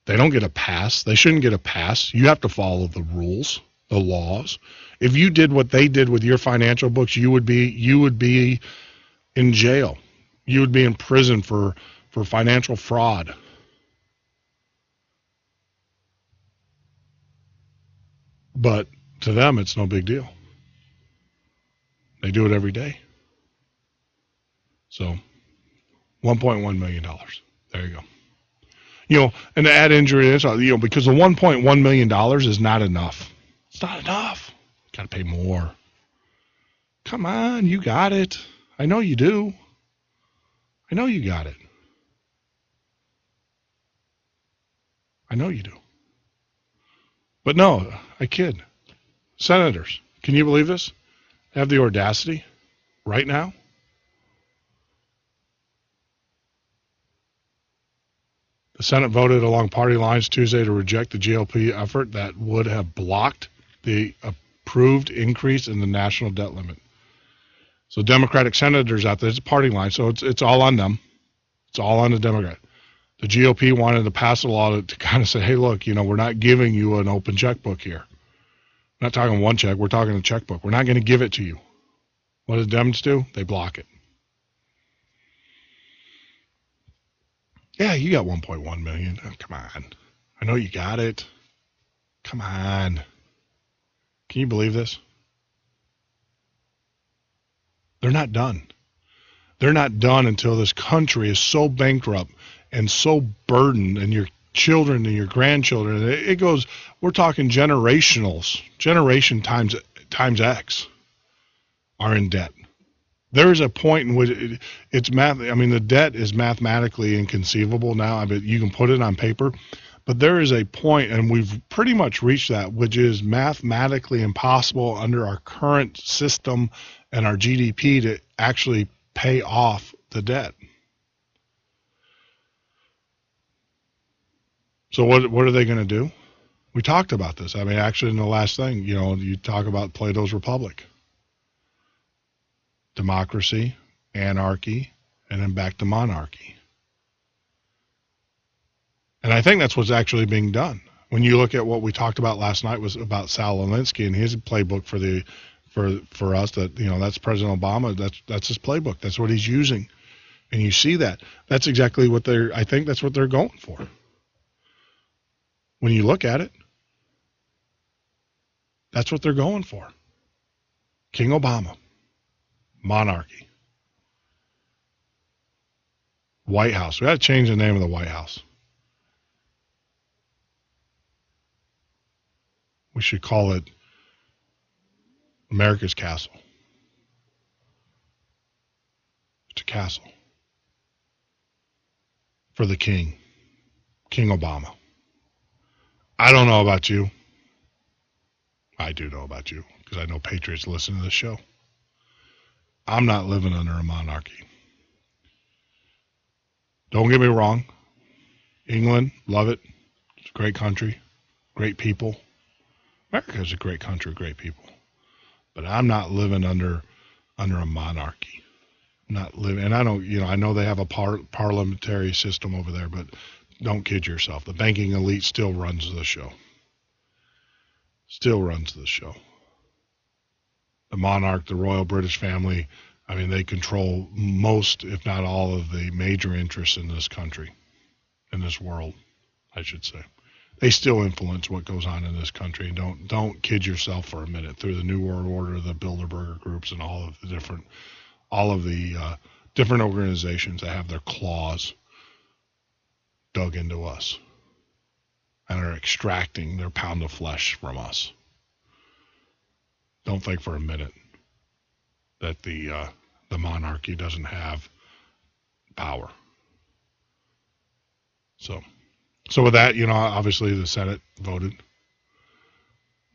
They don't get a pass. They shouldn't get a pass. You have to follow the rules, the laws. If you did what they did with your financial books, you would be in jail. You would be in prison for financial fraud. But to them, it's no big deal. They do it every day. So, $1.1 million. There you go. And to add injury, because the $1.1 million is not enough. It's not enough. Got to pay more. Come on, you got it. I know you do. I know you got it. I know you do. But no, I kid. Senators, can you believe this? Have the audacity right now The Senate voted along party lines Tuesday to reject the GOP effort that would have blocked the approved increase in the national debt limit. So Democratic senators out there, it's a party line, so it's all on them. It's all on the Democrat. The GOP wanted to pass a law to kind of say, hey, look, we're not giving you an open checkbook here. We're not talking one check, we're talking a checkbook. We're not going to give it to you. What do the Dems do? They block it. Yeah, you got 1.1 million. Oh, come on. I know you got it. Come on. Can you believe this? They're not done. They're not done until this country is so bankrupt and so burdened, and your children and your grandchildren, it goes, we're talking generationals, generation times X are in debt. There is a point in which it's math. I mean, the debt is mathematically inconceivable now. I mean, you can put it on paper, but there is a point, and we've pretty much reached that, which is mathematically impossible under our current system and our GDP to actually pay off the debt. So what are they going to do? We talked about this. I mean, actually in the last thing, you talk about Plato's Republic. Democracy, anarchy, and then back to monarchy. And I think that's what's actually being done. When you look at what we talked about last night was about Sal Alinsky and his playbook for us, that that's President Obama, that's his playbook. That's what he's using. And you see that. That's exactly what I think that's what they're going for. When you look at it, that's what they're going for. King Obama. Monarchy. White House. We got to change the name of the White House. We should call it America's Castle. It's a castle. For the king. King Obama. I don't know about you. I do know about you because I know patriots listen to this show. I'm not living under a monarchy. Don't get me wrong. England, love it. It's a great country, great people. America is a great country, great people. But I'm not living under a monarchy. I'm not living, and I don't, I know they have a parliamentary system over there, but don't kid yourself. The banking elite still runs the show. Still runs the show. The monarch, the royal British family, I mean, they control most, if not all, of the major interests in this country, in this world, I should say. They still influence what goes on in this country. Don't kid yourself for a minute. Through the New World Order, the Bilderberger groups, and all of the different organizations that have their claws dug into us and are extracting their pound of flesh from us. Don't think for a minute that the monarchy doesn't have power. So with that, obviously the Senate voted.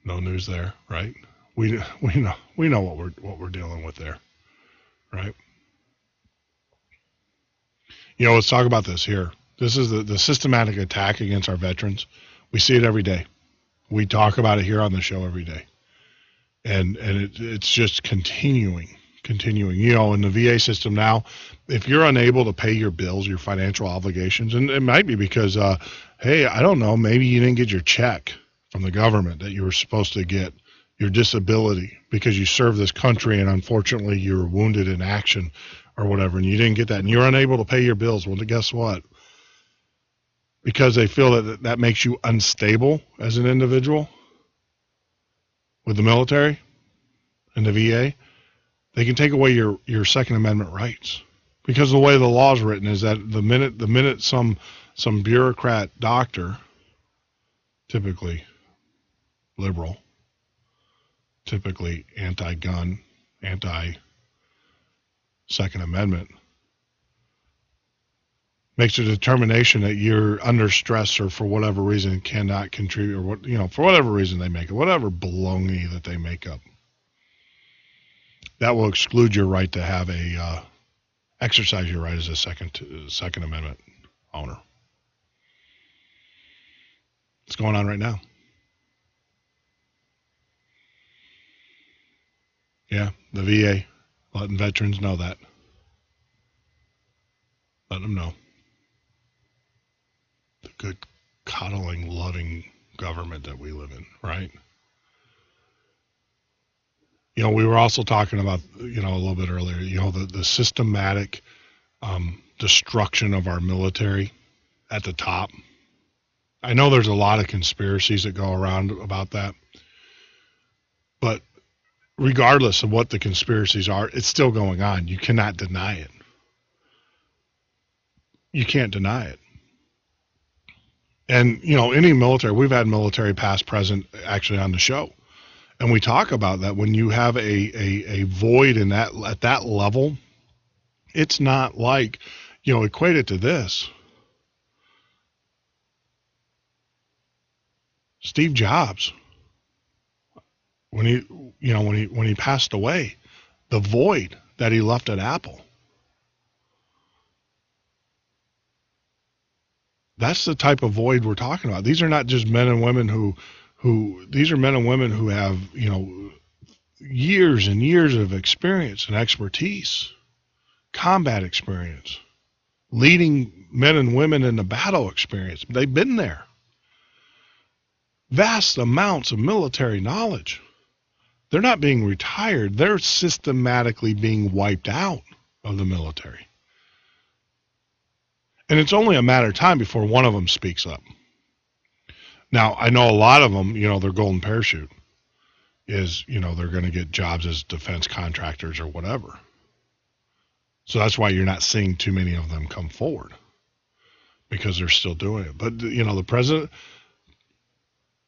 No news there, right? We know what we're dealing with there, right? Let's talk about this here. This is the systematic attack against our veterans. We see it every day. We talk about it here on the show every day. And it's just continuing. In the VA system now, if you're unable to pay your bills, your financial obligations, and it might be because, hey, I don't know, maybe you didn't get your check from the government that you were supposed to get, your disability, because you served this country and unfortunately you were wounded in action or whatever, and you didn't get that, and you're unable to pay your bills. Well, guess what? Because they feel that makes you unstable as an individual with the military and the VA, they can take away your Second Amendment rights. Because the way the law is written is that the minute some bureaucrat doctor, typically liberal, typically anti-gun, anti-Second Amendment, makes a determination that you're under stress or for whatever reason cannot contribute, or for whatever reason they make it, whatever baloney that they make up, that will exclude your right to have exercise your right as a Second Amendment owner. It's going on right now. Yeah, the VA letting veterans know that. Let them know. The good, coddling, loving government that we live in, right? We were also talking about, a little bit earlier, the systematic destruction of our military at the top. I know there's a lot of conspiracies that go around about that, but regardless of what the conspiracies are, it's still going on. You cannot deny it. You can't deny it. And, any military, we've had military past, present, actually on the show. And we talk about that when you have a void in that, at that level, it's not like, equate it to this. Steve Jobs, when he passed away, the void that he left at Apple. That's the type of void we're talking about. These are not just men and women who these are men and women who have, years and years of experience and expertise, combat experience, leading men and women in the battle experience. They've been there. Vast amounts of military knowledge. They're not being retired. They're systematically being wiped out of the military. And it's only a matter of time before one of them speaks up. Now, I know a lot of them, their golden parachute is, they're going to get jobs as defense contractors or whatever. So that's why you're not seeing too many of them come forward, because they're still doing it. But, the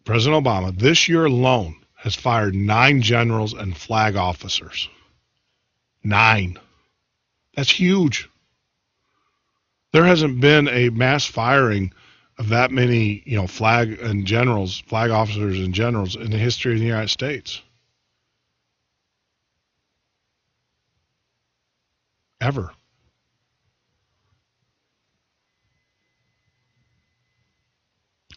President Obama, this year alone, has fired 9 generals and flag officers. 9. That's huge. There hasn't been a mass firing of that many, flag officers and generals in the history of the United States. Ever.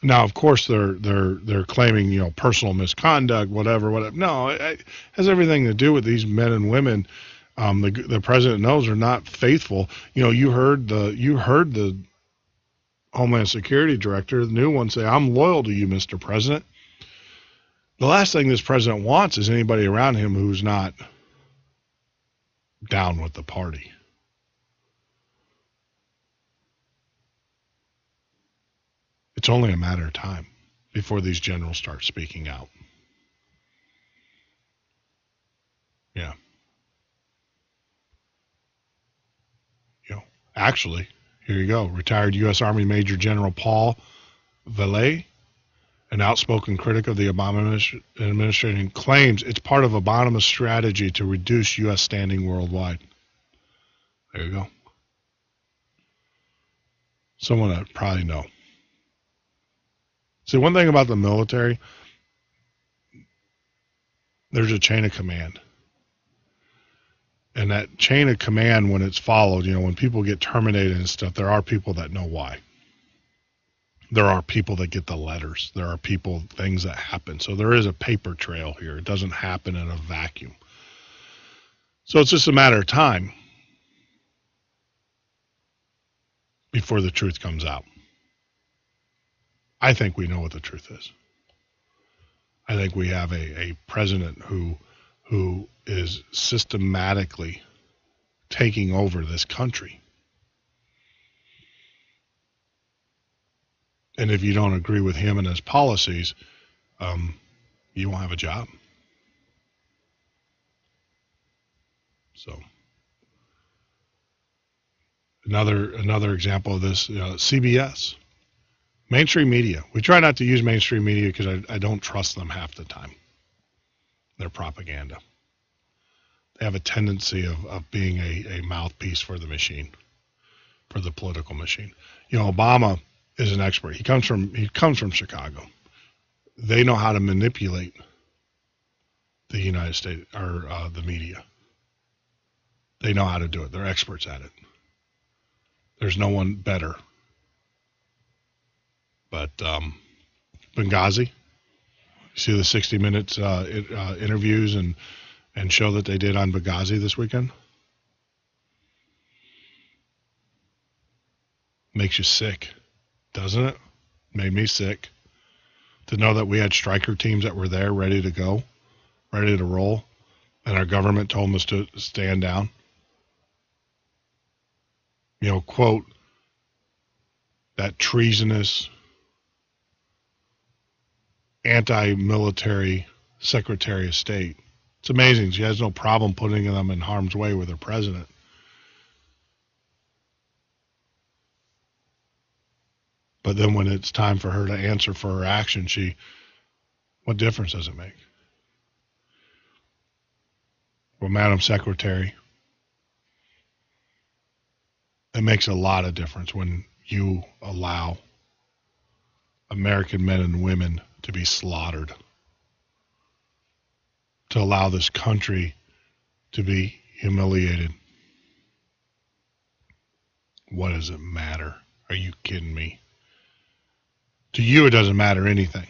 Now, of course, they're claiming, personal misconduct, whatever. No, it has everything to do with these men and women. The president knows are not faithful. You heard the Homeland Security Director, the new one, say, "I'm loyal to you, Mr. President." The last thing this president wants is anybody around him who's not down with the party. It's only a matter of time before these generals start speaking out. Yeah. Actually, here you go. Retired U.S. Army Major General Paul Vallée, an outspoken critic of the Obama administration, claims it's part of Obama's strategy to reduce U.S. standing worldwide. There you go. Someone that probably know. See, one thing about the military, there's a chain of command. And that chain of command, when it's followed, when people get terminated and stuff, there are people that know why. There are people that get the letters. There are things that happen. So there is a paper trail here. It doesn't happen in a vacuum. So it's just a matter of time before the truth comes out. I think we know what the truth is. I think we have a president who is systematically taking over this country. And if you don't agree with him and his policies, you won't have a job. So another example of this, CBS. Mainstream media. We try not to use mainstream media because I don't trust them half the time. They're propaganda. They have a tendency of being a mouthpiece for the machine, for the political machine. Obama is an expert. He comes from Chicago. They know how to manipulate the United States or the media. They know how to do it. They're experts at it. There's no one better. But Benghazi. You see the 60 Minutes interviews and show that they did on Benghazi this weekend? Makes you sick, doesn't it? Made me sick to know that we had striker teams that were there ready to go, ready to roll, and our government told us to stand down. Quote, that treasonous, anti-military Secretary of State. It's amazing. She has no problem putting them in harm's way with her president. But then when it's time for her to answer for her action, what difference does it make? Well, Madam Secretary, it makes a lot of difference when you allow American men and women to be slaughtered, to allow this country to be humiliated. What does it matter? Are you kidding me? To you, it doesn't matter anything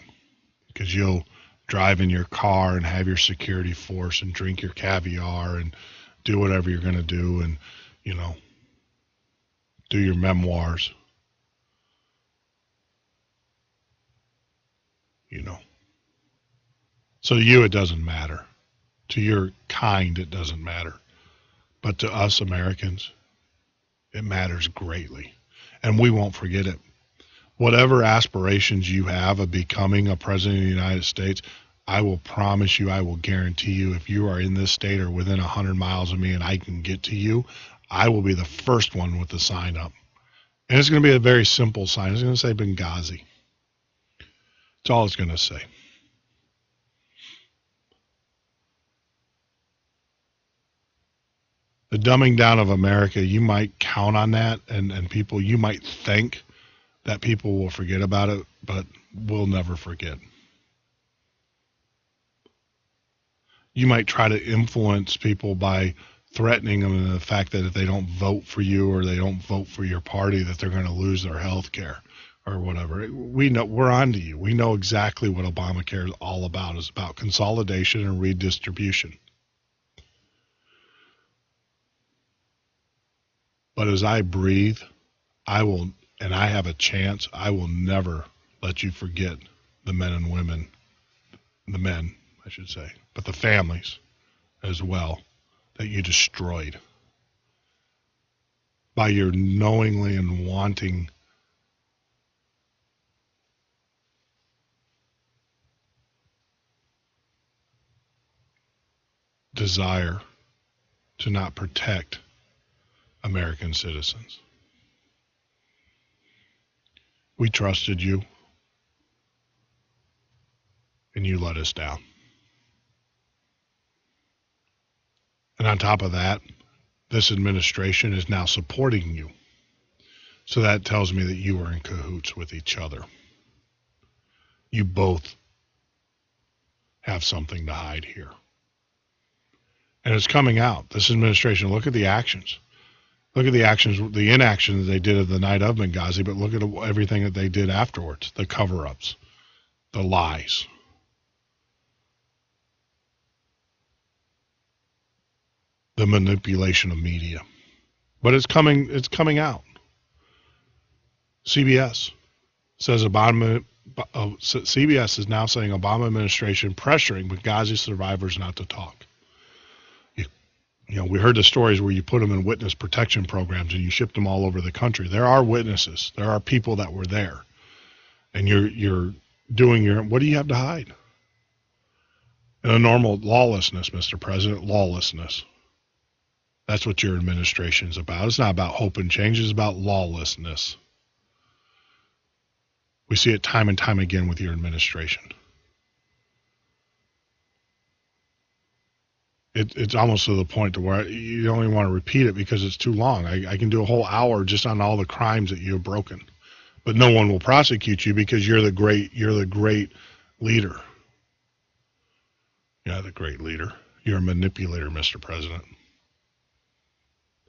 because you'll drive in your car and have your security force and drink your caviar and do whatever you're going to do and, do your memoirs. So to you, it doesn't matter. To your kind, it doesn't matter. But to us Americans, it matters greatly. And we won't forget it. Whatever aspirations you have of becoming a president of the United States, I will promise you, I will guarantee you, if you are in this state or within 100 miles of me and I can get to you, I will be the first one with the sign up. And it's going to be a very simple sign. It's going to say Benghazi. That's all it's going to say. The dumbing down of America, you might count on that, and people, you might think that people will forget about it, but we'll never forget. You might try to influence people by threatening them in the fact that if they don't vote for you or they don't vote for your party, that they're going to lose their health care or whatever. We know, we're on to you. We know exactly what Obamacare is all about. It's about consolidation and redistribution. But as I breathe, I will, and I have a chance, I will never let you forget the men and women, the men, I should say, but the families as well, that you destroyed by your knowingly and wanting desire to not protect American citizens. We trusted you, and you let us down. And on top of that, this administration is now supporting you. So that tells me that you are in cahoots with each other. You both have something to hide here. And it's coming out. This administration, look at the actions. Look at the actions, the inaction that they did at the night of Benghazi, but look at everything that they did afterwards, the cover-ups, the lies. The manipulation of media. But it's coming out. CBS says CBS is now saying Obama administration pressuring Benghazi survivors not to talk. You know, we heard the stories where you put them in witness protection programs and you shipped them all over the country. There are witnesses. There are people that were there. And you're doing your, what do you have to hide? In a normal lawlessness, Mr. President, lawlessness. That's what your administration is about. It's not about hope and change. It's about lawlessness. We see it time and time again with your administration. It's almost to the point to where you don't even want to repeat it because it's too long. I can do a whole hour just on all the crimes that you have broken, but no one will prosecute you because you're the great leader. You're the great leader. You're a manipulator, Mr. President.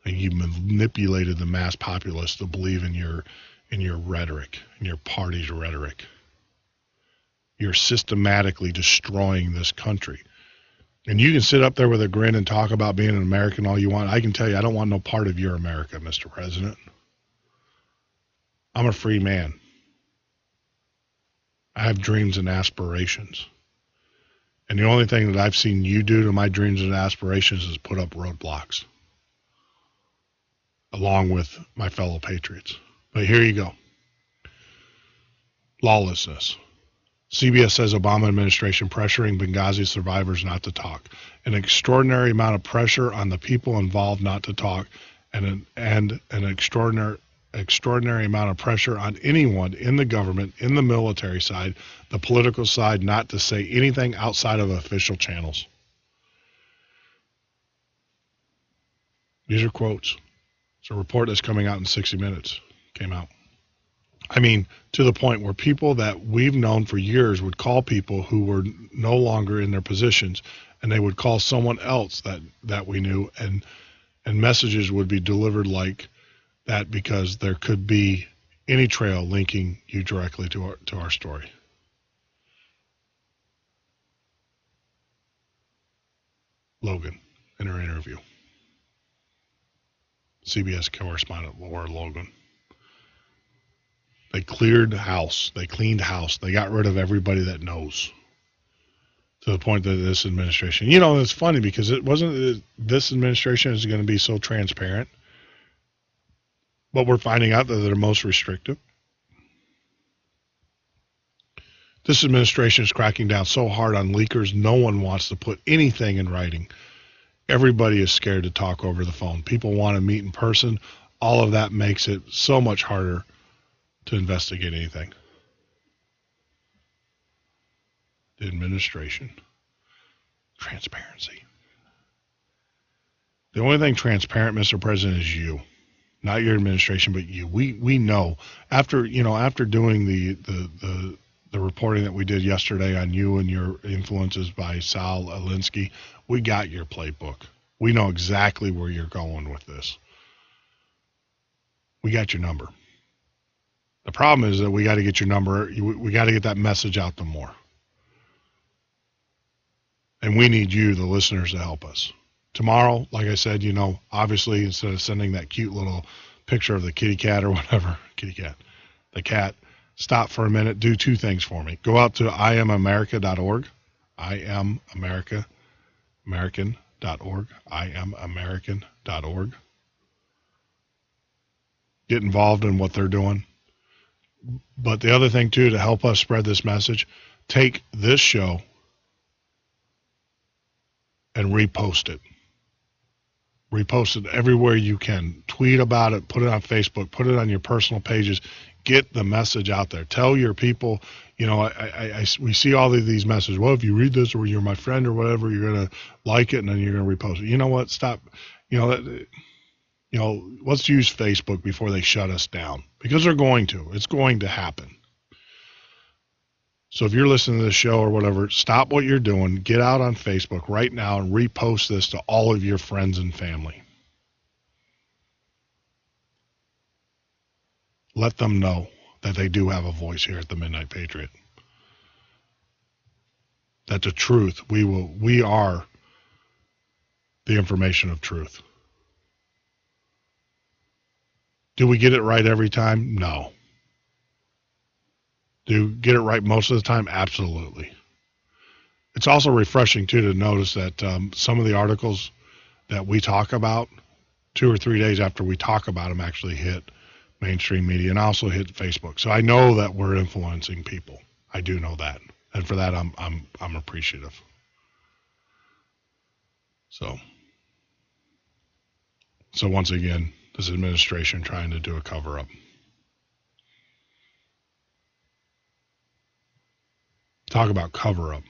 And you manipulated the mass populace to believe in your rhetoric, in your party's rhetoric. You're systematically destroying this country. And you can sit up there with a grin and talk about being an American all you want. I can tell you, I don't want no part of your America, Mr. President. I'm a free man. I have dreams and aspirations. And the only thing that I've seen you do to my dreams and aspirations is put up roadblocks, along with my fellow patriots. But here you go. Lawlessness. CBS says Obama administration pressuring Benghazi survivors not to talk. An extraordinary amount of pressure on the people involved not to talk, and an extraordinary amount of pressure on anyone in the government, in the military side, the political side, not to say anything outside of official channels. These are quotes. It's a report that's coming out in 60 Minutes. Came out. I mean, to the point where people that we've known for years would call people who were no longer in their positions, and they would call someone else that we knew, and messages would be delivered like that because there could be any trail linking you directly to our story. Logan, in her interview. CBS correspondent Laura Logan. They cleared house. They cleaned house. They got rid of everybody that knows. To the point that this administration, it's funny because it wasn't, this administration is going to be so transparent, but we're finding out that they're most restrictive. This administration is cracking down so hard on leakers, no one wants to put anything in writing. Everybody is scared to talk over the phone. People want to meet in person. All of that makes it so much harder to investigate anything. The administration. Transparency. The only thing transparent, Mr. President, is you. Not your administration, but you. We know after doing the reporting that we did yesterday on you and your influences by Sal Alinsky, we got your playbook. We know exactly where you're going with this. We got your number. The problem is that we got to get your number. We got to get that message out to more. And we need you, the listeners, to help us. Tomorrow, like I said, obviously instead of sending that cute little picture of the kitty cat or whatever, the cat, stop for a minute, do two things for me. Go out to iamamerica.org, iamamerican.org, iamamerican.org. Get involved in what they're doing. But the other thing, too, to help us spread this message, take this show and repost it. Repost it everywhere you can. Tweet about it. Put it on Facebook. Put it on your personal pages. Get the message out there. Tell your people, we see all of these messages. Well, if you read this or you're my friend or whatever, you're going to like it and then you're going to repost it. You know what? Stop. Let's use Facebook before they shut us down, because they're going to. It's going to happen. So if you're listening to this show or whatever, stop what you're doing. Get out on Facebook right now and repost this to all of your friends and family. Let them know that they do have a voice here at the Midnight Patriot. That the truth, we are the information of truth. Do we get it right every time? No. Do we get it right most of the time? Absolutely. It's also refreshing, too, to notice that some of the articles that we talk about, 2 or 3 days after we talk about them, actually hit mainstream media and also hit Facebook. So I know that we're influencing people. I do know that. And for that, I'm appreciative. So once again, this administration trying to do a cover-up. Talk about cover-up.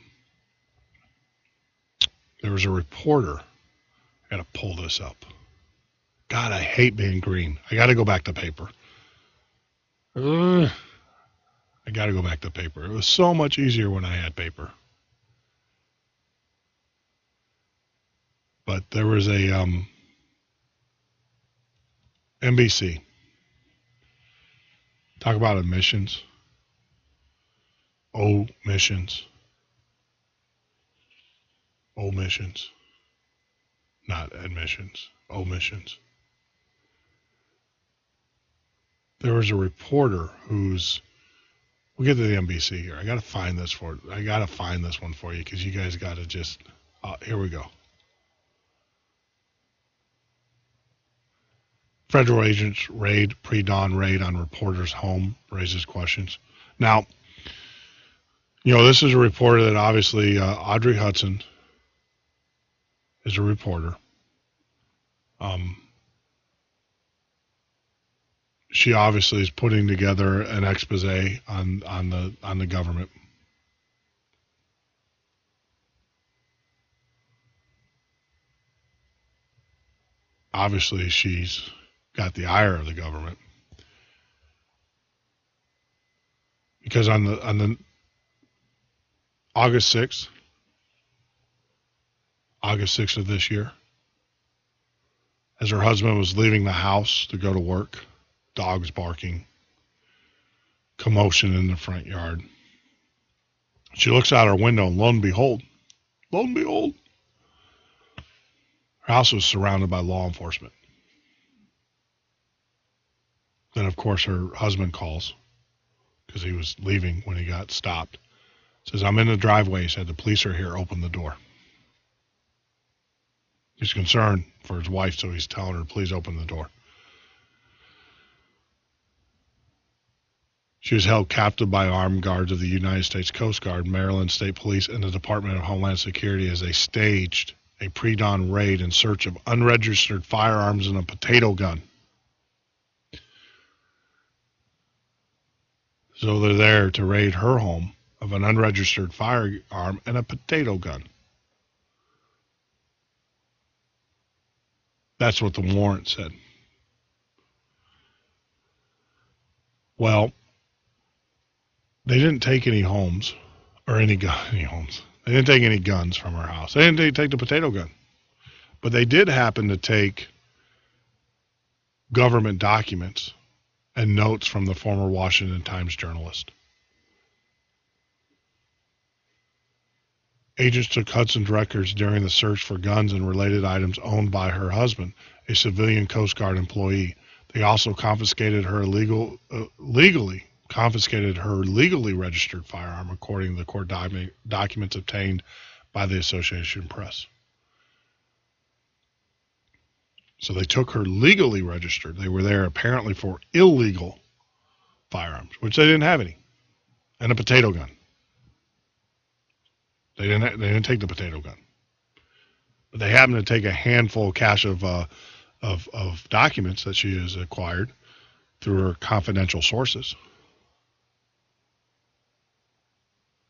There was a reporter. I got to pull this up. God, I hate being green. I got to go back to paper. I got to go back to paper. It was so much easier when I had paper. But there was a NBC. Talk about admissions. omissions. Omissions. Not admissions. Omissions. There was a reporter who's... We'll get to the NBC here. I got to find this one for you because you guys got to just... here we go. Federal agents raid, pre-dawn raid on reporter's home, raises questions. Now, this is a reporter that obviously Audrey Hudson is a reporter. She obviously is putting together an expose on the government. Obviously, she's got the ire of the government because on the August 6th of this year, as her husband was leaving the house to go to work, dogs barking, commotion in the front yard. She looks out her window and lo and behold, her house was surrounded by law enforcement. Then, of course, her husband calls because he was leaving when he got stopped. Says, I'm in the driveway. He said, the police are here. Open the door. He's concerned for his wife, so he's telling her, please open the door. She was held captive by armed guards of the United States Coast Guard, Maryland State Police, and the Department of Homeland Security as they staged a pre-dawn raid in search of unregistered firearms and a potato gun. So they're there to raid her home of an unregistered firearm and a potato gun. That's what the warrant said. Well, they didn't take any homes or any homes. They didn't take any guns from her house. They didn't take the potato gun. But they did happen to take government documents and notes from the former Washington Times journalist. Agents took Hudson's records during the search for guns and related items owned by her husband, a civilian Coast Guard employee. They also confiscated her legally registered firearm, according to the court documents obtained by the Associated Press. So they took her legally registered. They were there apparently for illegal firearms, which they didn't have any, and a potato gun. They didn't take the potato gun, but they happened to take a handful cache of documents that she has acquired through her confidential sources.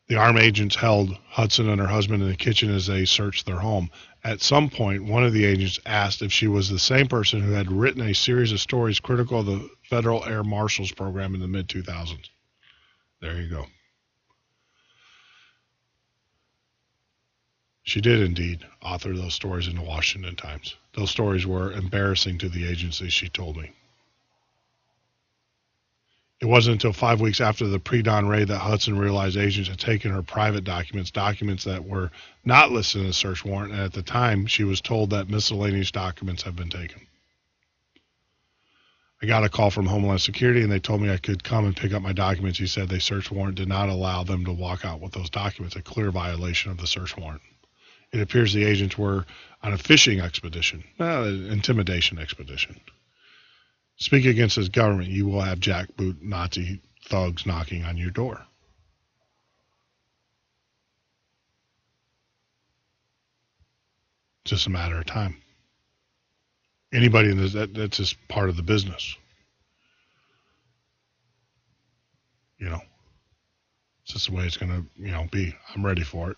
The armed agents held Hudson and her husband in the kitchen as they searched their home. At some point, one of the agents asked if she was the same person who had written a series of stories critical of the Federal Air Marshals program in the mid-2000s. There you go. She did indeed author those stories in the Washington Times. Those stories were embarrassing to the agency, she told me. It wasn't until 5 weeks after the pre-dawn raid that Hudson realized agents had taken her private documents that were not listed in the search warrant, and at the time she was told that miscellaneous documents had been taken. I got a call from Homeland Security and they told me I could come and pick up my documents. He said the search warrant did not allow them to walk out with those documents, a clear violation of the search warrant. It appears the agents were on a fishing expedition, an intimidation expedition. Speak against this government, you will have jackboot Nazi thugs knocking on your door. It's just a matter of time. Anybody in this, that's just part of the business. It's just the way it's going to, be. I'm ready for it.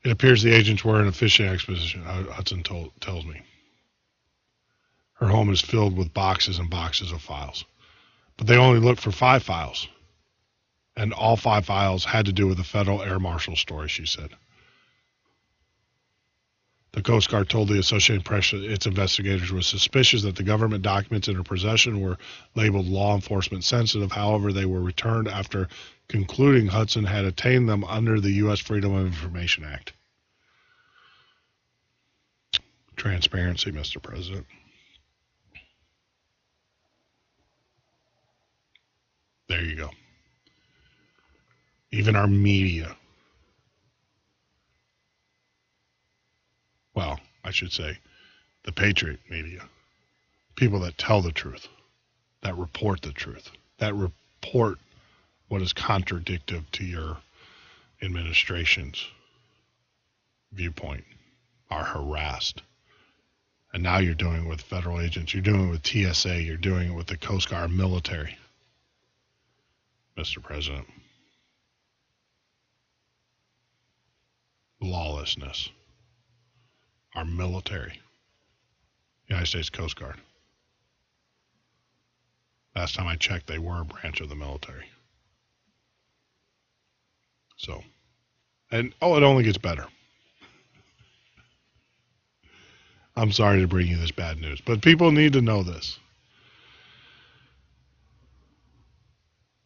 It appears the agents were in a fishing expedition, Hudson tells me. Her home is filled with boxes and boxes of files. But they only looked for 5 files. And all 5 files had to do with the Federal Air Marshal story, she said. The Coast Guard told the Associated Press that its investigators were suspicious that the government documents in her possession were labeled law enforcement sensitive. However, they were returned after concluding Hudson had obtained them under the U.S. Freedom of Information Act. Transparency, Mr. President. There you go. Even our media. Well, I should say the Patriot media. People that tell the truth, that report the truth, that report what is contradictory to your administration's viewpoint are harassed. And now you're doing it with federal agents. You're doing it with TSA. You're doing it with the Coast Guard military, Mr. President. Lawlessness. Our military. United States Coast Guard. Last time I checked, they were a branch of the military. So, and it only gets better. I'm sorry to bring you this bad news, but people need to know this.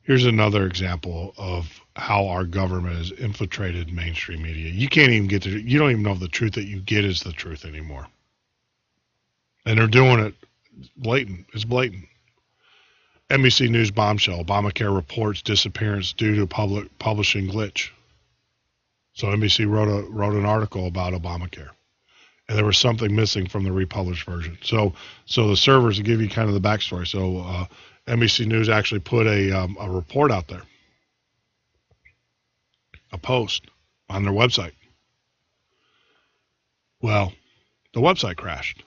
Here's another example of how our government has infiltrated mainstream media. You can't even get to, you don't even know if the truth that you get is the truth anymore. And they're doing it blatant. It's blatant. NBC News bombshell. Obamacare reports disappearance due to publishing glitch. So NBC wrote an article about Obamacare. And there was something missing from the republished version. So the servers, to give you kind of the backstory. So NBC News actually put a report out there, a post on their website. Well, the website crashed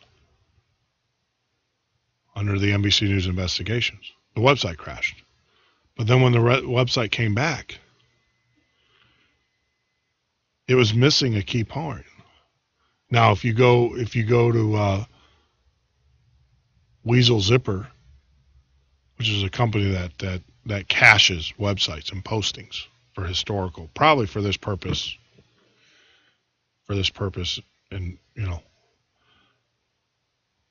under the NBC News investigations. The website crashed. But then when the website came back, it was missing a key part. Now, if you go to Weasel Zipper, which is a company that caches websites and postings for historical, probably for this purpose, and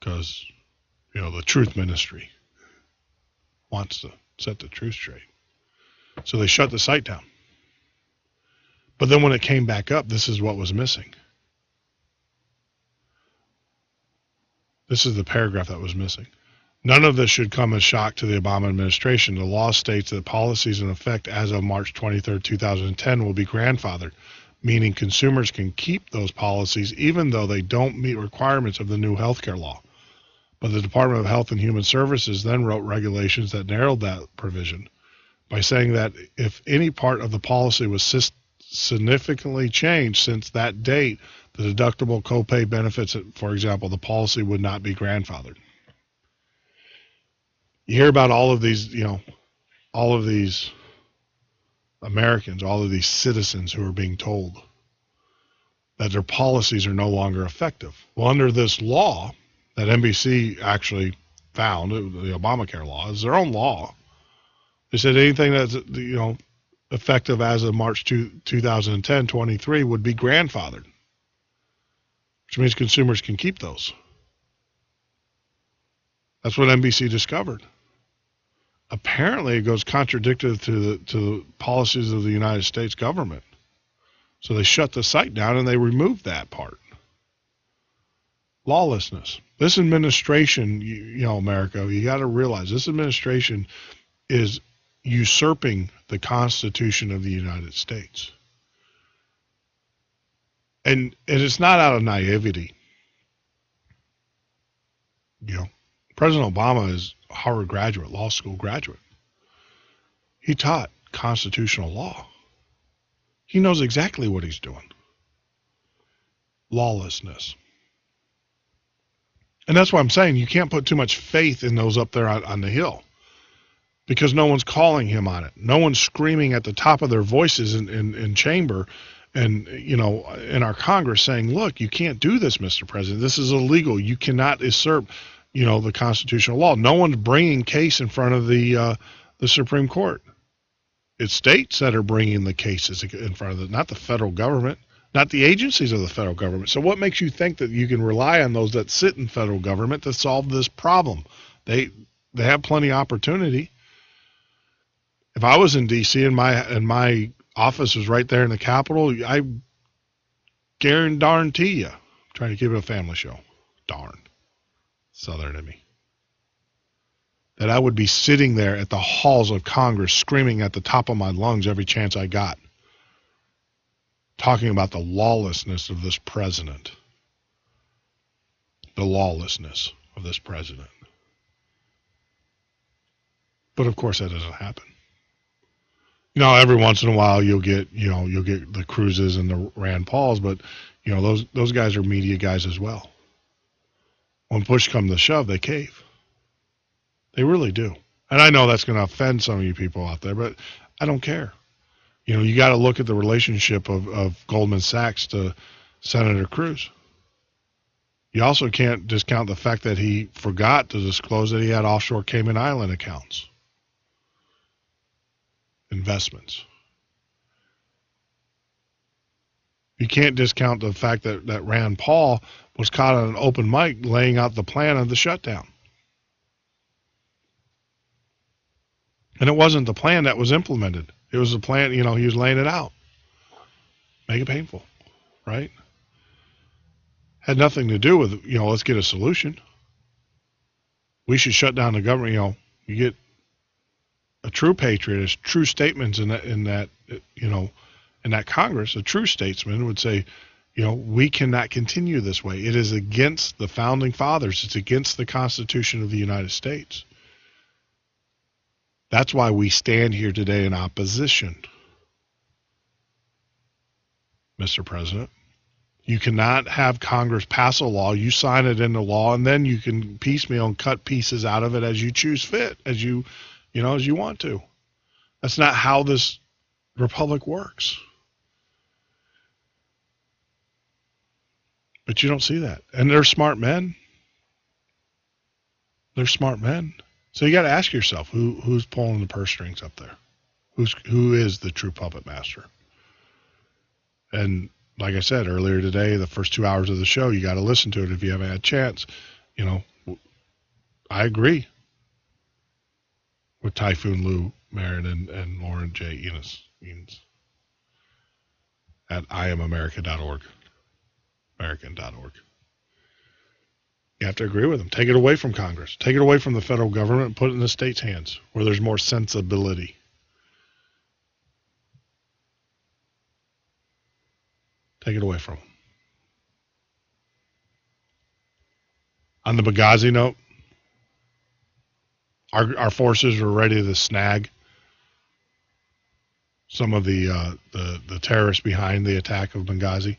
because the Truth Ministry wants to set the truth straight, so they shut the site down. But then when it came back up, this is what was missing. This is the paragraph that was missing. None of this should come as shock to the Obama administration. The law states that policies in effect as of March 23, 2010 will be grandfathered, meaning consumers can keep those policies even though they don't meet requirements of the new healthcare law. But the Department of Health and Human Services then wrote regulations that narrowed that provision by saying that if any part of the policy was significantly changed since that date, the deductible copay benefits, for example, the policy would not be grandfathered. You hear about all of these Americans, all of these citizens who are being told that their policies are no longer effective. Well, under this law that NBC actually found, the Obamacare law, is their own law. They said anything that's effective as of March 2010, 23 would be grandfathered, which means consumers can keep those. That's what NBC discovered. Apparently, it goes contradictory to the policies of the United States government. So they shut the site down and they removed that part. Lawlessness. This administration, America, you got to realize this administration is usurping the Constitution of the United States. And it's not out of naivety. President Obama is a Harvard graduate, law school graduate. He taught constitutional law. He knows exactly what he's doing. Lawlessness. And that's why I'm saying you can't put too much faith in those up there on the hill, because no one's calling him on it. No one's screaming at the top of their voices in chamber and, in our Congress saying, look, you can't do this, Mr. President. This is illegal. You cannot usurp, the constitutional law. No one's bringing case in front of the Supreme Court. It's states that are bringing the cases in front of not the federal government. not the agencies of the federal government. So what makes you think that you can rely on those that sit in federal government to solve this problem? They have plenty of opportunity. If I was in D.C. and my office was right there in the Capitol, I guarantee you, I'm trying to keep it a family show, darn, Southern in me, that I would be sitting there at the halls of Congress screaming at the top of my lungs every chance I got, talking about the lawlessness of this president. The lawlessness of this president. But of course that doesn't happen. You know, every once in a while you'll get the Cruzes and the Rand Pauls, but you know, those guys are media guys as well. When push comes to shove, they cave. They really do. And I know that's going to offend some of you people out there, but I don't care. You know, you got to look at the relationship of Goldman Sachs to Senator Cruz. You also can't discount the fact that he forgot to disclose that he had offshore Cayman Island accounts. Investments. You can't discount the fact that Rand Paul was caught on an open mic laying out the plan of the shutdown. And it wasn't the plan that was implemented. It was the plan, you know, he was laying it out. Make it painful, right? Had nothing to do with, you know, let's get a solution. We should shut down the government. You know, you get a true patriot, true statements in that you know, in that Congress, a true statesman would say, you know, we cannot continue this way. It is against the founding fathers. It's against the Constitution of the United States. That's why we stand here today in opposition, Mr. President. You cannot have Congress pass a law, you sign it into law, and then you can piecemeal and cut pieces out of it as you choose fit, as you want to. That's not how this republic works. But you don't see that. And they're smart men. They're smart men. So you got to ask yourself, who's pulling the purse strings up there? Who is the true puppet master? And like I said earlier today, the first 2 hours of the show, you got to listen to it if you haven't had a chance. You know, I agree with Typhoon Lou Marin and Lauren J. Enos at IamAmerica.org. American.org. You have to agree with them. Take it away from Congress. Take it away from the federal government and put it in the states' hands where there's more sensibility. Take it away from them. On the Benghazi note, our forces were ready to snag some of the terrorists behind the attack of Benghazi.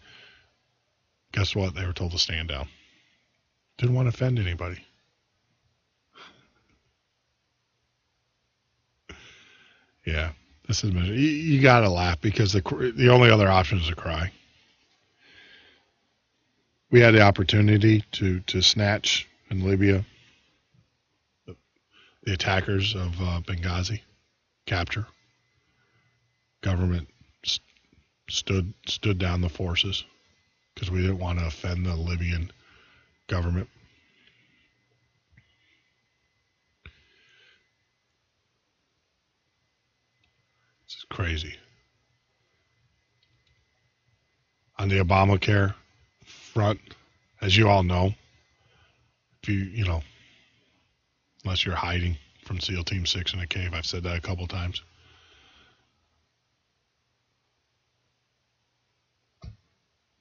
Guess what? They were told to stand down. Didn't want to offend anybody. Yeah, this is you got to laugh because the only other option is to cry. We had the opportunity to snatch in Libya the attackers of Benghazi, capture. Government stood down the forces because we didn't want to offend the Libyan government. This is crazy. On the Obamacare front, as you all know, if you know, unless you're hiding from SEAL Team 6 in a cave, I've said that a couple times.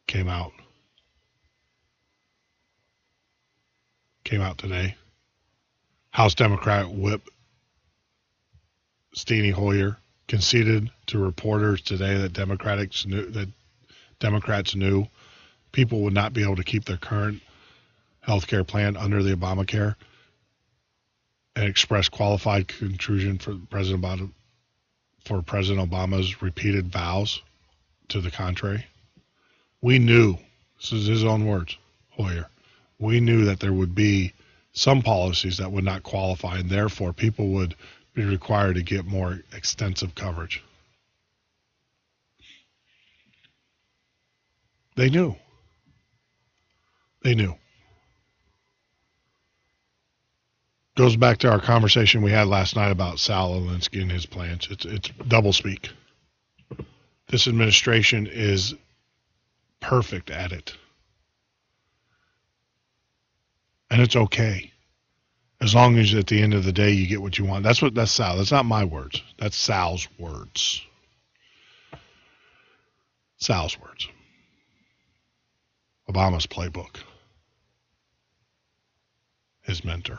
Came out today. House Democrat Whip Steny Hoyer conceded to reporters today that Democrats knew people would not be able to keep their current health care plan under the Obamacare and expressed qualified contrition for President Obama's repeated vows to the contrary. We knew, this is his own words, Hoyer, we knew that there would be some policies that would not qualify, and therefore people would be required to get more extensive coverage. They knew. They knew. Goes back to our conversation we had last night about Sal Alinsky and his plans. It's doublespeak. This administration is perfect at it. And it's okay. As long as at the end of the day you get what you want. That's Sal. That's not my words. That's Sal's words. Sal's words. Obama's playbook. His mentor.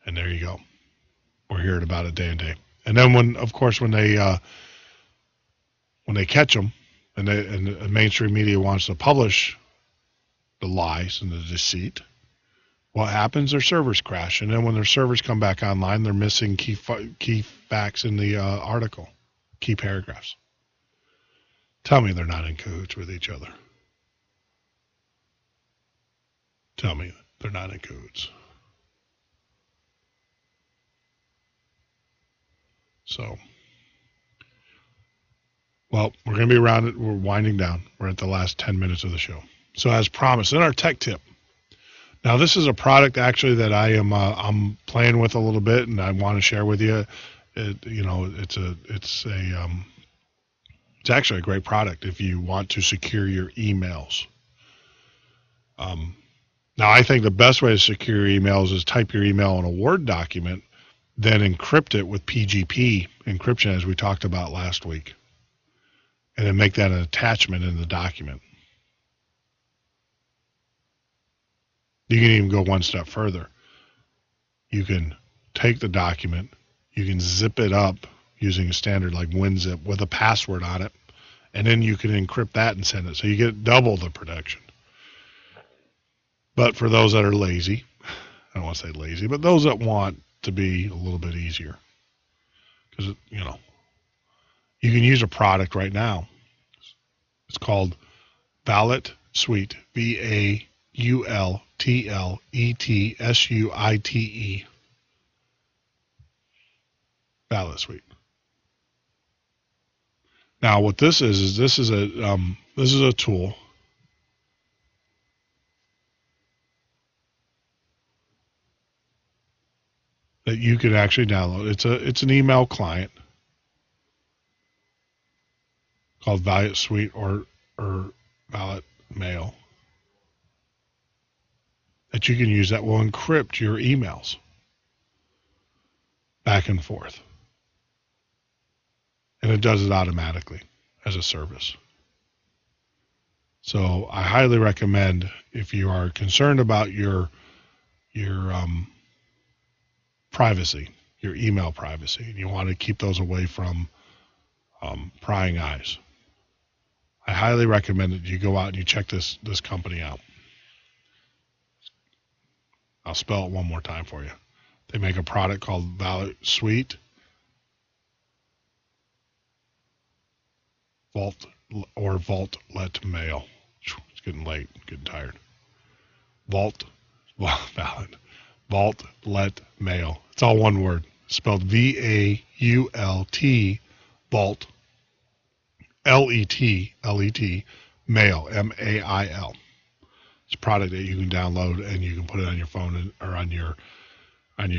And there you go. We're hearing about it day and day. And then when they catch them, and the mainstream media wants to publish the lies and the deceit, what happens? Their servers crash. And then when their servers come back online, they're missing key facts in the article, key paragraphs. Tell me they're not in cahoots with each other. Tell me they're not in cahoots. So, well, we're going to be around it. We're winding down. We're at the last 10 minutes of the show. So as promised, in our tech tip. Now, this is a product actually that I'm playing with a little bit, and I want to share with you. It's actually a great product if you want to secure your emails. Now, I think the best way to secure your emails is type your email in a Word document, then encrypt it with PGP encryption, as we talked about last week, and then make that an attachment in the document. You can even go one step further. You can take the document, you can zip it up using a standard like WinZip with a password on it, and then you can encrypt that and send it. So you get double the protection. But for those that are lazy, I don't want to say lazy, but those that want to be a little bit easier, because you can use a product right now. It's called Valet Suite, VAULTLETSUITE, Valet Suite. Now, what this is this is a tool that you can actually download. It's an email client called Valet Suite or Valet Mail that you can use that will encrypt your emails back and forth. And it does it automatically as a service. So I highly recommend, if you are concerned about your privacy, your email privacy, and you want to keep those away from prying eyes, I highly recommend that you go out and you check this company out. I'll spell it one more time for you. They make a product called Valet Suite, Vault-Let Mail. It's getting late, getting tired. Vault-Let Mail. It's all one word. It's spelled VAULT, Vault, LET, Mail, MAIL. It's a product that you can download and you can put it on your phone or on your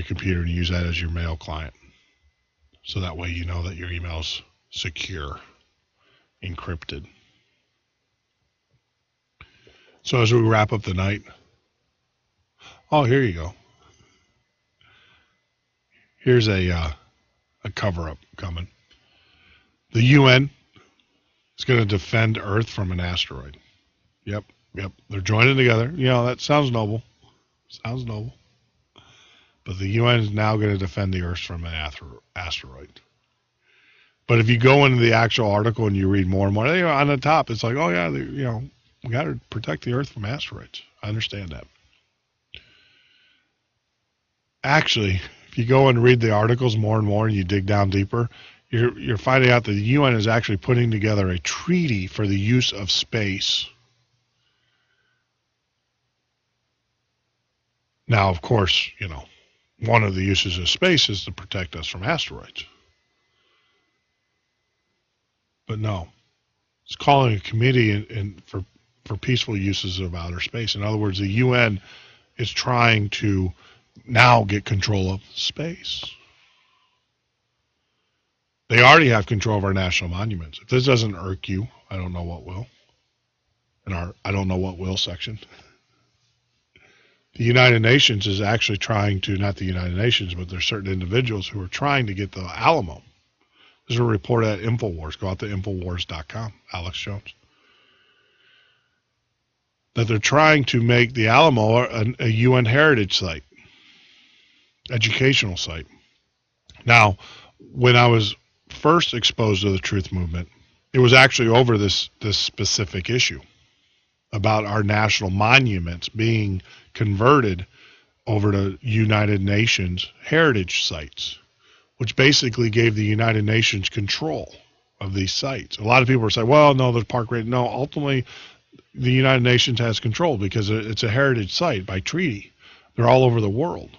computer and use that as your mail client. So that way you know that your email's secure, encrypted. So as we wrap up the night, here you go. Here's a cover-up coming. The UN is going to defend Earth from an asteroid. Yep. They're joining together. That sounds noble. But the UN is now going to defend the Earth from an asteroid. But if you go into the actual article and you read more and more, on the top, it's like, we got to protect the Earth from asteroids. I understand that. Actually, if you go and read the articles more and more and you dig down deeper, you're finding out that the UN is actually putting together a treaty for the use of space. Now, of course, one of the uses of space is to protect us from asteroids. But no, it's calling a committee for peaceful uses of outer space. In other words, the UN is trying to now get control of space. They already have control of our national monuments. If this doesn't irk you, I don't know what will. In our I don't know what will section. The United Nations is actually trying to, not the United Nations, but there's certain individuals who are trying to get the Alamo. There's a report at InfoWars. Go out to Infowars.com, Alex Jones. That they're trying to make the Alamo a UN heritage site, educational site. Now, when I was first exposed to the Truth Movement, it was actually over this specific issue about our national monuments being converted over to United Nations heritage sites, which basically gave the United Nations control of these sites. A lot of people are saying, well, no, there's park rating. No, ultimately, the United Nations has control because it's a heritage site by treaty. They're all over the world.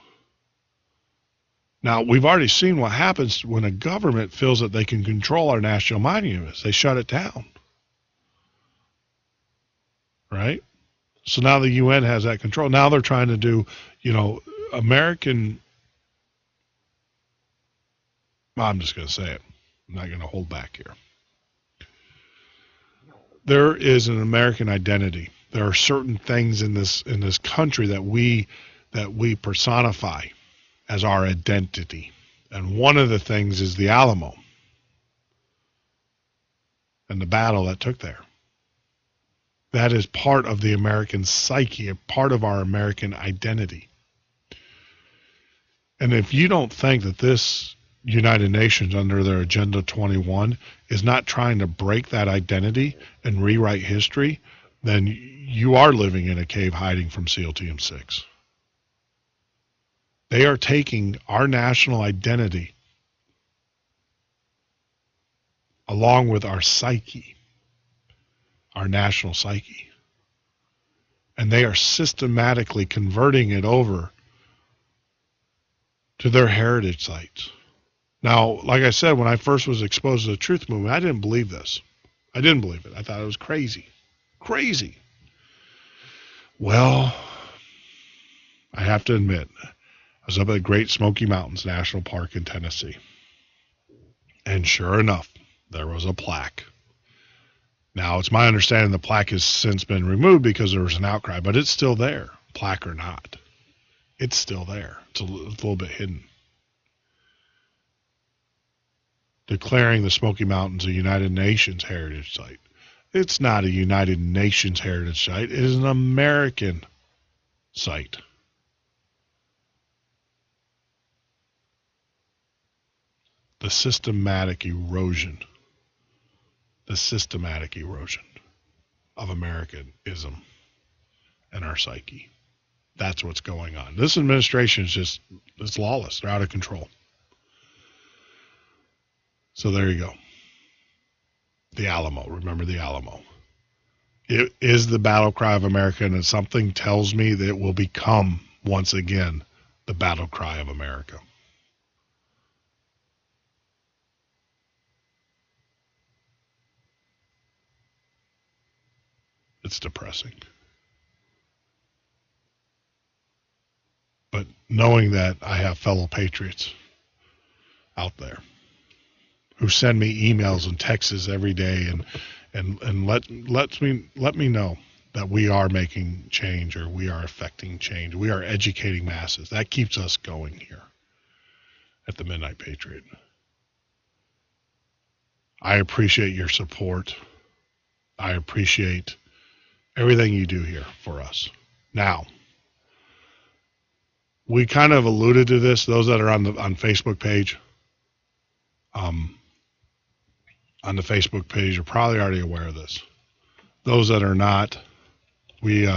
Now, we've already seen what happens when a government feels that they can control our national monuments. They shut it down. Right? So now the UN has that control. Now they're trying to do, American, I'm just going to say it. I'm not going to hold back here. There is an American identity. There are certain things in this country that we personify as our identity. And one of the things is the Alamo and the battle that took there. That is part of the American psyche, a part of our American identity. And if you don't think that this United Nations under their Agenda 21 is not trying to break that identity and rewrite history, then you are living in a cave hiding from SEAL Team 6. They are taking our national identity along with our psyche, our national psyche, and they are systematically converting it over to their heritage sites. Now, like I said, when I first was exposed to the Truth Movement, I didn't believe this. I didn't believe it. I thought it was crazy. Crazy. Well, I have to admit, I was up at Great Smoky Mountains National Park in Tennessee. And sure enough, there was a plaque. Now, it's my understanding the plaque has since been removed because there was an outcry, but it's still there, plaque or not. It's still there. It's a little bit hidden. Declaring the Smoky Mountains a United Nations heritage site. It's not a United Nations heritage site. It is an American site. The systematic erosion of Americanism and our psyche. That's what's going on. This administration is it's lawless. They're out of control. So there you go. The Alamo. Remember the Alamo. It is the battle cry of America, and something tells me that it will become, once again, the battle cry of America. It's depressing. But knowing that I have fellow patriots out there who send me emails and texts every day and let me know that we are making change, or we are affecting change. We are educating masses. That keeps us going here at the Midnight Patriot. I appreciate your support. I appreciate everything you do here for us. Now, we kind of alluded to this. Those that are on Facebook page, on the Facebook page are probably already aware of this. Those that are not, we,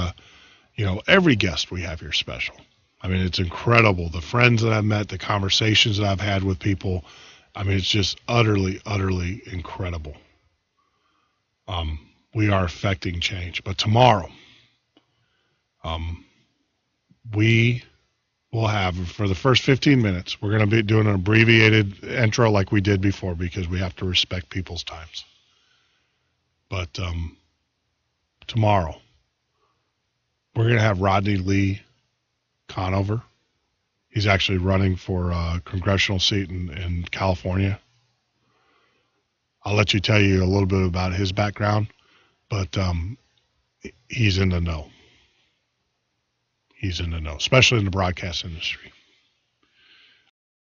every guest we have here is special. I mean, it's incredible. The friends that I've met, the conversations that I've had with people, I mean, it's just utterly, utterly incredible. We are affecting change. But tomorrow, we will have, for the first 15 minutes, we're going to be doing an abbreviated intro like we did before because we have to respect people's times. But tomorrow, we're going to have Rodney Lee Conover. He's actually running for a congressional seat in California. I'll let you tell you a little bit about his background, but he's in the know. He's in the know, especially in the broadcast industry.